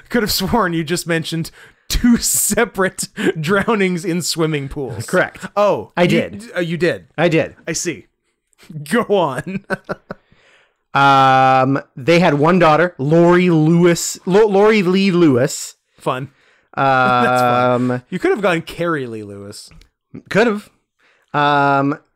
could have sworn you just mentioned 2 separate drownings in swimming pools. Correct. Oh, I did. You did. I did. I see. Go on. They had one daughter, Lori Lee Lewis. Fun. That's fun. You could have gone Carrie Lee Lewis. Could have.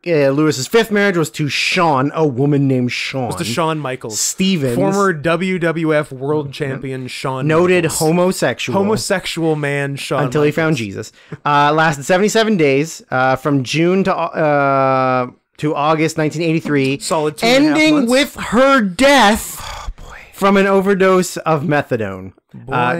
Lewis's fifth marriage was to Shawn, a woman named Shawn. It was to Shawn Michaels. Stevens. Former WWF World Champion Shawn Noted Michaels. homosexual man Shawn until he found Jesus. Lasted 77 days from June to August 1983. Solid 2.5 ending months. with her death from an overdose of methadone.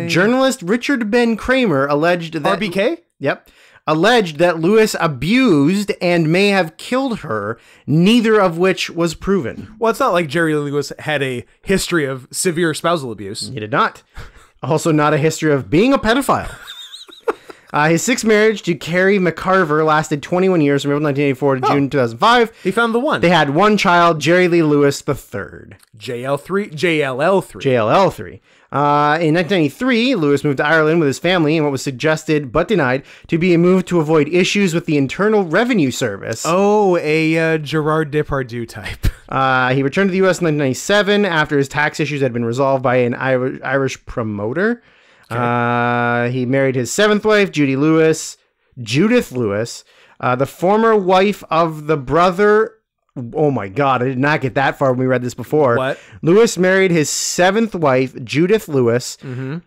Journalist Richard Ben Kramer alleged that... RBK? Yep. Alleged that Lewis abused and may have killed her, neither of which was proven. Well, it's not like Jerry Lee Lewis had a history of severe spousal abuse. He did not. Also not a history of being a pedophile. His sixth marriage to Carrie McCarver lasted 21 years from April 1984 to June 2005. He found the one. They had one child, Jerry Lee Lewis III. JLL3. In 1993, Lewis moved to Ireland with his family in what was suggested but denied to be a move to avoid issues with the Internal Revenue Service. Oh, a Gerard Depardieu type. He returned to the U.S. in 1997 after his tax issues had been resolved by an Irish promoter. Okay. He married his seventh wife, Judith Lewis, the former wife of the brother. Oh my God, I did not get that far when we read this before. What? Lewis married his seventh wife, Judith Lewis,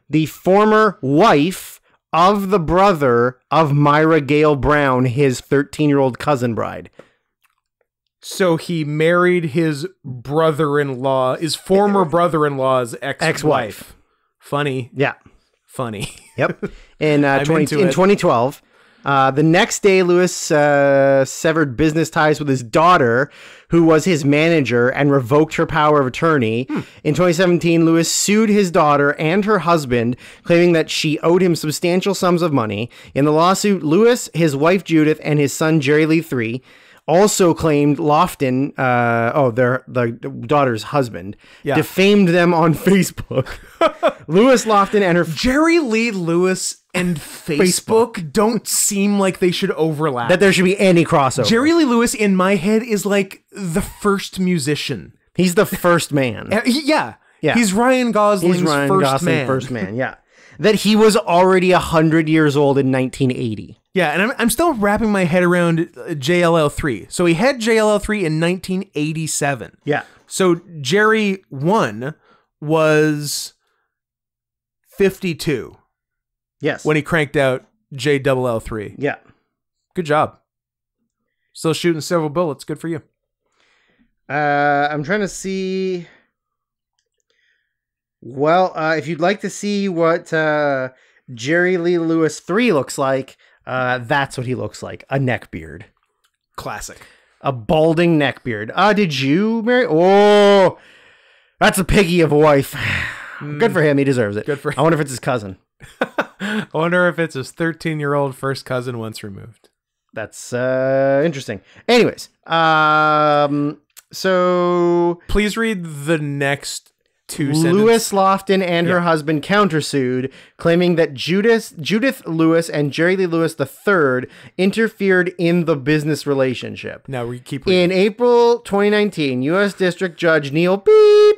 the former wife of the brother of Myra Gale Brown, his 13-year-old cousin bride. So he married his brother-in-law, his former brother-in-law's ex-wife. Funny. Yeah. Funny. Yep. In 2012, the next day, Lewis severed business ties with his daughter, who was his manager, and revoked her power of attorney. In 2017, Lewis sued his daughter and her husband, claiming that she owed him substantial sums of money. In the lawsuit, Lewis, his wife Judith, and his son Jerry Lee III also claimed Lofton, the daughter's husband, defamed them on Facebook. Lewis Lofton and her... Jerry Lee Lewis and Facebook don't seem like they should overlap. That there should be any crossover. Jerry Lee Lewis, in my head, is like the first musician. He's the first man. Yeah. He's Ryan Gosling's first man. Yeah. That he was already 100 years old in 1980. Yeah, and I'm still wrapping my head around JLL3. So he had JLL3 in 1987. Yeah. So Jerry 1 was 52. Yes. When he cranked out JLL3. Yeah. Good job. Still shooting several bullets. Good for you. I'm trying to see... Well, if you'd like to see what Jerry Lee Lewis III looks like, that's what he looks like. A neckbeard. Classic. A balding neckbeard. Did you marry? Oh, that's a piggy of a wife. Good for him. He deserves it. Good for him. I wonder if it's his cousin. I wonder if it's his 13-year-old first cousin once removed. That's interesting. Anyways, so... Please read the next two sentences. Lewis Lofton and her husband countersued, claiming that Judith Lewis and Jerry Lee Lewis III interfered in the business relationship. Now we keep reading. In April 2019, U.S. District Judge Neil Beep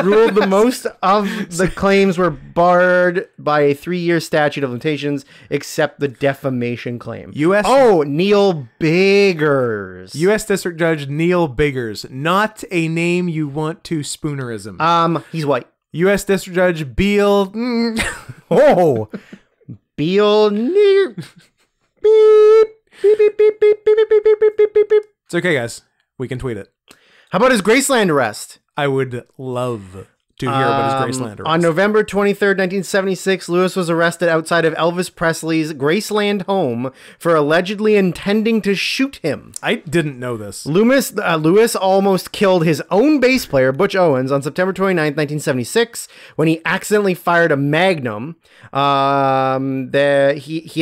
ruled the most of the claims were barred by a 3-year statute of limitations, except the defamation claim. Neil Biggers. U.S. District Judge Neil Biggers. Not a name you want to spoonerism. He's white. U.S. District Judge Beal. Oh, Beal. Beep, beep, beep, beep, beep, beep, beep, beep, beep, beep, beep, beep. It's okay, guys. We can tweet it. How about his Graceland arrest? I would love to hear about his Graceland arrest. On November 23rd, 1976, Lewis was arrested outside of Elvis Presley's Graceland home for allegedly intending to shoot him. I didn't know this. Lewis almost killed his own bass player, Butch Owens, on September 29th, 1976, when he accidentally fired a magnum. He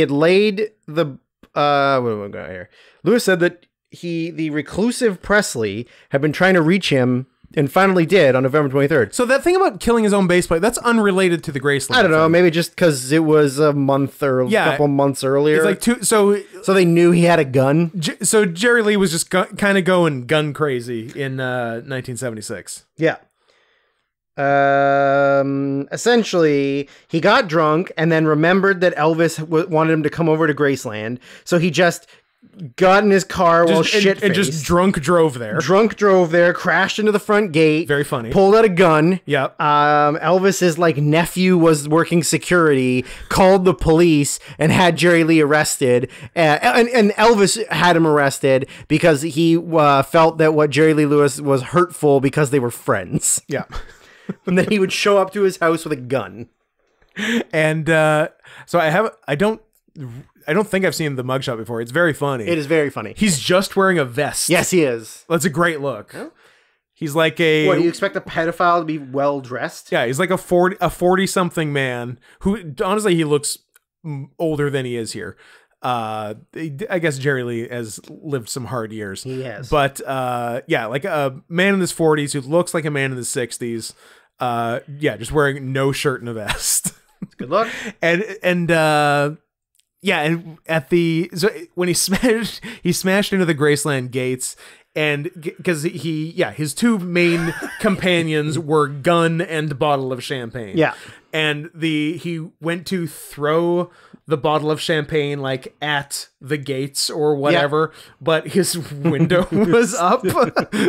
had laid the... what am I going here? Lewis said that the reclusive Presley had been trying to reach him and finally did on November 23rd. So that thing about killing his own bass player, that's unrelated to the Graceland. I don't know, thing. maybe just because it was a month or a couple months earlier. It's like so they knew he had a gun. So Jerry Lee was just kind of going gun crazy in 1976. Yeah. Essentially, he got drunk and then remembered that Elvis wanted him to come over to Graceland, so he just got in his car while shit-faced. And just drunk drove there. Crashed into the front gate. Very funny. Pulled out a gun. Yep. Elvis's nephew was working security, called the police, and had Jerry Lee arrested. And Elvis had him arrested because he felt that what Jerry Lee Lewis was hurtful because they were friends. Yeah. And then he would show up to his house with a gun. And so I don't think I've seen the mugshot before. It's very funny. It is very funny. He's just wearing a vest. Yes, he is. That's a great look. Huh? He's like a... What, do you expect a pedophile to be well-dressed? Yeah, he's like a 40-something man who, honestly, he looks older than he is here. I guess Jerry Lee has lived some hard years. He has. But, yeah, like a man in his 40s who looks like a man in his 60s. Yeah, just wearing no shirt and a vest. Good luck. Yeah, and when he smashed into the Graceland gates, and because his two main companions were gun and bottle of champagne. Yeah, and he went to throw the bottle of champagne at the gates or whatever, but his window was up,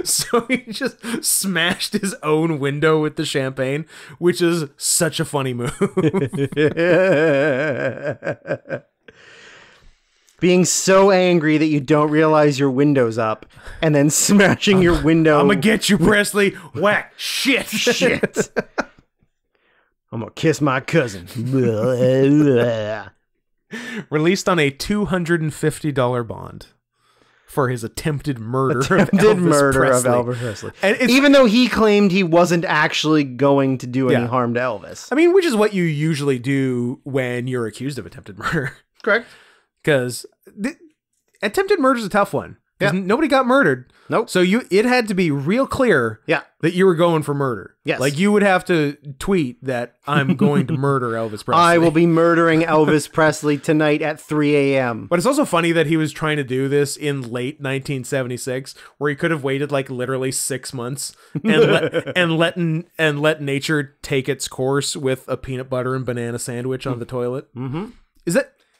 so he just smashed his own window with the champagne, which is such a funny move. Being so angry that you don't realize your window's up, and then smashing your window. I'm gonna get you, Presley. Whack. Shit. I'm gonna kiss my cousin. Released on a $250 bond for his attempted murder of Elvis Presley. And even though he claimed he wasn't actually going to do any harm to Elvis. I mean, which is what you usually do when you're accused of attempted murder. Correct. Because attempted murder is a tough one. Because nobody got murdered. Nope. So it had to be real clear that you were going for murder. Yes. Like you would have to tweet that I'm going to murder Elvis Presley. I will be murdering Elvis Presley tonight at 3 a.m. But it's also funny that he was trying to do this in late 1976, where he could have waited literally 6 months and let nature take its course with a peanut butter and banana sandwich on the toilet. Mm-hmm.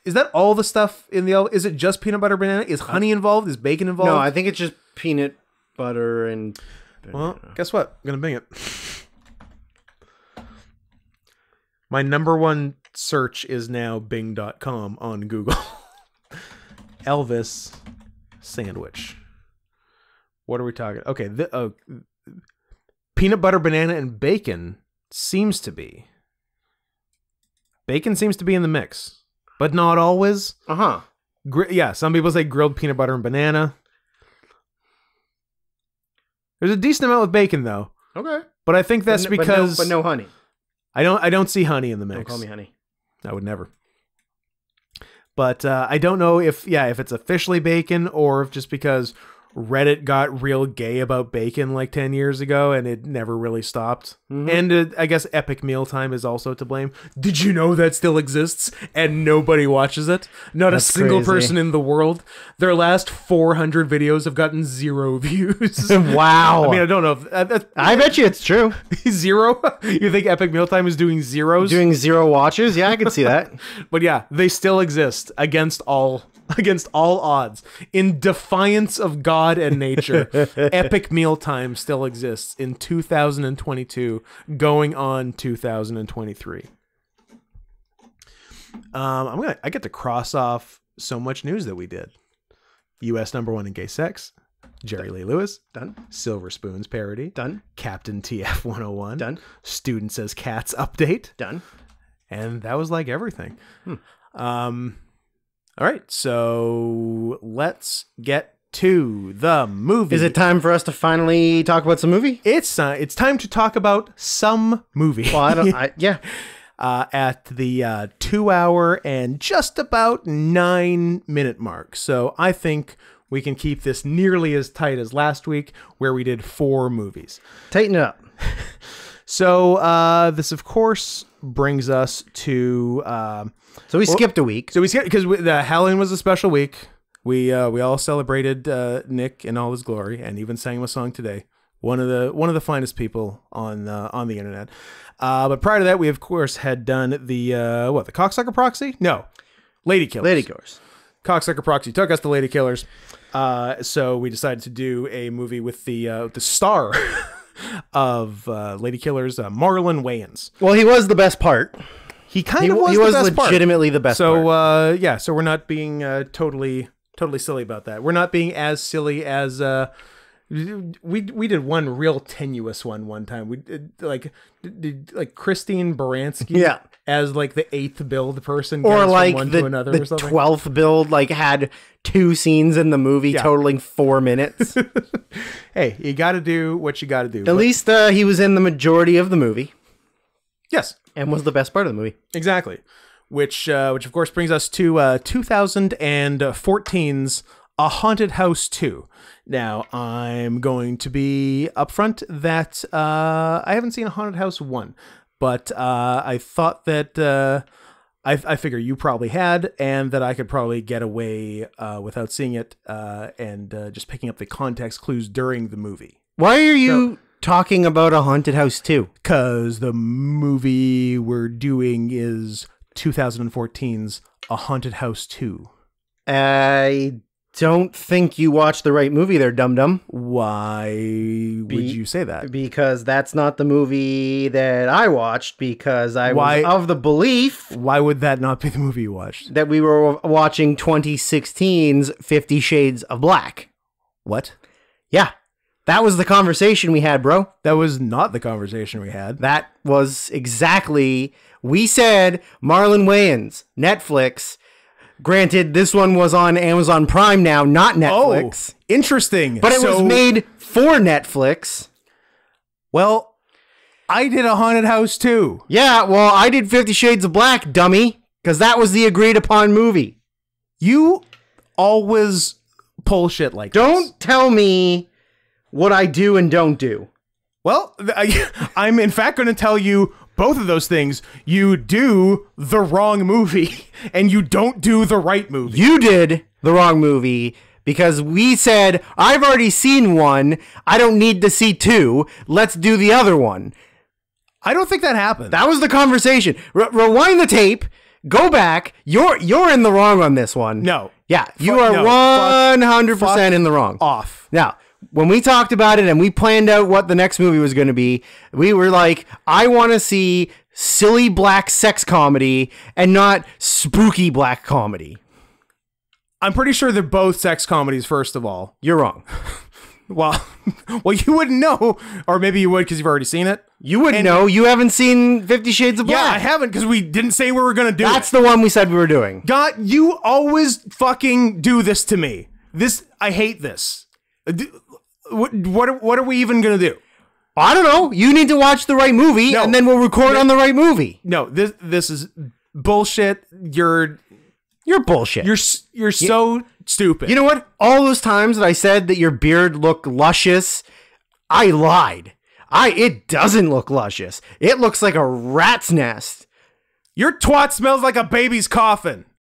Is that all the stuff in the... Is it just peanut butter, banana? Is honey involved? Is bacon involved? No, I think it's just peanut butter and banana. Well, guess what? I'm going to Bing it. My number one search is now Bing.com on Google. Elvis sandwich. What are we talking? Okay, peanut butter, banana, and bacon seems to be. Bacon seems to be in the mix. But not always. Uh-huh. Some people say grilled peanut butter and banana. There's a decent amount with bacon, though. Okay. But I think that's because... But no honey. I don't see honey in the mix. Don't call me honey. I would never. But I don't know if it's officially bacon or if just because Reddit got real gay about bacon 10 years ago and it never really stopped. Mm-hmm. And I guess Epic Mealtime is also to blame. Did you know that still exists and nobody watches it? Not a single person in the world. Their last 400 videos have gotten 0 views. Wow. I mean, I don't know. I bet you it's true. 0? You think Epic Mealtime is doing zeros? Doing 0 watches? Yeah, I can see that. But yeah, they still exist against all against all odds, in defiance of God and nature, Epic Mealtime still exists in 2022, going on 2023. I get to cross off so much news that we did. U.S. #1 in gay sex. Jerry Lee Lewis. Done. Silver Spoons parody. Done. Captain TF 101. Done. Student Says Cats update. Done. And that was like everything. All right, so let's get to the movie. Is it time for us to finally talk about some movie? It's time to talk about some movie. Well, yeah. At the 2 hour and just about 9-minute mark. So I think we can keep this nearly as tight as last week, where we did 4 movies. Tighten it up. So this, of course, brings us to... So we skipped a week. So we skipped because Halloween was a special week. We all celebrated Nick in all his glory, and even sang him a song today. One of the finest people on the internet. But prior to that, we of course had done the Cocksucker Proxy? No, Lady Killers. Lady Killers. Cocksucker Proxy took us to Lady Killers. So we decided to do a movie with the star of Lady Killers, Marlon Wayans. Well, he was the best part. He was legitimately the best part. So so we're not being totally silly about that. We're not being as silly as we did one real tenuous one time. We did like Christine Baranski as like the 8th build person, or like from one the to another or something. 12th build had 2 scenes in the movie totaling 4 minutes. Hey, you got to do what you got to do. At least he was in the majority of the movie. Yes. And was the best part of the movie. Exactly. Which of course brings us to 2014's A Haunted House 2. Now, I'm going to be upfront that I haven't seen A Haunted House 1, but I thought that I figure you probably had, and that I could probably get away without seeing it and just picking up the context clues during the movie. Why are you talking about A Haunted House 2? Because the movie we're doing is 2014's A Haunted House 2. I don't think you watched the right movie there, dum-dum. Why would you say that? Because that's not the movie that I watched, because I was of the belief... Why would that not be the movie you watched? That we were watching 2016's 50 Shades of Black. What? Yeah. That was the conversation we had, bro. That was not the conversation we had. That was exactly... We said Marlon Wayans, Netflix. Granted, this one was on Amazon Prime now, not Netflix. Oh, interesting. But it was made for Netflix. Well, I did A Haunted House too. Yeah, well, I did 50 Shades of Black, dummy. Because that was the agreed upon movie. You always pull shit like this. Don't tell me what I do and don't do. Well, I'm in fact going to tell you both of those things. You do the wrong movie, and you don't do the right movie. You did the wrong movie, because we said, I've already seen 1. I don't need to see 2. Let's do the other one. I don't think that happened. That was the conversation. Rewind the tape. Go back. You're in the wrong on this one. No. Yeah, you are 100% in the wrong. Off. Now, when we talked about it and we planned out what the next movie was going to be, we were like, I want to see silly black sex comedy and not spooky black comedy. I'm pretty sure they're both sex comedies, first of all. You're wrong. Well, you wouldn't know, or maybe you would because you've already seen it. You wouldn't know. You haven't seen 50 Shades of Black. Yeah, I haven't because we didn't say we were going to do That's the one we said we were doing. God, you always fucking do this to me. I hate this. What are we even going to do? I don't know. You need to watch the right movie, and then we'll record on the right movie. No, this is bullshit. You're bullshit. You're so stupid. You know what? All those times that I said that your beard looked luscious, I lied. It doesn't look luscious. It looks like a rat's nest. Your twat smells like a baby's coffin.